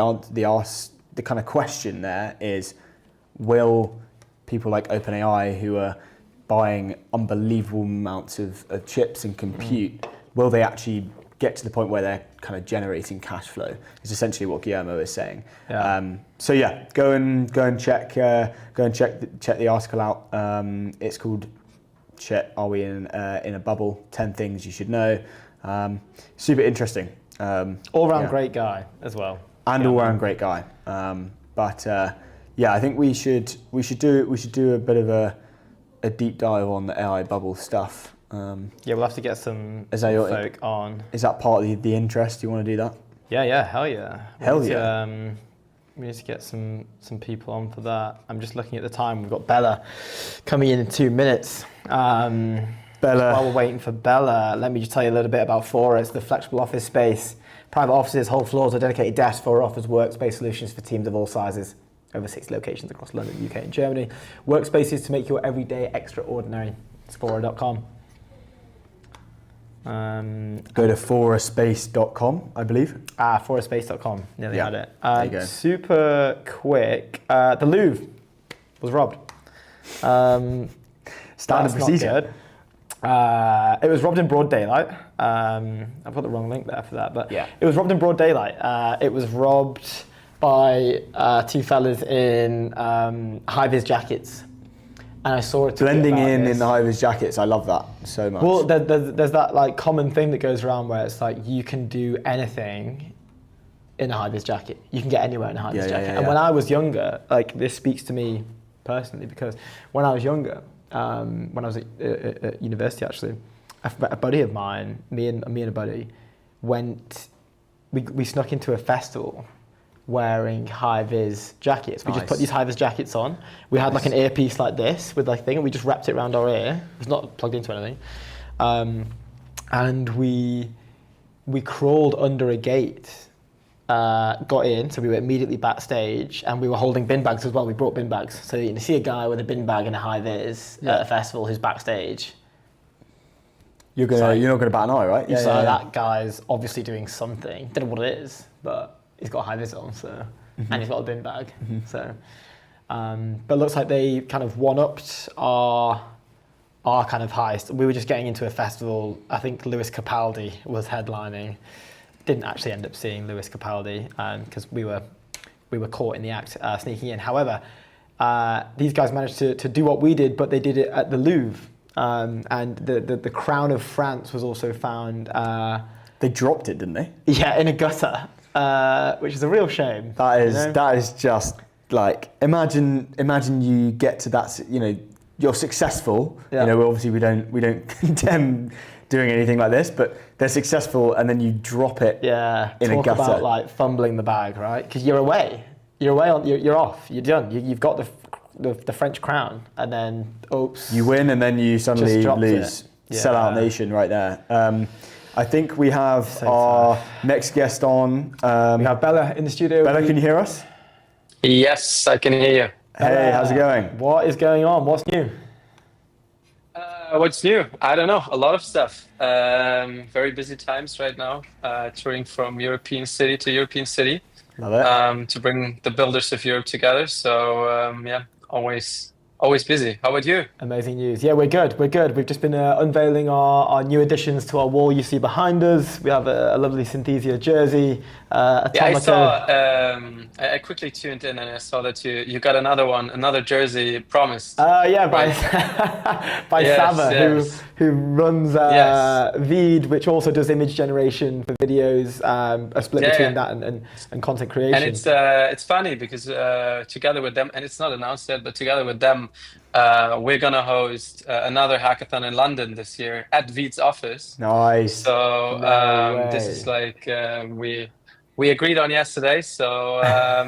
kind of question there is, will people like OpenAI, who are buying unbelievable amounts of chips and compute, will they actually get to the point where they're kind of generating cash flow? Is essentially what Guillermo is saying. Yeah. So yeah, go and check the article out. It's called "Shit, Are We in a Bubble? 10 Things You Should Know." Super interesting. All round great guy as well. And all round great guy. But I think we should do a bit of a deep dive on the AI bubble stuff. We'll have to get some Is that your- folk on. Is that part of the interest? Do you want to do that? Yeah, hell yeah. Hell We need yeah. to, we need to get some people on for that. I'm just looking at the time. We've got Bella coming in 2 minutes. While we're waiting for Bella, let me just tell you a little bit about Fora. It's the flexible office space. Private offices, whole floors are dedicated desks. Fora offers workspace solutions for teams of all sizes. Over 6 locations across London, UK and Germany. Workspaces to make your everyday extraordinary. It's Fora.com. Go to foraspace.com, I believe. Foraspace.com. Nearly had it. There you go. Super quick. The Louvre was robbed. Standard That's procedure. not good. It was robbed in broad daylight. I've got the wrong link there for that, but Yeah. it was robbed in broad daylight. It was robbed by 2 fellas in high-vis jackets. And I saw it Blending in the high-vis jackets. I love that so much. Well, there's that like common thing that goes around where it's like you can do anything in a high-vis jacket. You can get anywhere in a high-vis jacket. And when I was younger, like this speaks to me personally, because when I was younger, when I was at university actually, a buddy of mine, me and a buddy, we snuck into a festival wearing high-vis jackets. We just put these high-vis jackets on. We had like an earpiece like this with like thing, and we just wrapped it around our ear. It was not plugged into anything. And we crawled under a gate, got in, so we were immediately backstage, and we were holding bin bags as well. We brought bin bags. So you see a guy with a bin bag and a high-vis at a festival who's backstage. you're not gonna bat an eye, right? That guy's obviously doing something. Don't know what it is, but he's got a high vis on, so and he's got a bin bag. So, but it looks like they kind of one-upped our kind of heist. We were just getting into a festival. I think Lewis Capaldi was headlining. Didn't actually end up seeing Lewis Capaldi because we were caught in the act sneaking in. However, these guys managed to do what we did, but they did it at the Louvre. And the crown of France was also found. They dropped it, didn't they? Yeah, in a gutter, which is a real shame. That is just like imagine you get to that. You're successful. Yeah. Obviously we don't condemn doing anything like this, but they're successful, and then you drop it. Yeah, in talk a gutter. about like fumbling the bag, right? Because you're away. You're off. You're done. You've got the French crown, and then oops. You win, and then you suddenly Just dropped lose. it. Yeah. Sell-out nation right there. I think we have our next guest on. We have Bella in the studio. Bella, can you hear us? Yes, I can hear you. Hey, how's it going? What is going on? What's new? What's new? I don't know. A lot of stuff. Very busy times right now. Touring from European city to European city Love it. to bring the builders of Europe together. So always busy. How about you? Amazing news. Yeah, we're good. We've just been unveiling our new additions to our wall you see behind us. We have a lovely Synthesia jersey. A Yeah, I Tomato. saw. I quickly tuned in and I saw that you got another jersey promised. Yeah, by Yes, Sava, yes. who runs Yes. Veed, which also does image generation for videos, a split Yeah, between yeah. that and content creation. And it's funny because together with them, and it's not announced yet, but together with them, we're gonna host another hackathon in London this year at Veed's office. Nice. So No this way. is like we agreed on yesterday. So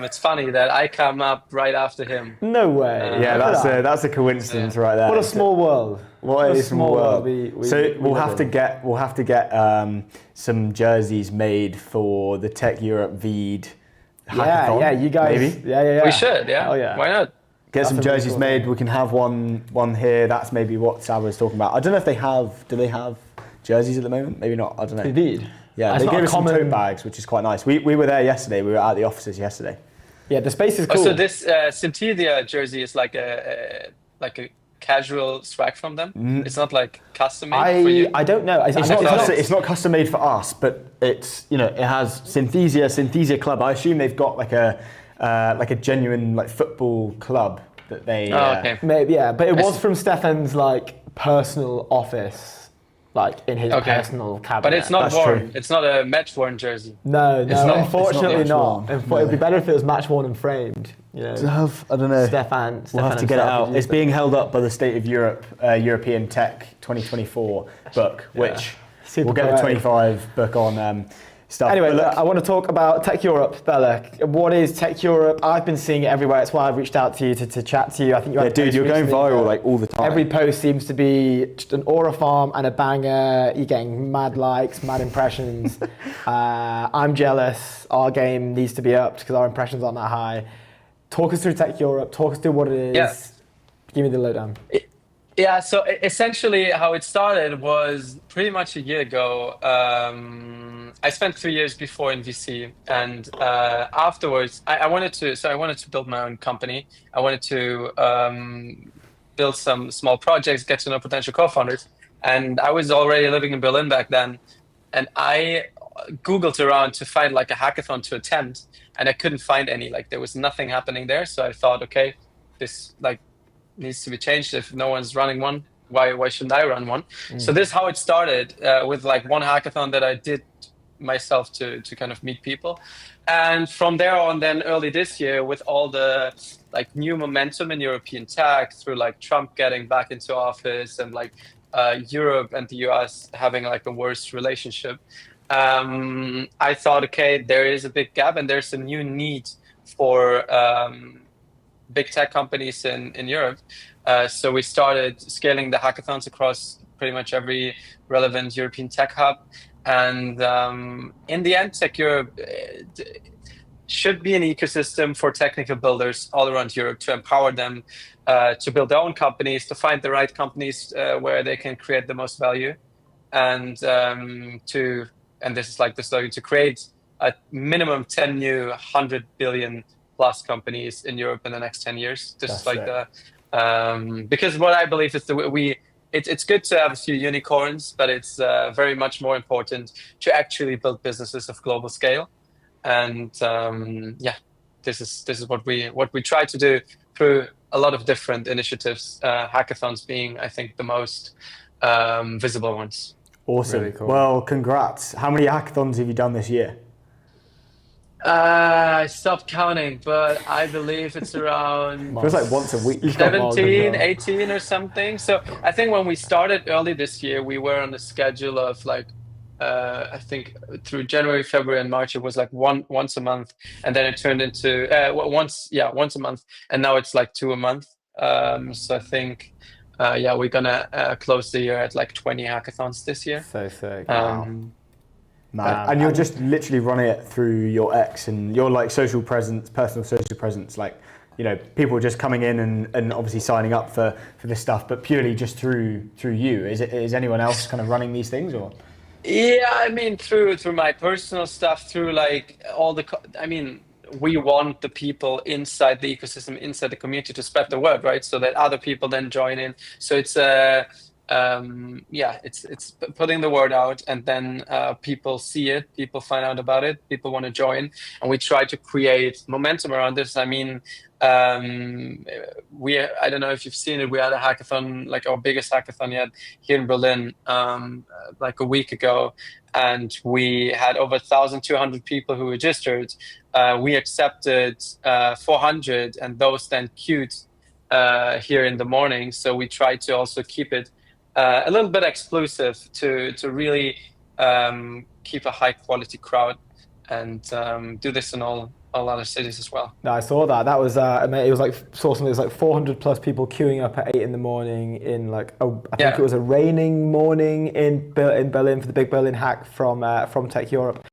it's funny that I come up right after him. No way. Yeah, Look at that. that's a coincidence right there. What a small world. What a small world. So we'll live have to in. get some jerseys made for the Tech Europe VEED hackathon. Yeah, you guys. Maybe Yeah. We should, yeah. Oh, yeah. Why not? get some That's a really jerseys cool made. thing. We can have one here. That's maybe what Sab was talking about. I don't know if they have. Do they have jerseys at the moment? Maybe not. I don't know. Indeed. Yeah, It's they not gave a us some common- tote bags, which is quite nice. We were there yesterday. We were at the offices yesterday. Yeah, the space is Oh, cool. so this Synthesia jersey is like a casual swag from them. It's not like custom made for you. I don't know. It's not custom made for us, but it's it has Synthesia Club. I assume they've got like a genuine like football club that they. Oh, okay. Maybe, yeah, but it I was see. from Stefan's like personal office, like in his Okay. personal cabinet. But it's not That's worn. true. It's not a match worn jersey. No, not- unfortunately it's not not. match worn. It'd be better if it was match worn and framed. You know, I don't know. Stefan. We'll have to get it out. It's being held up by the State of Europe European Tech 2024 book, which Super we'll get the poetic. 25 book on stuff. Anyway, But look, I want to talk about Tech Europe, Bella. What is Tech Europe? I've been seeing it everywhere. That's why I've reached out to you to chat to you. I think yeah, dude, you're going viral like all the time. Every post seems to be just an aura farm and a banger. You're getting mad likes, mad impressions. I'm jealous. Our game needs to be upped because our impressions aren't that high. Talk us through Tech Europe. Talk us through what it is. Yeah. Give me the lowdown. Yeah, so essentially how it started was pretty much a year ago. I spent 3 years before in VC, and afterwards I wanted to build my own company. I wanted to build some small projects, get to know potential co-founders, and I was already living in Berlin back then, and I Googled around to find like a hackathon to attend, and I couldn't find any. Like there was nothing happening there, so I thought, okay, this like needs to be changed. If no one's running one, why shouldn't I run one? So this is how it started, with like one hackathon that I did myself to kind of meet people, and from there on, then early this year, with all the like new momentum in European tech through like Trump getting back into office and like Europe and the US having like a worse relationship, I thought, okay, there is a big gap and there's a new need for big tech companies in Europe. So we started scaling the hackathons across pretty much every relevant European tech hub. And in the end, Tech Europe should be an ecosystem for technical builders all around Europe to empower them to build their own companies, to find the right companies where they can create the most value, and this is like the story, to create a minimum 10 new 100 billion plus companies in Europe in the next 10 years. This is like because what I believe is it's good to have a few unicorns, but it's very much more important to actually build businesses of global scale. And this is what we try to do through a lot of different initiatives. Hackathons being, I think, the most visible ones. Awesome. Really cool. Well, congrats. How many hackathons have you done this year? I stopped counting, but I believe it's around Feels like once a week. 17, 18 or something. So I think when we started early this year, we were on the schedule of like, I think through January, February, and March, it was like once a month. And then it turned into once a month. And now it's like 2 a month. So I think, we're going to close the year at like 20 hackathons this year. So sick. And you're just literally running it through your X and your like social presence, personal social presence, like, people just coming in and obviously signing up for this stuff, but purely just through you. Is anyone else kind of running these things, or? Yeah, I mean, through my personal stuff, through like we want the people inside the ecosystem, inside the community to spread the word, right? So that other people then join in. So it's it's putting the word out, and then people see it, people find out about it, people want to join, and we try to create momentum around this. I mean, I don't know if you've seen it. We had a hackathon, like our biggest hackathon yet, here in Berlin, like a week ago, and we had over 1,200 people who registered. We accepted 400, and those then queued here in the morning. So we try to also keep it a little bit exclusive to really keep a high quality crowd. and do this in all other cities as well. No, I saw that. That was it was like saw something. It was like 400 plus people queuing up at 8 in the morning in like I think it was a raining morning in Berlin for the big Berlin hack from Tech Europe.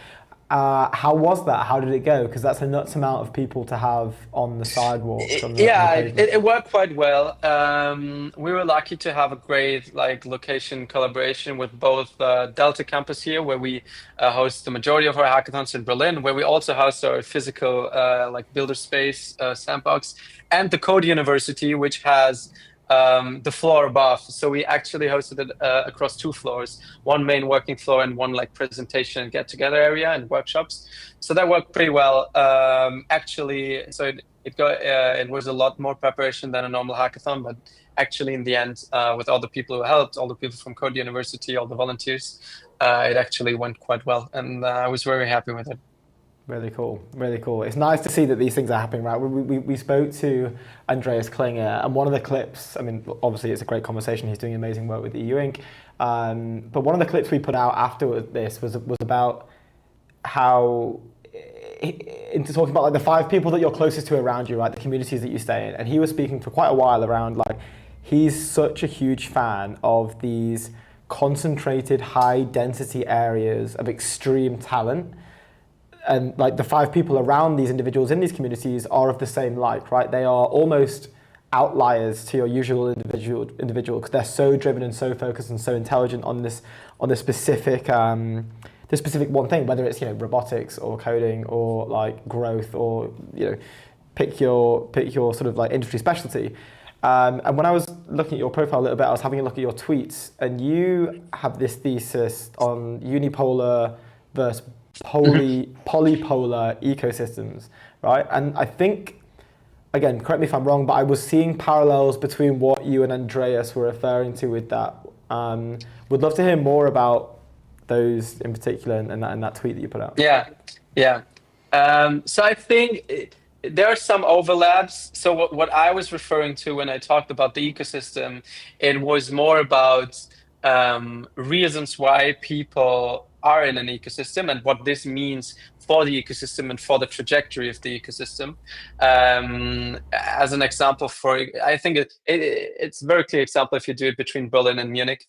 How was that? How did it go? Because that's a nuts amount of people to have on the sidewalks. It worked quite well. We were lucky to have a great location collaboration with both Delta campus here, where we host the majority of our hackathons, in Berlin, where we also host our physical builder space sandbox, and the Code University, which has the floor above. So we actually hosted it across 2 floors, one main working floor and one presentation and get together area and workshops. So that worked pretty well. Actually, so it was a lot more preparation than a normal hackathon, but actually in the end, with all the people who helped, all the people from Code University, all the volunteers, it actually went quite well, and I was very happy with it. Really cool, really cool. It's nice to see that these things are happening, right? We spoke to Andreas Klinger, and one of the clips, I mean, obviously it's a great conversation, he's doing amazing work with EU Inc. But one of the clips we put out after this was about how, into talking about the 5 people that you're closest to around you, right? The communities that you stay in. And he was speaking for quite a while around he's such a huge fan of these concentrated high density areas of extreme talent. And the 5 people around these individuals in these communities are of the same like, right? They are almost outliers to your usual individual because they're so driven and so focused and so intelligent on this specific this specific one thing, whether it's robotics or coding or growth or pick your sort of industry specialty. And when I was looking at your profile a little bit, I was having a look at your tweets, and you have this thesis on unipolar versus polypolar ecosystems, right? And I think, again, correct me if I'm wrong, but I was seeing parallels between what you and Andreas were referring to with that. Would love to hear more about those in particular and that tweet that you put out. Yeah. So I think there are some overlaps. So what I was referring to when I talked about the ecosystem, it was more about reasons why people are in an ecosystem and what this means for the ecosystem and for the trajectory of the ecosystem. As an example, I think it's a very clear example if you do it between Berlin and Munich.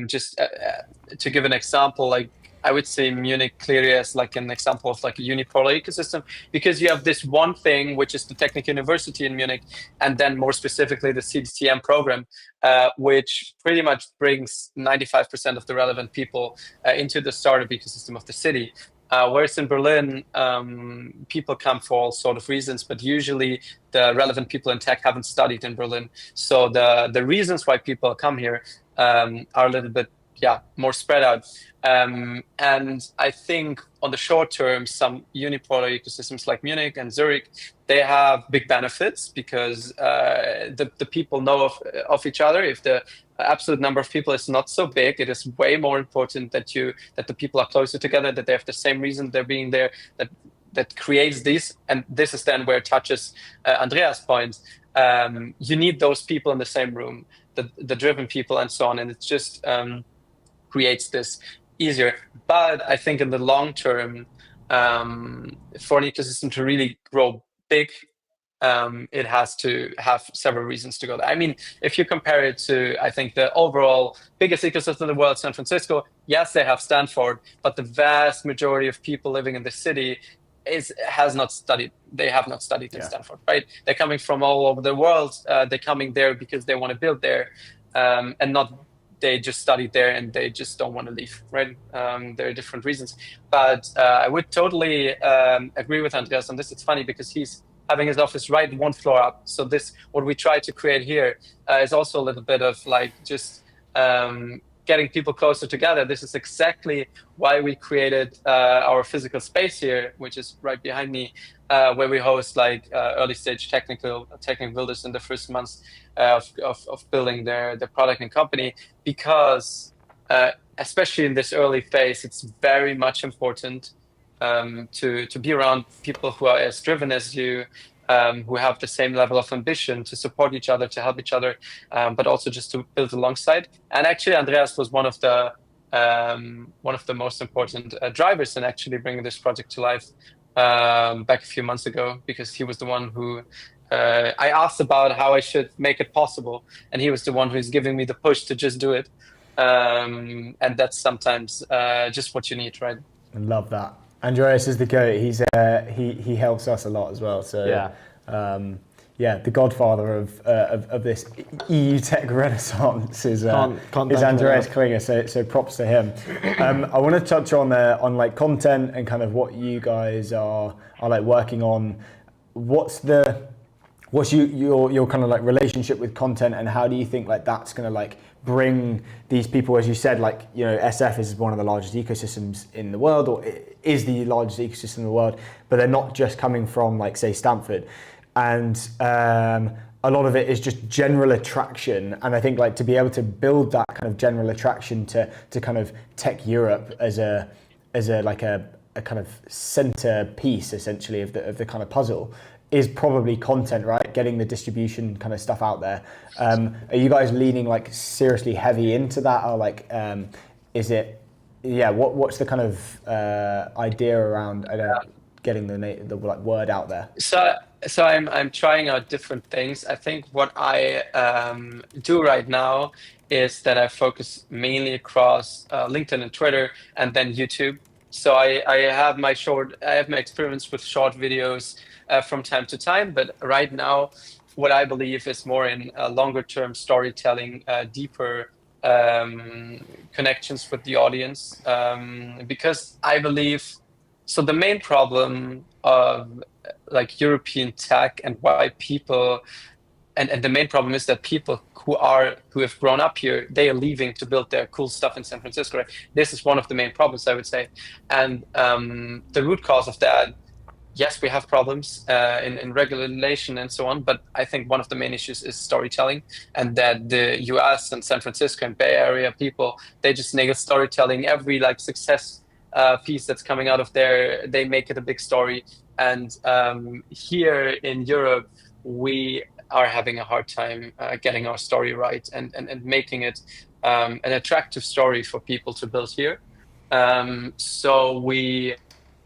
Just to give an example, I would say Munich clearly as an example of a unipolar ecosystem, because you have this one thing, which is the Technical University in Munich, and then more specifically the CDTM program, which pretty much brings 95% of the relevant people into the startup ecosystem of the city. Whereas in Berlin, people come for all sort of reasons, but usually the relevant people in tech haven't studied in Berlin. So the reasons why people come here are a little bit more spread out. And I think on the short term, some unipolar ecosystems like Munich and Zurich, they have big benefits because the people know of each other. If the absolute number of people is not so big, it is way more important that the people are closer together, that they have the same reason they're being there, that creates this. And this is then where it touches Andreas' point. You need those people in the same room, the driven people and so on. And it just creates this easier. But I think in the long term, for an ecosystem to really grow big, it has to have several reasons to go there. I mean, if you compare it to, I think, the overall biggest ecosystem in the world, San Francisco, yes, they have Stanford, but the vast majority of people living in the city have not studied in Stanford, right? They're coming from all over the world. They're coming there because they want to build there, and not they just studied there and they just don't want to leave, right? There are different reasons. But I would totally agree with Andreas on this. It's funny because he's having his office right 1 floor up. So what we try to create here is also a little bit of just getting people closer together. This is exactly why we created our physical space here, which is right behind me, where we host early stage technical builders in the first months of building their product and company, because especially in this early phase, it's very much important to be around people who are as driven as you, who have the same level of ambition to support each other, to help each other, but also just to build alongside. And actually, Andreas was one of the one of the most important drivers in actually bringing this project to life back a few months ago, because he was the one who I asked about how I should make it possible, and he was the one who's giving me the push to just do it. And that's sometimes just what you need, right? I love that. Andreas is the goat. He helps us a lot as well. So yeah, the godfather of this EU tech renaissance is Andreas Klinger. So props to him. I want to touch on like content and kind of what you guys are like working on. What's your kind of like relationship with content, and how do you think like that's going to like bring these people, as you said, like, you know, SF is one of the largest ecosystems in the world, or is the largest ecosystem in the world, but they're not just coming from like, say, Stanford. And a lot of it is just general attraction. And I think like to be able to build that kind of general attraction to kind of Tech Europe as a kind of centerpiece essentially of the kind of puzzle is probably content, right? Getting the distribution kind of stuff out there. Are you guys leaning like seriously heavy into that, or like is it? Yeah, what's the kind of idea around getting the like word out there? So I'm trying out different things. I think what I do right now is that I focus mainly across LinkedIn and Twitter, and then YouTube. So I have my experiments with short videos from time to time, but right now, what I believe is more in longer term storytelling, deeper connections with the audience, because I believe, so the main problem of like European tech and why people, and the main problem is that people who have grown up here, they are leaving to build their cool stuff in San Francisco. Right? This is one of the main problems, I would say. And the root cause of that, yes, we have problems in regulation and so on, but I think one of the main issues is storytelling, and that the US and San Francisco and Bay Area people, they just nail storytelling. Every like success piece that's coming out of there, they make it a big story. And here in Europe, we are having a hard time getting our story right and making it an attractive story for people to build here. So we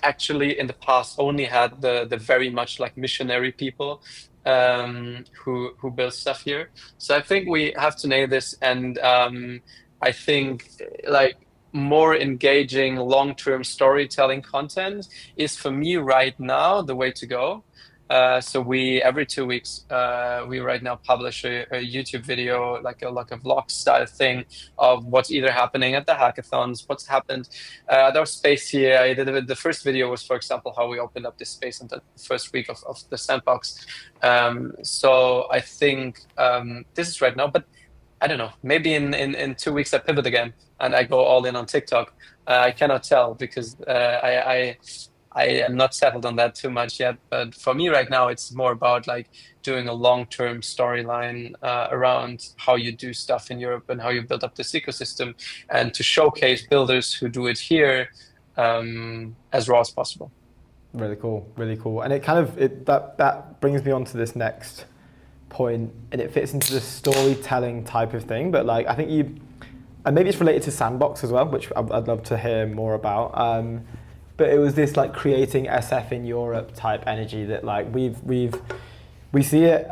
actually in the past only had the very much like missionary people who build stuff here. So I think we have to nail this, and I think like more engaging long-term storytelling content is for me right now the way to go. So we every 2 weeks we right now publish a YouTube video, like a vlog style thing of what's either happening at the hackathons, what's happened at our space here. I did the first video was, for example, how we opened up this space in the first week of the sandbox. So I think this is right now, but I don't know, maybe in 2 weeks I pivot again and I go all in on TikTok. I cannot tell because I am not settled on that too much yet. But for me right now, it's more about like doing a long-term storyline around how you do stuff in Europe and how you build up this ecosystem, and to showcase builders who do it here as raw as possible. Really cool, really cool. And it kind of, that brings me on to this next point, and it fits into the storytelling type of thing. But like, I think and maybe it's related to Sandbox as well, which I'd love to hear more about. But it was this like creating SF in Europe type energy that like we see it.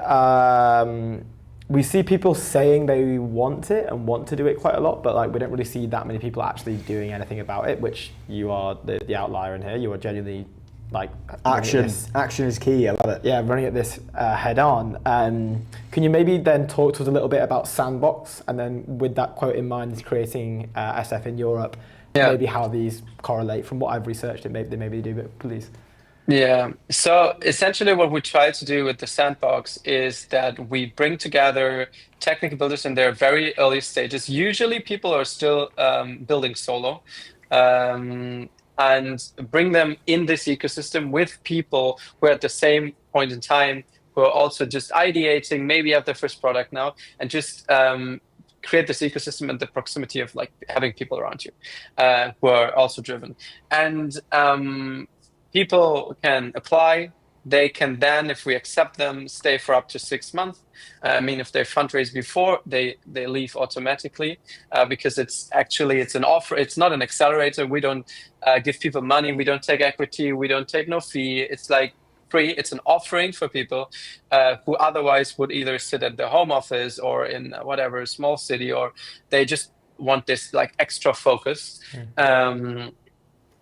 We see people saying they want it and want to do it quite a lot, but like we don't really see that many people actually doing anything about it. Which you are the outlier in here. You are genuinely like action. Action is key. I love it. Yeah, running at this head on. Can you maybe then talk to us a little bit about Sandbox, and then with that quote in mind, creating SF in Europe? Yeah. Maybe how these correlate from what I've researched, maybe they do, but please. Yeah, so essentially what we try to do with the Sandbox is that we bring together technical builders in their very early stages. Usually people are still building solo, and bring them in this ecosystem with people who are at the same point in time, who are also just ideating, maybe have their first product now, and just create this ecosystem and the proximity of like having people around you who are also driven. And people can apply, they can then, if we accept them, stay for up to 6 months. I mean, if they fundraise before, they leave automatically because it's an offer. It's not an accelerator. We don't give people money. We don't take equity. We don't take no fee. It's like free. It's an offering for people who otherwise would either sit at their home office or in whatever small city, or they just want this like extra focus.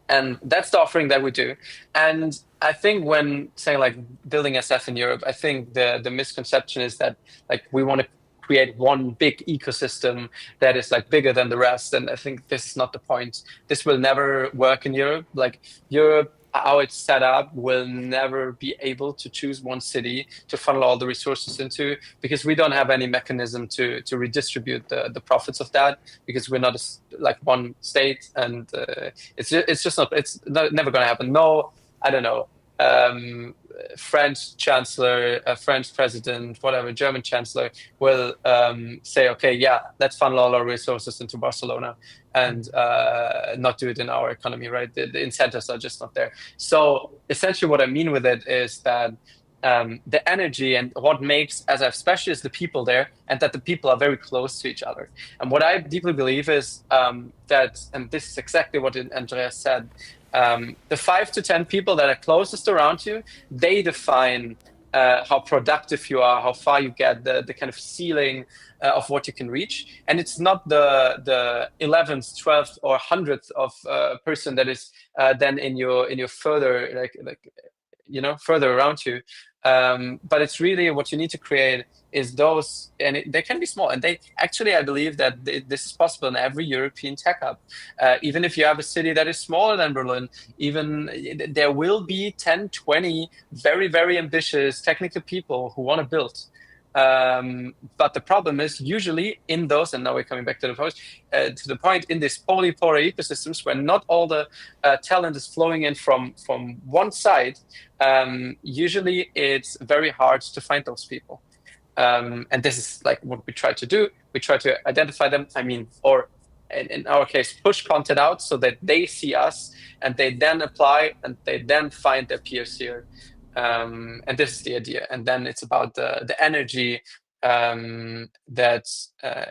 And that's the offering that we do. And I think when saying like building SF in Europe, I think the misconception is that like we want to create one big ecosystem that is like bigger than the rest. And I think this is not the point. This will never work in Europe. Like Europe, how it's set up, will never be able to choose one city to funnel all the resources into, because we don't have any mechanism to redistribute the profits of that, because we're not like one state, and it's never going to happen. No, I don't know. French chancellor, French president, whatever, German chancellor will say, okay, yeah, let's funnel all our resources into Barcelona and not do it in our economy, right? The incentives are just not there. So essentially what I mean with it is that the energy and what makes SF special is the people there, and that the people are very close to each other. And what I deeply believe is that, and this is exactly what Andreas said, the 5 to 10 people that are closest around you, they define how productive you are, how far you get, the kind of ceiling of what you can reach. And it's not the 11th, 12th, or 100th of person that is then in your further further around you. But it's really what you need to create is those, and they can be small. And they actually, I believe that this is possible in every European tech hub. Even if you have a city that is smaller than Berlin, even there will be 10, 20 very, very ambitious technical people who want to build. But the problem is usually in those, and now we're coming back to the point, in these polypore ecosystems where not all the talent is flowing in from one side, usually it's very hard to find those people. And this is like what we try to do. We try to identify them, or in our case, push content out so that they see us and they then apply and they then find their peers here. And this is the idea. And then it's about the energy that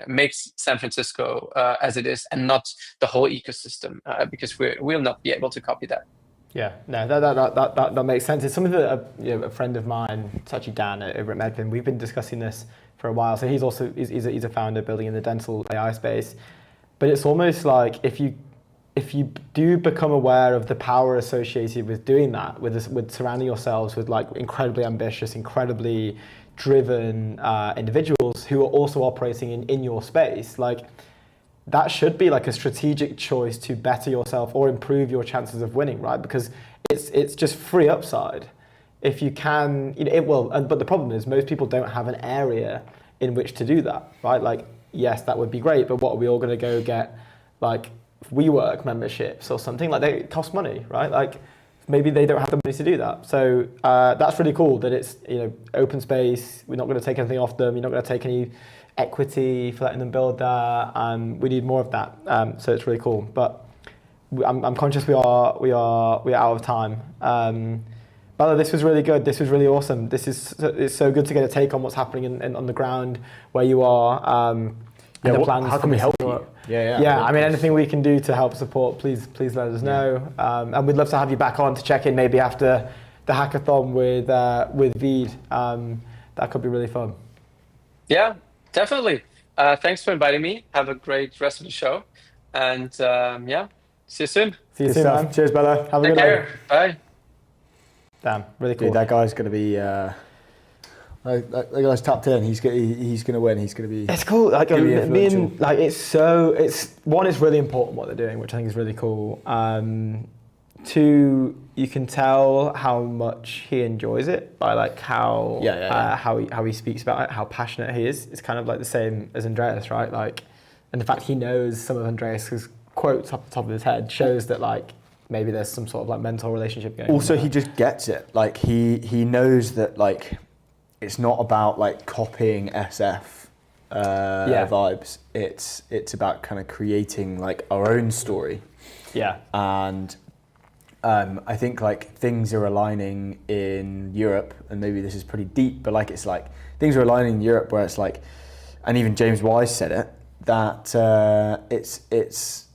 makes San Francisco as it is, and not the whole ecosystem, because we'll not be able to copy that. Yeah, no, that makes sense. It's something that a friend of mine, it's actually Dan over at Medfin, we've been discussing this for a while. So he's a founder building in the dental AI space. But it's almost like if you do become aware of the power associated with doing that, with surrounding yourselves with like incredibly ambitious, incredibly driven individuals who are also operating in your space, like that should be like a strategic choice to better yourself or improve your chances of winning, right? Because it's just free upside. If you can, it will. But the problem is most people don't have an area in which to do that, right? Like, yes, that would be great, but what are we all going to go get, like WeWork memberships or something? Like, they cost money, right? Like, maybe they don't have the money to do that. So that's really cool that it's open space. We're not going to take anything off them. You're not going to take any equity for letting them build that. We need more of that. So it's really cool. But I'm conscious we are out of time. Bella, this was really good. This was really awesome. It's so good to get a take on what's happening on the ground where you are. And the plans. How can we help you? Yeah. I mean, anything we can do to help support, please let us know. And we'd love to have you back on to check in maybe after the hackathon with Veed. That could be really fun. Yeah, definitely. Thanks for inviting me. Have a great rest of the show. And see you soon. See you soon, man. Cheers, Bella. Have a good day. Bye. Damn, really cool. Dude, that guy's going to be... that guy's tapped in. He's going to win. He's going to be... It's cool. Like, it's really important what they're doing, which I think is really cool. Two, you can tell how much he enjoys it by like how he speaks about it, how passionate he is. It's kind of like the same as Andreas, right? Like, and the fact he knows some of Andreas's quotes off the top of his head shows that like maybe there's some sort of like mental relationship going on. Also, he just gets it. Like he knows that like it's not about like copying SF vibes. It's about kind of creating like our own story. Yeah. And I think like things are aligning in Europe, and maybe this is pretty deep, but like it's like things are aligning in Europe where it's like, and even James Wise said it, that it's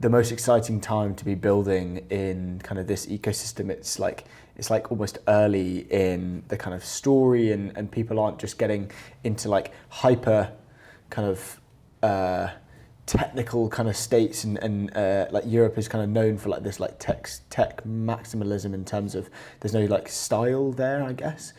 the most exciting time to be building in kind of this ecosystem. It's like almost early in the kind of story, and people aren't just getting into like hyper kind of technical kind of states, and like Europe is kind of known for like this like tech maximalism in terms of there's no like style there, I guess.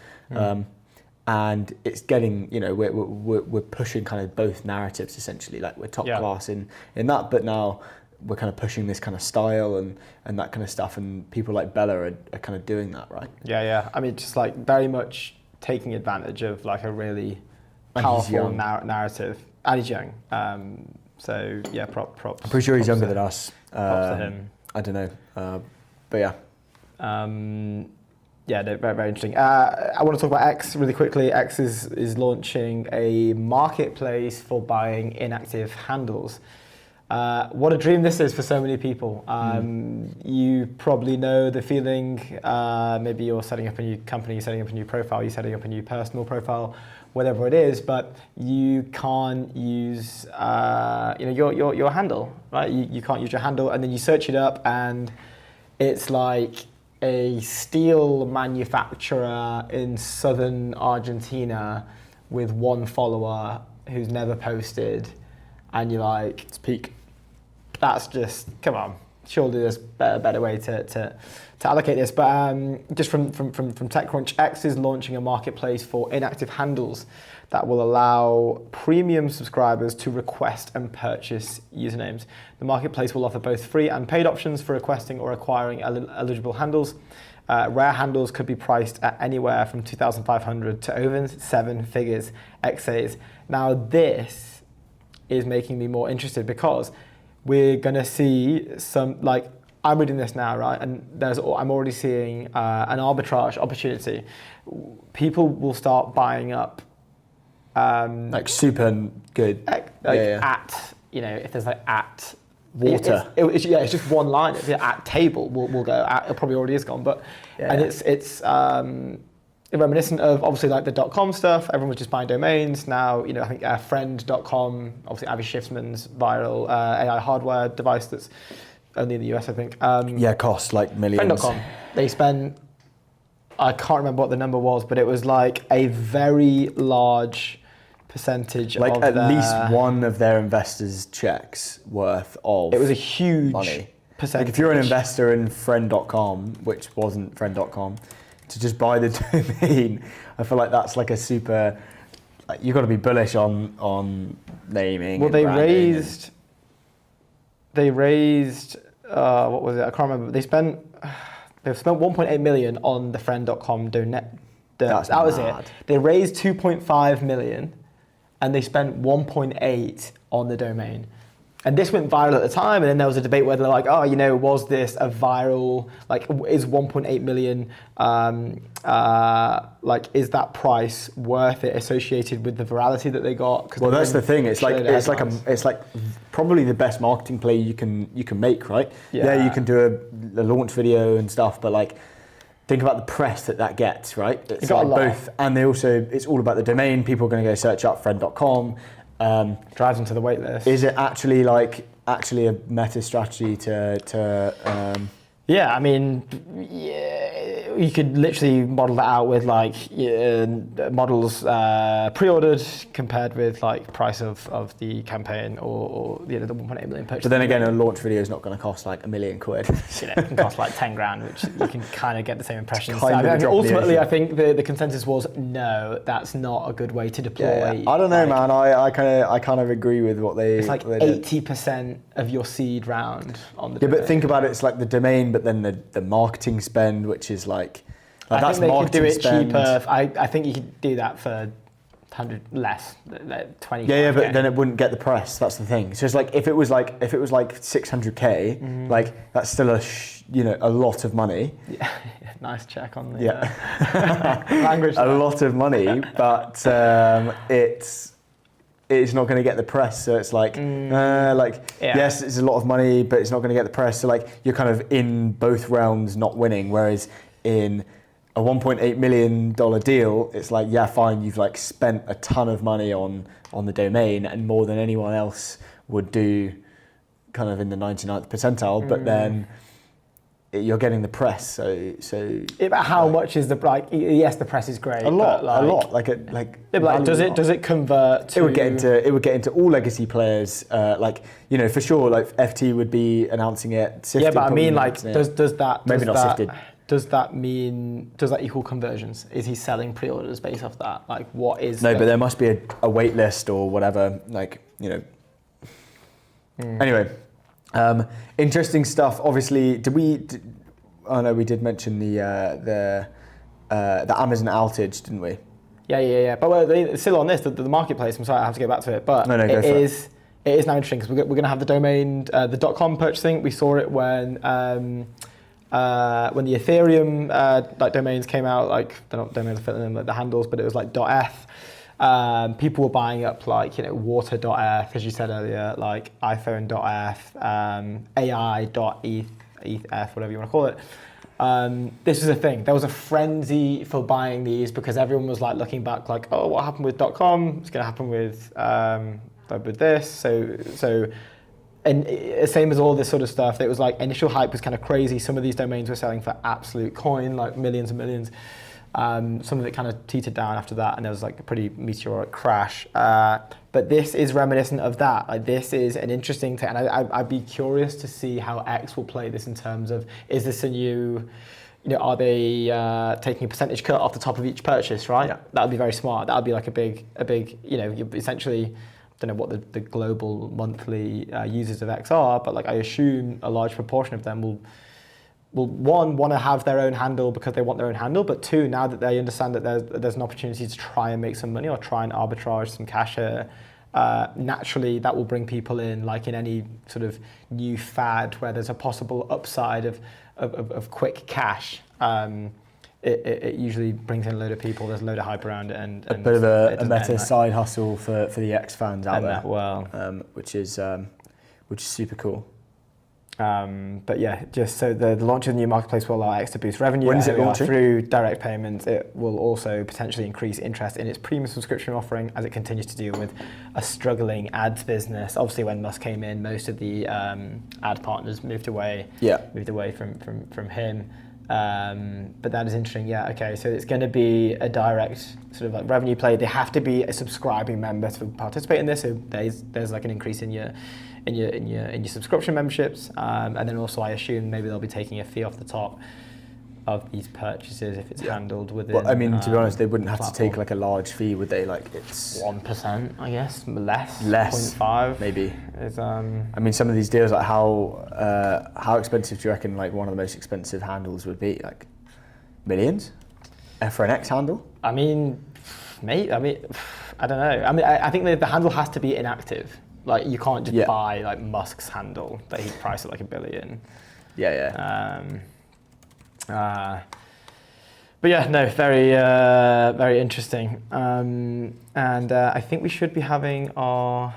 And it's getting, you know, we're pushing kind of both narratives essentially, like we're top class in that, but now we're kind of pushing this kind of style and that kind of stuff, and people like Bella are kind of doing that, right? Yeah. I mean, just like very much taking advantage of like a really powerful narrative. And he's young. So yeah, props. I'm pretty sure he's younger than us. Props to him. I don't know, but yeah. Yeah, no, very, very interesting. I want to talk about X really quickly. X is launching a marketplace for buying inactive handles. What a dream this is for so many people. You probably know the feeling. Maybe you're setting up a new company, you're setting up a new profile, you're setting up a new personal profile, whatever it is, but you can't use your handle, right? You can't use your handle, and then you search it up, and it's like a steel manufacturer in southern Argentina with one follower who's never posted, and you're like, it's peak. That's just, come on, surely there's a better way to allocate this. But just from TechCrunch, X is launching a marketplace for inactive handles that will allow premium subscribers to request and purchase usernames. The marketplace will offer both free and paid options for requesting or acquiring eligible handles. Rare handles could be priced at anywhere from 2,500 to over 7 figures, X says. Now this is making me more interested because we're gonna see some, like, I'm reading this now, right? And I'm already seeing an arbitrage opportunity. People will start buying up like super good, at, you know, if there's like at water. It's just one line. It's at table will go. It probably already is gone, but and it's reminiscent of obviously like the .com stuff. Everyone was just buying domains. Now, you know, I think friend.com, obviously Avi Schiffman's viral AI hardware device that's only in the US, I think. Cost like millions. Friend.com, they spent, I can't remember what the number was, but it was like a very large percentage like of at least one of their investors' checks worth of. It was a huge money. Percentage. Like if you're an investor in friend.com, which wasn't friend.com, to just buy the domain, I feel like that's like a super. Like you've got to be bullish on naming. Well, they raised. What was it? I can't remember. They've spent 1.8 million on the friend.com donate. That was it. They raised 2.5 million, and they spent 1.8 on the domain. And this went viral at the time, and then there was a debate whether, like, oh, you know, was this a viral, like, is 1.8 million, like, is that price worth it associated with the virality that they got? Well, that's the thing. It's like probably the best marketing play you can make, right? Yeah, you can do a launch video and stuff, but like, think about the press that gets, right? It's got like both, and they also, it's all about the domain. People are going to go search up friend.com. Drives them to the wait list. Is it actually a meta strategy to Yeah, I mean, you could literally model that out with like models pre-ordered compared with like price of the campaign or the 1.8 million purchase. But then again, a launch video is not going to cost like £1 million. You know, it can cost like 10 grand, which you can kind of get the same impression. Ultimately, I think the consensus was no, that's not a good way to deploy. Yeah, I don't know, man. I kind of agree with what they. It's like 80% of your seed round on the. Yeah, but think about it. It's like the domain, but then the marketing spend, which is like I that's think they could do it spend. cheaper. I think you could do that for 100 less, like 20. Yeah, but then it wouldn't get the press. That's the thing. So it's like if it was like 600k, like that's still a lot of money. Yeah, nice check on the language. A lot of money, but it's it's not going to get the press. So it's like, yes, it's a lot of money, but it's not going to get the press. So like you're kind of in both realms not winning. Whereas in a $1.8 million deal, it's like, yeah, fine, you've like spent a ton of money on the domain and more than anyone else would do kind of in the 99th percentile, but then you're getting the press. So But how much is the like? Yes, the press is great. a lot, but, like, like does it convert to? It would get into all legacy players. Like for sure, like FT would be announcing it. Sifted Yeah, but I probably mean, like, announcing it. does that Maybe not Sifted. Does that equal conversions? Is he selling pre-orders based off that? Like, what is? No, but there must be a wait list or whatever. Like Anyway, interesting stuff. Obviously, oh no, we did mention the Amazon outage, didn't we? Yeah. But still on this, the marketplace. I'm sorry, I have to go back to it. But No, it is now interesting because we're going to have the domain, the .com purchasing. We saw it when the Ethereum like domains came out. Like they're not domains, like the handles, but it was like .eth. People were buying up like water.eth, as you said earlier, like iPhone.eth, AI.eth, whatever you want to call it. This was a thing. There was a frenzy for buying these because everyone was like looking back, like, oh, what happened with .com? It's going to happen with this. So, and same as all this sort of stuff. It was like initial hype was kind of crazy. Some of these domains were selling for absolute coin, like millions and millions. Some of it kind of teetered down after that, and there was like a pretty meteoric crash. But this is reminiscent of that. Like this is an interesting thing, and I'd be curious to see how X will play this in terms of, is this a new, are they taking a percentage cut off the top of each purchase, right? Yeah. That would be very smart. That would be like a big, you essentially, I don't know what the global monthly users of X are, but like I assume a large proportion of them will one, want to have their own handle because they want their own handle, but two, now that they understand that there's an opportunity to try and make some money or try and arbitrage some cash here, naturally that will bring people in, like in any sort of new fad where there's a possible upside of quick cash. It usually brings in a load of people, there's a load of hype around it, and A bit of a meta side hustle for the X fans out there, which is super cool. But yeah, just so the launch of the new marketplace will allow X to boost revenue. When is it launching? Through direct payments. It will also potentially increase interest in its premium subscription offering as it continues to deal with a struggling ads business. Obviously, when Musk came in, most of the ad partners moved away from him. But that is interesting. Yeah, okay. So it's going to be a direct sort of like revenue play. They have to be a subscribing member to participate in this. So there's like an increase in your subscription memberships, and then also I assume maybe they'll be taking a fee off the top of these purchases if it's handled within. Well, I mean, to be honest, they wouldn't have to take like a large fee, would they? Like it's 1%, I guess, less 0.5 maybe. Is I mean, some of these deals, like how expensive do you reckon? Like one of the most expensive handles would be like millions for an X handle. I mean, mate. I don't know. I mean, I think the handle has to be inactive. Like you can't just buy like Musk's handle that he priced at like $1 billion. But yeah, no, very interesting. And I think we should be having our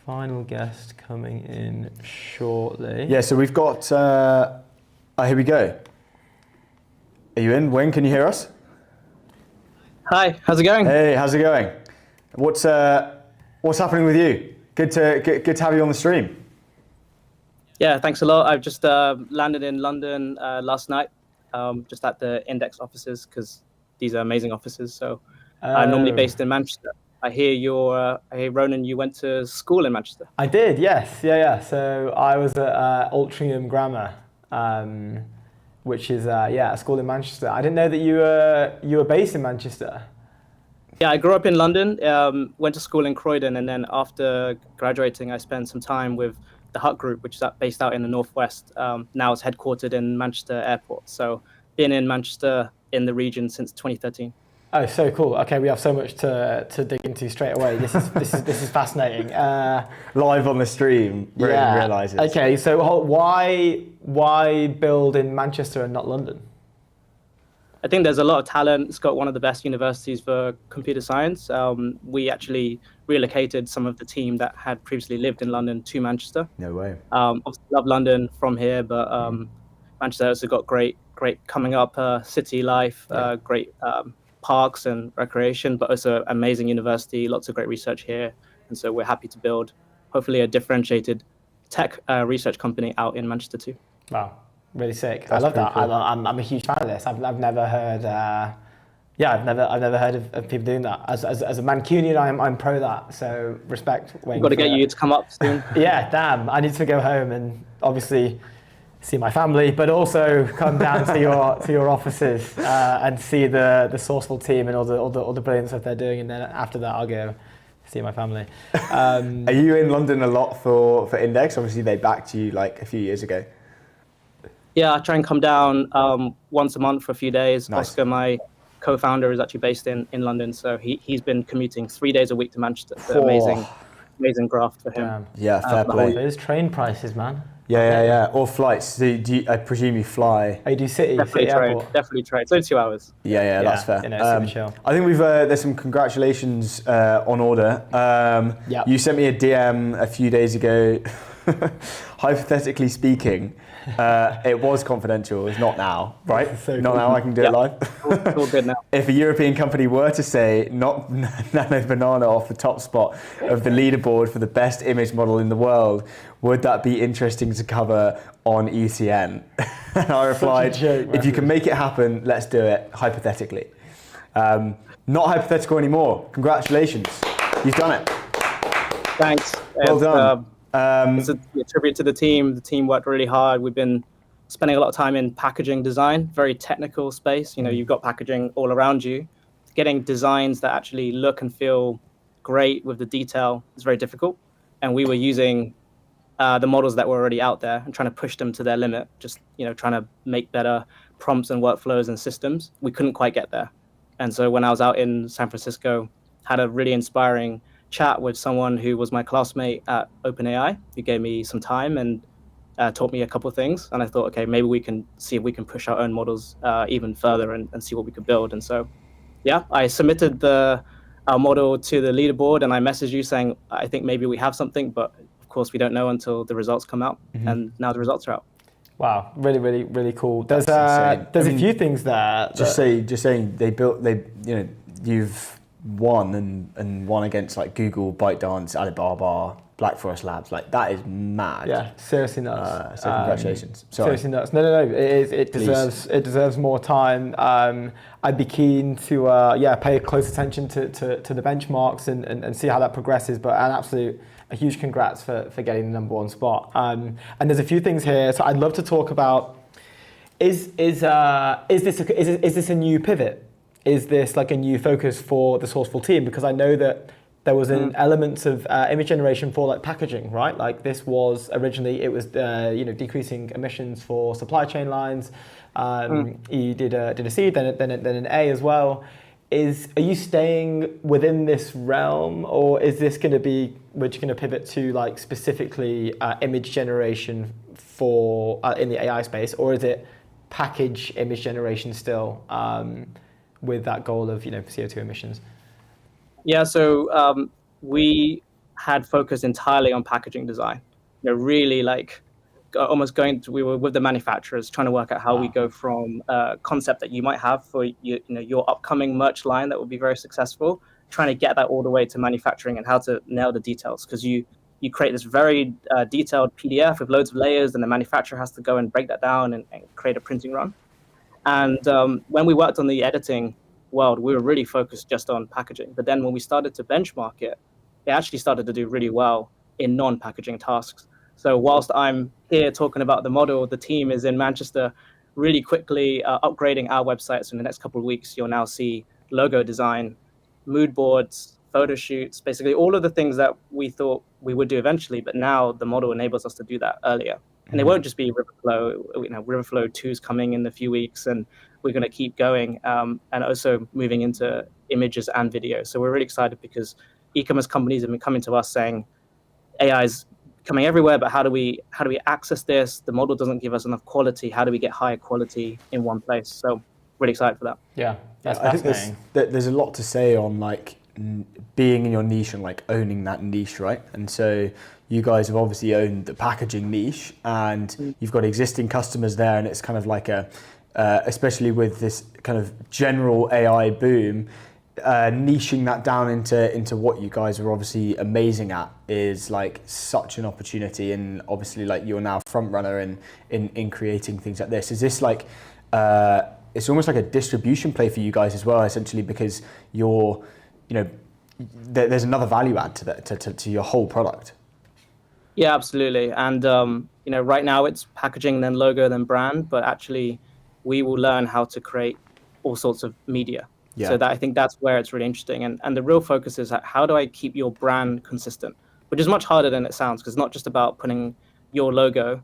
final guest coming in shortly. Yeah, so we've got. Here we go. Are you in? Wayne, can you hear us? Hi, how's it going? Hey, how's it going? What's happening with you? Good to have you on the stream. Yeah, thanks a lot. I've just landed in London last night, just at the Index offices because these are amazing offices. So I'm normally based in Manchester. I hear Ronan, you went to school in Manchester. I did, yes, yeah. So I was at Altrincham Grammar, which is a school in Manchester. I didn't know that you were based in Manchester. Yeah, I grew up in London, went to school in Croydon, and then after graduating, I spent some time with the Hut Group, which is based out in the Northwest. Now it's headquartered in Manchester Airport. So been in Manchester in the region since 2013. Oh, so cool. Okay, we have so much to dig into straight away. This is fascinating. Live on the stream, realise it. Okay, so why build in Manchester and not London? I think there's a lot of talent. It's got one of the best universities for computer science. We actually relocated some of the team that had previously lived in London to Manchester. No way. Obviously love London from here, but Manchester also got great coming up city life, great parks and recreation, but also amazing university, lots of great research here. And so we're happy to build, hopefully, a differentiated tech research company out in Manchester too. Wow, really sick. That's I love that. pretty cool. I'm a huge fan of this. I've never heard. I've never heard of people doing that. As a Mancunian, I'm pro that. So respect. We've got to get you to come up soon. Yeah, damn. I need to go home and obviously see my family, but also come down to your offices and see the Sourceful team and all the brilliant stuff they're doing. And then after that, I'll go see my family. Are you in London a lot for Index? Obviously, they backed you like a few years ago. Yeah, I try and come down once a month for a few days. Nice. Oscar, my co-founder, is actually based in London, so he's been commuting 3 days a week to Manchester. So amazing graft for him. Damn. Yeah, fair play. Those train prices, man. Yeah. Or flights. So I presume you fly. I do City Definitely Airport. trade. It's only 2 hours. Yeah, that's fair. Super chill. I think there's some congratulations on order. Yep. You sent me a DM a few days ago. Hypothetically speaking, it was confidential. It's not now, right? So not cool. now. I can do it live. It's all good now. If a European company were to say not Nano Banana off the top spot of the leaderboard for the best image model in the world, would that be interesting to cover on ECN? And I replied, if you can make it happen, let's do it, hypothetically. Not hypothetical anymore. Congratulations. You've done it. Thanks. Well done. It's a tribute to the team. The team worked really hard. We've been spending a lot of time in packaging design, very technical space. You know, you've got packaging all around you. Getting designs that actually look and feel great with the detail is very difficult. And we were using the models that were already out there and trying to push them to their limit, just, trying to make better prompts and workflows and systems. We couldn't quite get there. And so when I was out in San Francisco, had a really inspiring chat with someone who was my classmate at OpenAI, who gave me some time and taught me a couple of things. And I thought, okay, maybe we can see if we can push our own models even further and see what we could build. And so, yeah, I submitted our model to the leaderboard and I messaged you saying, I think maybe we have something, but of course we don't know until the results come out. Mm-hmm. And now the results are out. Wow, really, really, really cool. There's insane. a few things there. Just saying you've won and won against like Google, ByteDance, Alibaba, Black Forest Labs. Like that is mad. Yeah, seriously nuts. So congratulations. Sorry. Seriously nuts. No. It deserves more time. I'd be keen to pay close attention to the benchmarks and see how that progresses. But a huge congrats for getting the #1 spot. And there's a few things here. So I'd love to talk about is this a new pivot? Is this like a new focus for the Sourceful team? Because I know that there was an element of image generation for like packaging, right? Like this was originally decreasing emissions for supply chain lines. You did a C, then an A as well. Are you staying within this realm, or is this going to be we're just going to pivot to like specifically image generation for in the AI space, or is it package image generation still? With that goal of CO2 emissions? Yeah, so we had focused entirely on packaging design. Really like almost we were with the manufacturers trying to work out how we go from a concept that you might have for your upcoming merch line that would be very successful, trying to get that all the way to manufacturing and how to nail the details, because you create this very detailed PDF with loads of layers, and the manufacturer has to go and break that down and create a printing run. And when we worked on the editing world, we were really focused just on packaging. But then when we started to benchmark it, it actually started to do really well in non-packaging tasks. So whilst I'm here talking about the model, the team is in Manchester really quickly upgrading our website. So in the next couple of weeks, you'll now see logo design, mood boards, photo shoots, basically all of the things that we thought we would do eventually. But now the model enables us to do that earlier. And it won't just be Riverflow. Riverflow 2 is coming in a few weeks, and we're going to keep going, and also moving into images and video. So we're really excited because e-commerce companies have been coming to us saying, AI is coming everywhere, but how do we access this? The model doesn't give us enough quality. How do we get higher quality in one place? So really excited for that. Yeah, that's I think fascinating. there's a lot to say on like being in your niche and like owning that niche, right? And so you guys have obviously owned the packaging niche, and you've got existing customers there, and it's kind of like especially with this kind of general AI boom, niching that down into what you guys are obviously amazing at is like such an opportunity. And obviously like you're now front runner in creating things like this. Is this like it's almost like a distribution play for you guys as well, essentially, because you're, there's another value add to that to your whole product. Yeah, absolutely. And right now it's packaging, then logo, then brand, but actually we will learn how to create all sorts of media. Yeah. So that I think that's where it's really interesting. And the real focus is how do I keep your brand consistent, which is much harder than it sounds, because it's not just about putting your logo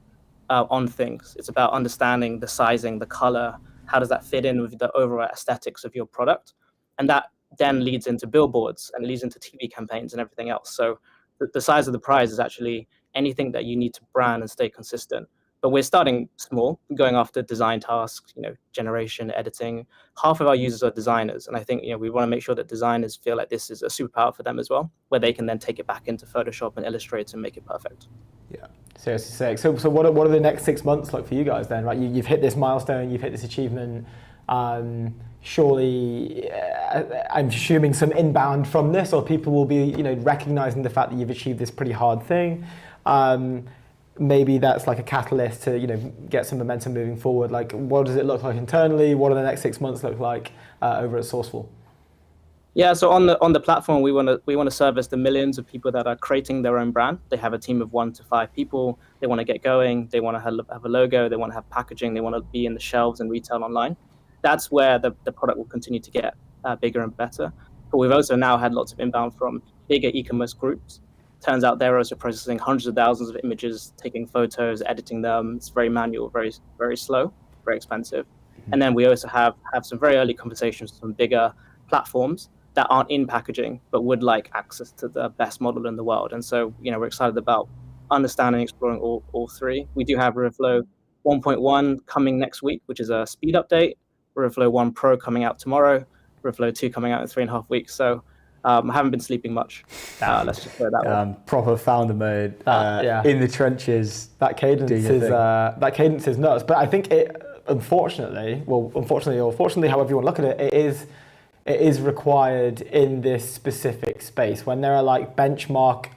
on things. It's about understanding the sizing, the color, how does that fit in with the overall aesthetics of your product. And that then leads into billboards and leads into TV campaigns and everything else. So the size of the prize is actually anything that you need to brand and stay consistent. But we're starting small, going after design tasks, generation, editing. Half of our users are designers. And I think, we want to make sure that designers feel like this is a superpower for them as well, where they can then take it back into Photoshop and Illustrator and make it perfect. Yeah. Seriously sick. So what are the next 6 months like for you guys then? Right, you've hit this milestone, you've hit this achievement. Surely, I'm assuming some inbound from this, or people will be, recognizing the fact that you've achieved this pretty hard thing. Maybe that's like a catalyst to, get some momentum moving forward. Like, what does it look like internally? What do the next 6 months look like over at Sourceful? Yeah, so on the platform, we want to service the millions of people that are creating their own brand. They have a team of 1 to 5 people. They want to get going. They want to have a logo. They want to have packaging. They want to be in the shelves and retail online. That's where the product will continue to get bigger and better. But we've also now had lots of inbound from bigger e-commerce groups. Turns out they're also processing hundreds of thousands of images, taking photos, editing them. It's very manual, very, very slow, very expensive. And then we also have some very early conversations with some bigger platforms that aren't in packaging, but would like access to the best model in the world. And so, we're excited about understanding, exploring all three. We do have Riverflow 1.1 coming next week, which is a speed update. Riverflow 1 Pro coming out tomorrow. Riverflow 2 coming out in 3.5 weeks. So I haven't been sleeping much. Let's just put it that way. Proper founder mode, in the trenches. That cadence is nuts. But I think it, unfortunately, or fortunately, however you want to look at it, it is required in this specific space when there are like benchmark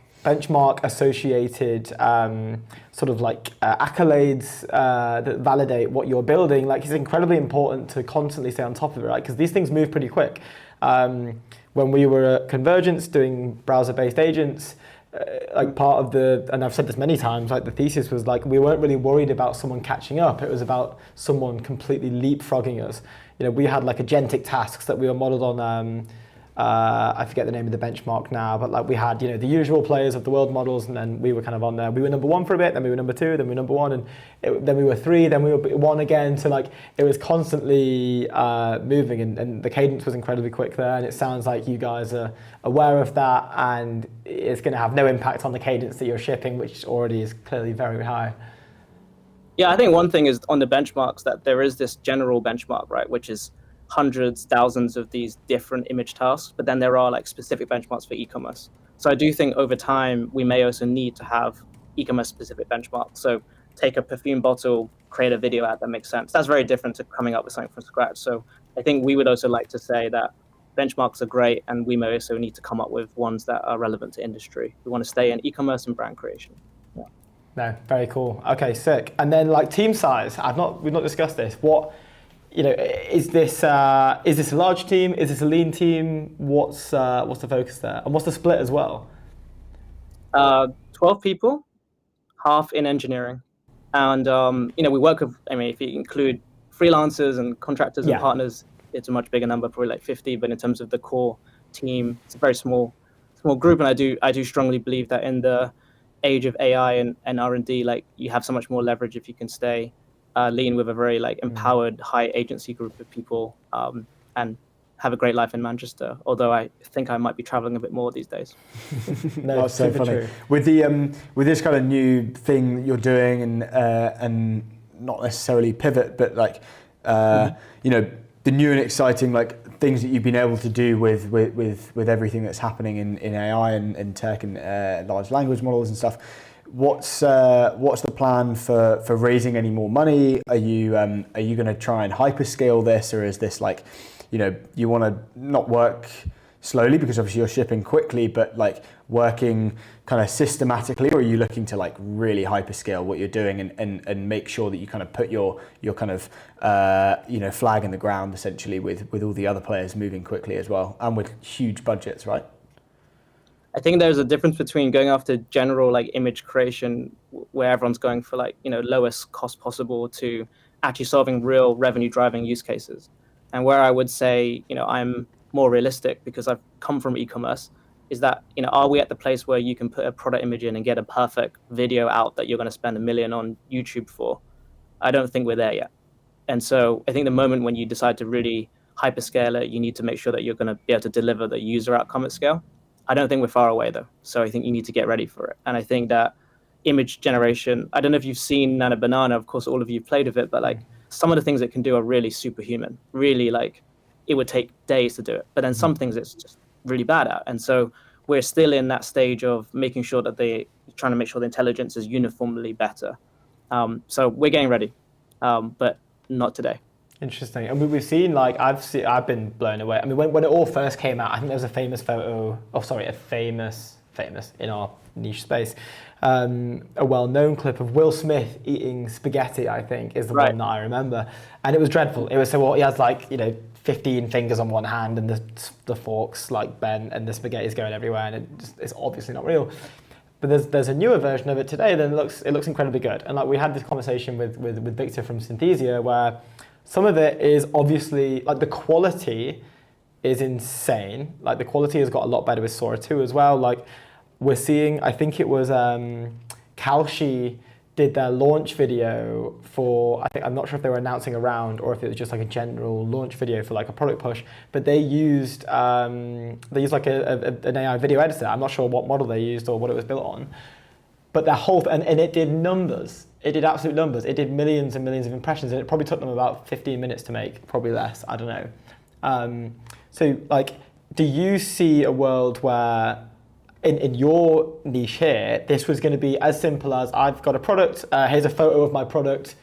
associated sort of like accolades that validate what you're building. Like, it's incredibly important to constantly stay on top of it, right? Because these things move pretty quick. When we were at Convergence doing browser-based agents, like part of and I've said this many times, like the thesis was like, we weren't really worried about someone catching up. It was about someone completely leapfrogging us. We had like agentic tasks that we were modeled on, I forget the name of the benchmark now, but like we had, the usual players of the world models, and then we were kind of on there. We were number 1 for a bit, then we were number 2, then we were number 1, and then we were 3, then we were 1 again. So like it was constantly moving, and the cadence was incredibly quick there. And it sounds like you guys are aware of that, and it's going to have no impact on the cadence that you're shipping, which already is clearly very high. Yeah, I think one thing is on the benchmarks that there is this general benchmark, right, which is hundreds, thousands of these different image tasks, but then there are like specific benchmarks for e-commerce. So I do think over time, we may also need to have e-commerce specific benchmarks. So take a perfume bottle, create a video ad that makes sense. That's very different to coming up with something from scratch. So I think we would also like to say that benchmarks are great, and we may also need to come up with ones that are relevant to industry. We want to stay in e-commerce and brand creation. Yeah. No, very cool. Okay, sick. And then like team size, we've not discussed this. What, is this a large team? Is this a lean team? What's the focus there? And what's the split as well? 12 people, half in engineering. And, we work with, if you include freelancers and contractors and partners, it's a much bigger number, probably like 50. But in terms of the core team, it's a very small group. And I do strongly believe that in the age of AI and R&D, like you have so much more leverage if you can stay lean with a very like empowered high agency group of people and have a great life in Manchester. Although I think I might be traveling a bit more these days. No, that's so funny. True. With this kind of new thing that you're doing and not necessarily pivot, but like the new and exciting like things that you've been able to do with everything that's happening in AI and tech and large language models and stuff. What's the plan for raising any more money? Are you going to try and hyperscale this, or is this like, you want to not work slowly because obviously you're shipping quickly, but like working kind of systematically, or are you looking to like really hyperscale what you're doing and make sure that you kind of put your kind of flag in the ground essentially with all the other players moving quickly as well and with huge budgets, right? I think there's a difference between going after general like image creation where everyone's going for like, lowest cost possible to actually solving real revenue driving use cases. And where I would say, I'm more realistic because I've come from e-commerce, is that, are we at the place where you can put a product image in and get a perfect video out that you're going to spend $1 million on YouTube for? I don't think we're there yet. And so I think the moment when you decide to really hyperscale it, you need to make sure that you're going to be able to deliver the user outcome at scale. I don't think we're far away though. So I think you need to get ready for it. And I think that image generation, I don't know if you've seen Nano Banana, of course, all of you played with it, but like some of the things it can do are really superhuman, really like it would take days to do it. But then some things it's just really bad at. And so we're still in that stage of making sure that trying to make sure the intelligence is uniformly better. So we're getting ready, but not today. Interesting. And we've seen, like, I've been blown away. I mean, when it all first came out, I think there was a famous in our niche space, a well-known clip of Will Smith eating spaghetti, I think, is the one that I remember. And it was dreadful. It was he has like, 15 fingers on one hand and the forks like bent and the spaghetti is going everywhere and it's obviously not real. But there's a newer version of it today that it looks incredibly good. And like we had this conversation with Victor from Synthesia where some of it is obviously, like the quality is insane. Like the quality has got a lot better with Sora 2 as well. Like we're seeing, I think it was Kalshi did their launch video for, I'm not sure if they were announcing a round or if it was just like a general launch video for like a product push, but they used like an AI video editor. I'm not sure what model they used or what it was built on, but their whole, and it did numbers. It did absolute numbers. It did millions and millions of impressions, and it probably took them about 15 minutes to make, probably less, I don't know. So like, do you see a world where in your niche here, this was going to be as simple as I've got a product, here's a photo of my product,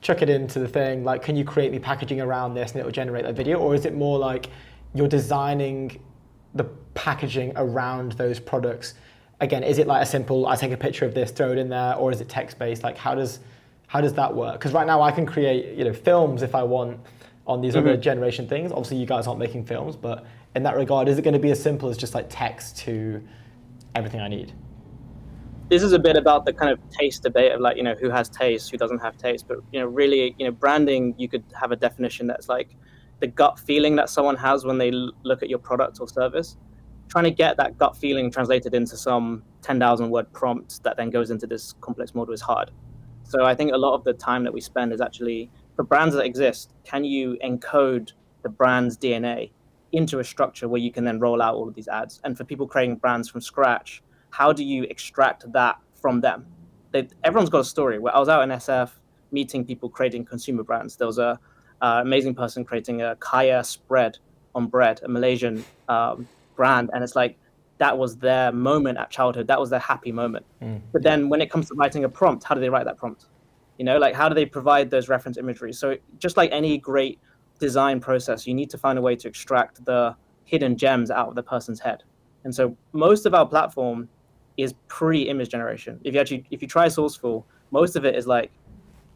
chuck it into the thing, like can you create me packaging around this and it will generate that video? Or is it more like you're designing the packaging around those products? Again, is it like a simple, I take a picture of this, throw it in there, or is it text-based? Like how does that work? Because right now I can create films if I want on these other generation things. Obviously you guys aren't making films, but in that regard, is it going to be as simple as just like text to everything I need? This is a bit about the kind of taste debate of like, who has taste, who doesn't have taste. But, really, branding, you could have a definition that's like the gut feeling that someone has when they look at your product or service. Trying to get that gut feeling translated into some 10,000 word prompt that then goes into this complex model is hard. So I think a lot of the time that we spend is actually, for brands that exist, can you encode the brand's DNA into a structure where you can then roll out all of these ads? And for people creating brands from scratch, how do you extract that from them? Everyone's got a story. I was out in SF meeting people creating consumer brands. There was a amazing person creating a kaya spread on bread, a Malaysian brand. And it's like, that was their moment at childhood. That was their happy moment. But then when it comes to writing a prompt, how do they write that prompt? Like how do they provide those reference imagery? So just like any great design process, you need to find a way to extract the hidden gems out of the person's head. And so most of our platform is pre-image generation. If you try Sourceful, most of it is like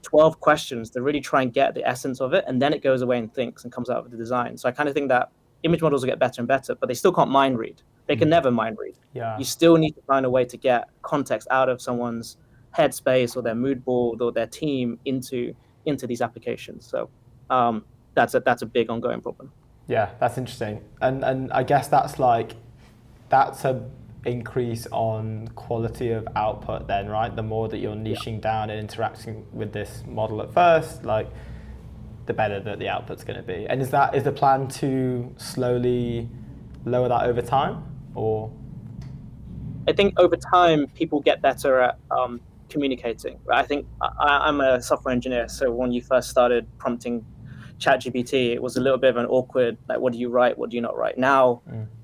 12 questions to really try and get the essence of it, and then it goes away and thinks and comes out with the design. So I kind of think that image models will get better and better, but they still can't mind read. They can never mind read. Yeah. You still need to find a way to get context out of someone's headspace or their mood board or their team into these applications. So that's a big ongoing problem. Yeah, that's interesting. And I guess that's a increase on quality of output then, right? The more that you're niching down and interacting with this model at first, like the better that the output's going to be. And is the plan to slowly lower that over time, or? I think over time people get better at communicating. I think I'm a software engineer, so when you first started prompting ChatGPT, it was a little bit of an awkward, like, what do you write? What do you not write? Now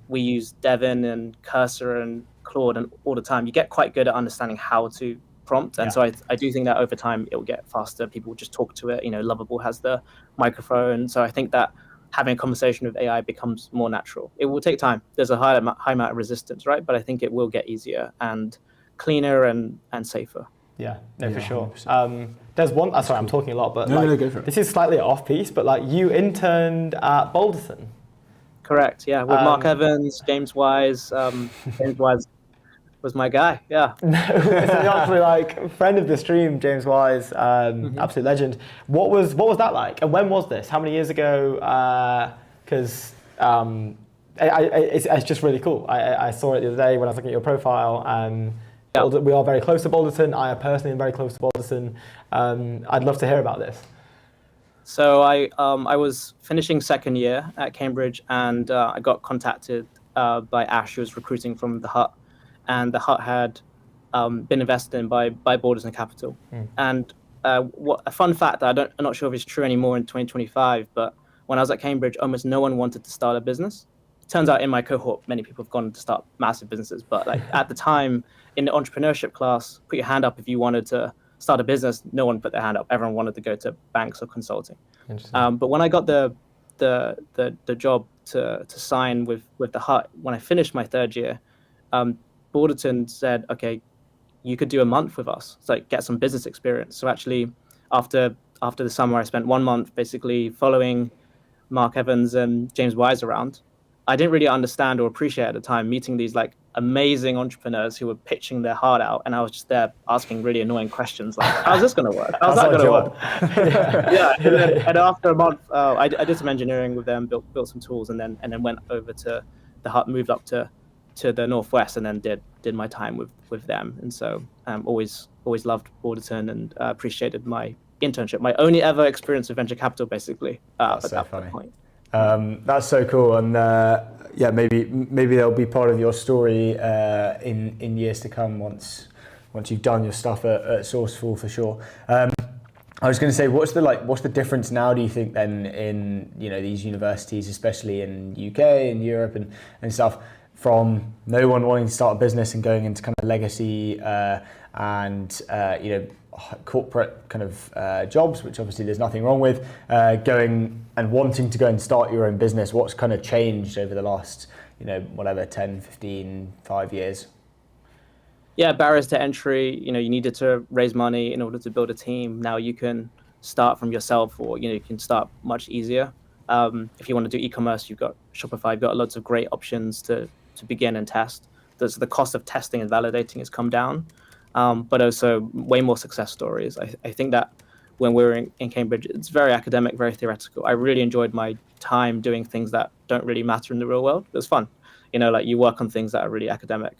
we use Devin and Cursor and Claude and all the time. You get quite good at understanding how to prompt. And so I do think that over time it will get faster. People will just talk to it. Lovable has the microphone. So I think that having a conversation with AI becomes more natural. It will take time. There's a high amount of resistance, right? But I think it will get easier and cleaner and safer. Yeah, no, for sure. There's one, sorry, I'm talking a lot, but No, go for it. this is slightly off piece, but like you interned at Boulderton. Correct, yeah, with Mark Evans, James Wise. James Wise was my guy, yeah. No, it's actually like friend of the stream, James Wise, absolute legend. What was that like? And when was this? How many years ago? Because it's just really cool. I saw it the other day when I was looking at your profile. We are very close to Boulderton. I personally am very close to Boulderton. I'd love to hear about this. So I was finishing second year at Cambridge, and I got contacted by Ash, who was recruiting from the Hut, and the Hut had been invested in by Boulderton Capital. And what a fun fact that I'm not sure if it's true anymore in 2025, but when I was at Cambridge, almost no one wanted to start a business. Turns out in my cohort, many people have gone to start massive businesses, but like at the time in the entrepreneurship class, put your hand up if you wanted to start a business. No one put their hand up. Everyone wanted to go to banks or consulting. But when I got the job to sign with the Hut, when I finished my third year, Boulderton said, okay, you could do a month with us. It's like get some business experience. So actually, after the summer, I spent 1 month basically following Mark Evans and James Wise around. I didn't really understand or appreciate at the time meeting these like amazing entrepreneurs who were pitching their heart out, and I was just there asking really annoying questions like, how's this going to work? How's that going to work? Yeah. And after a month, I did some engineering with them, built some tools, and then went over to the Hut, moved up to the Northwest, and then did my time with them. And so always loved Boulderton and appreciated my internship, my only ever experience with venture capital, basically. That's so funny. Point. That's so cool, and maybe they'll be part of your story in years to come once you've done your stuff at Sourceful for sure. I was going to say, what's the difference now? Do you think then in these universities, especially in UK and Europe and stuff, from no one wanting to start a business and going into kind of legacy and corporate kind of jobs, which obviously there's nothing wrong with, going and wanting to go and start your own business? What's kind of changed over the last 10, 15, 5 years? Yeah, barriers to entry. You needed to raise money in order to build a team. Now you can start from yourself, or you can start much easier. If you want to do e-commerce, you've got Shopify. You've got lots of great options to begin and test. So the cost of testing and validating has come down, but also way more success stories. I think that when we were in Cambridge, it's very academic, very theoretical. I really enjoyed my time doing things that don't really matter in the real world. It was fun. Like you work on things that are really academic.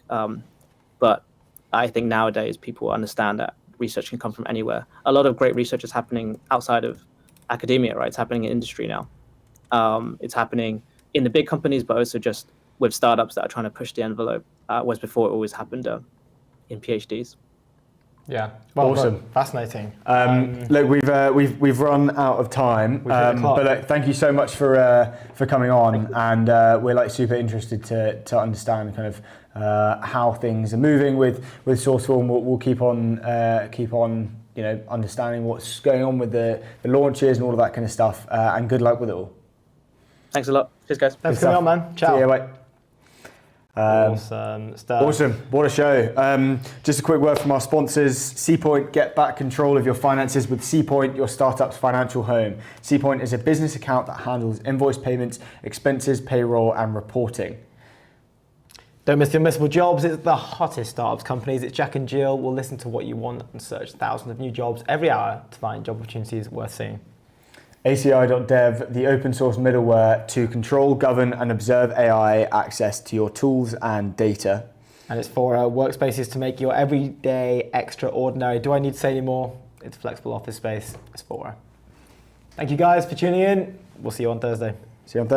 But I think nowadays people understand that research can come from anywhere. A lot of great research is happening outside of academia, right? It's happening in industry now. It's happening in the big companies, but also just with startups that are trying to push the envelope, whereas before it always happened in PhDs. Yeah, well, awesome, fascinating. Look, we've run out of time, but look, thank you so much for coming on, and we're super interested to understand kind of how things are moving with Sourceful, and we'll keep on understanding what's going on with the launches and all of that kind of stuff. And good luck with it all. Thanks a lot. Cheers, guys. Thanks for coming on, man. Ciao. See you, bye. Awesome stuff. Awesome, what a show. Just a quick word from our sponsors. Seapoint, get back control of your finances with Seapoint, your startup's financial home. Seapoint is a business account that handles invoice payments, expenses, payroll, and reporting. Don't miss the unmissable jobs. It's the hottest startups companies. It's Jack and Jill. We'll listen to what you want and search thousands of new jobs every hour to find job opportunities worth seeing. ACI.dev, the open source middleware to control, govern, and observe AI access to your tools and data. And it's for workspaces to make your everyday extraordinary. Do I need to say any more? It's flexible office space. It's for. Thank you guys for tuning in. We'll see you on Thursday. See you on Thursday.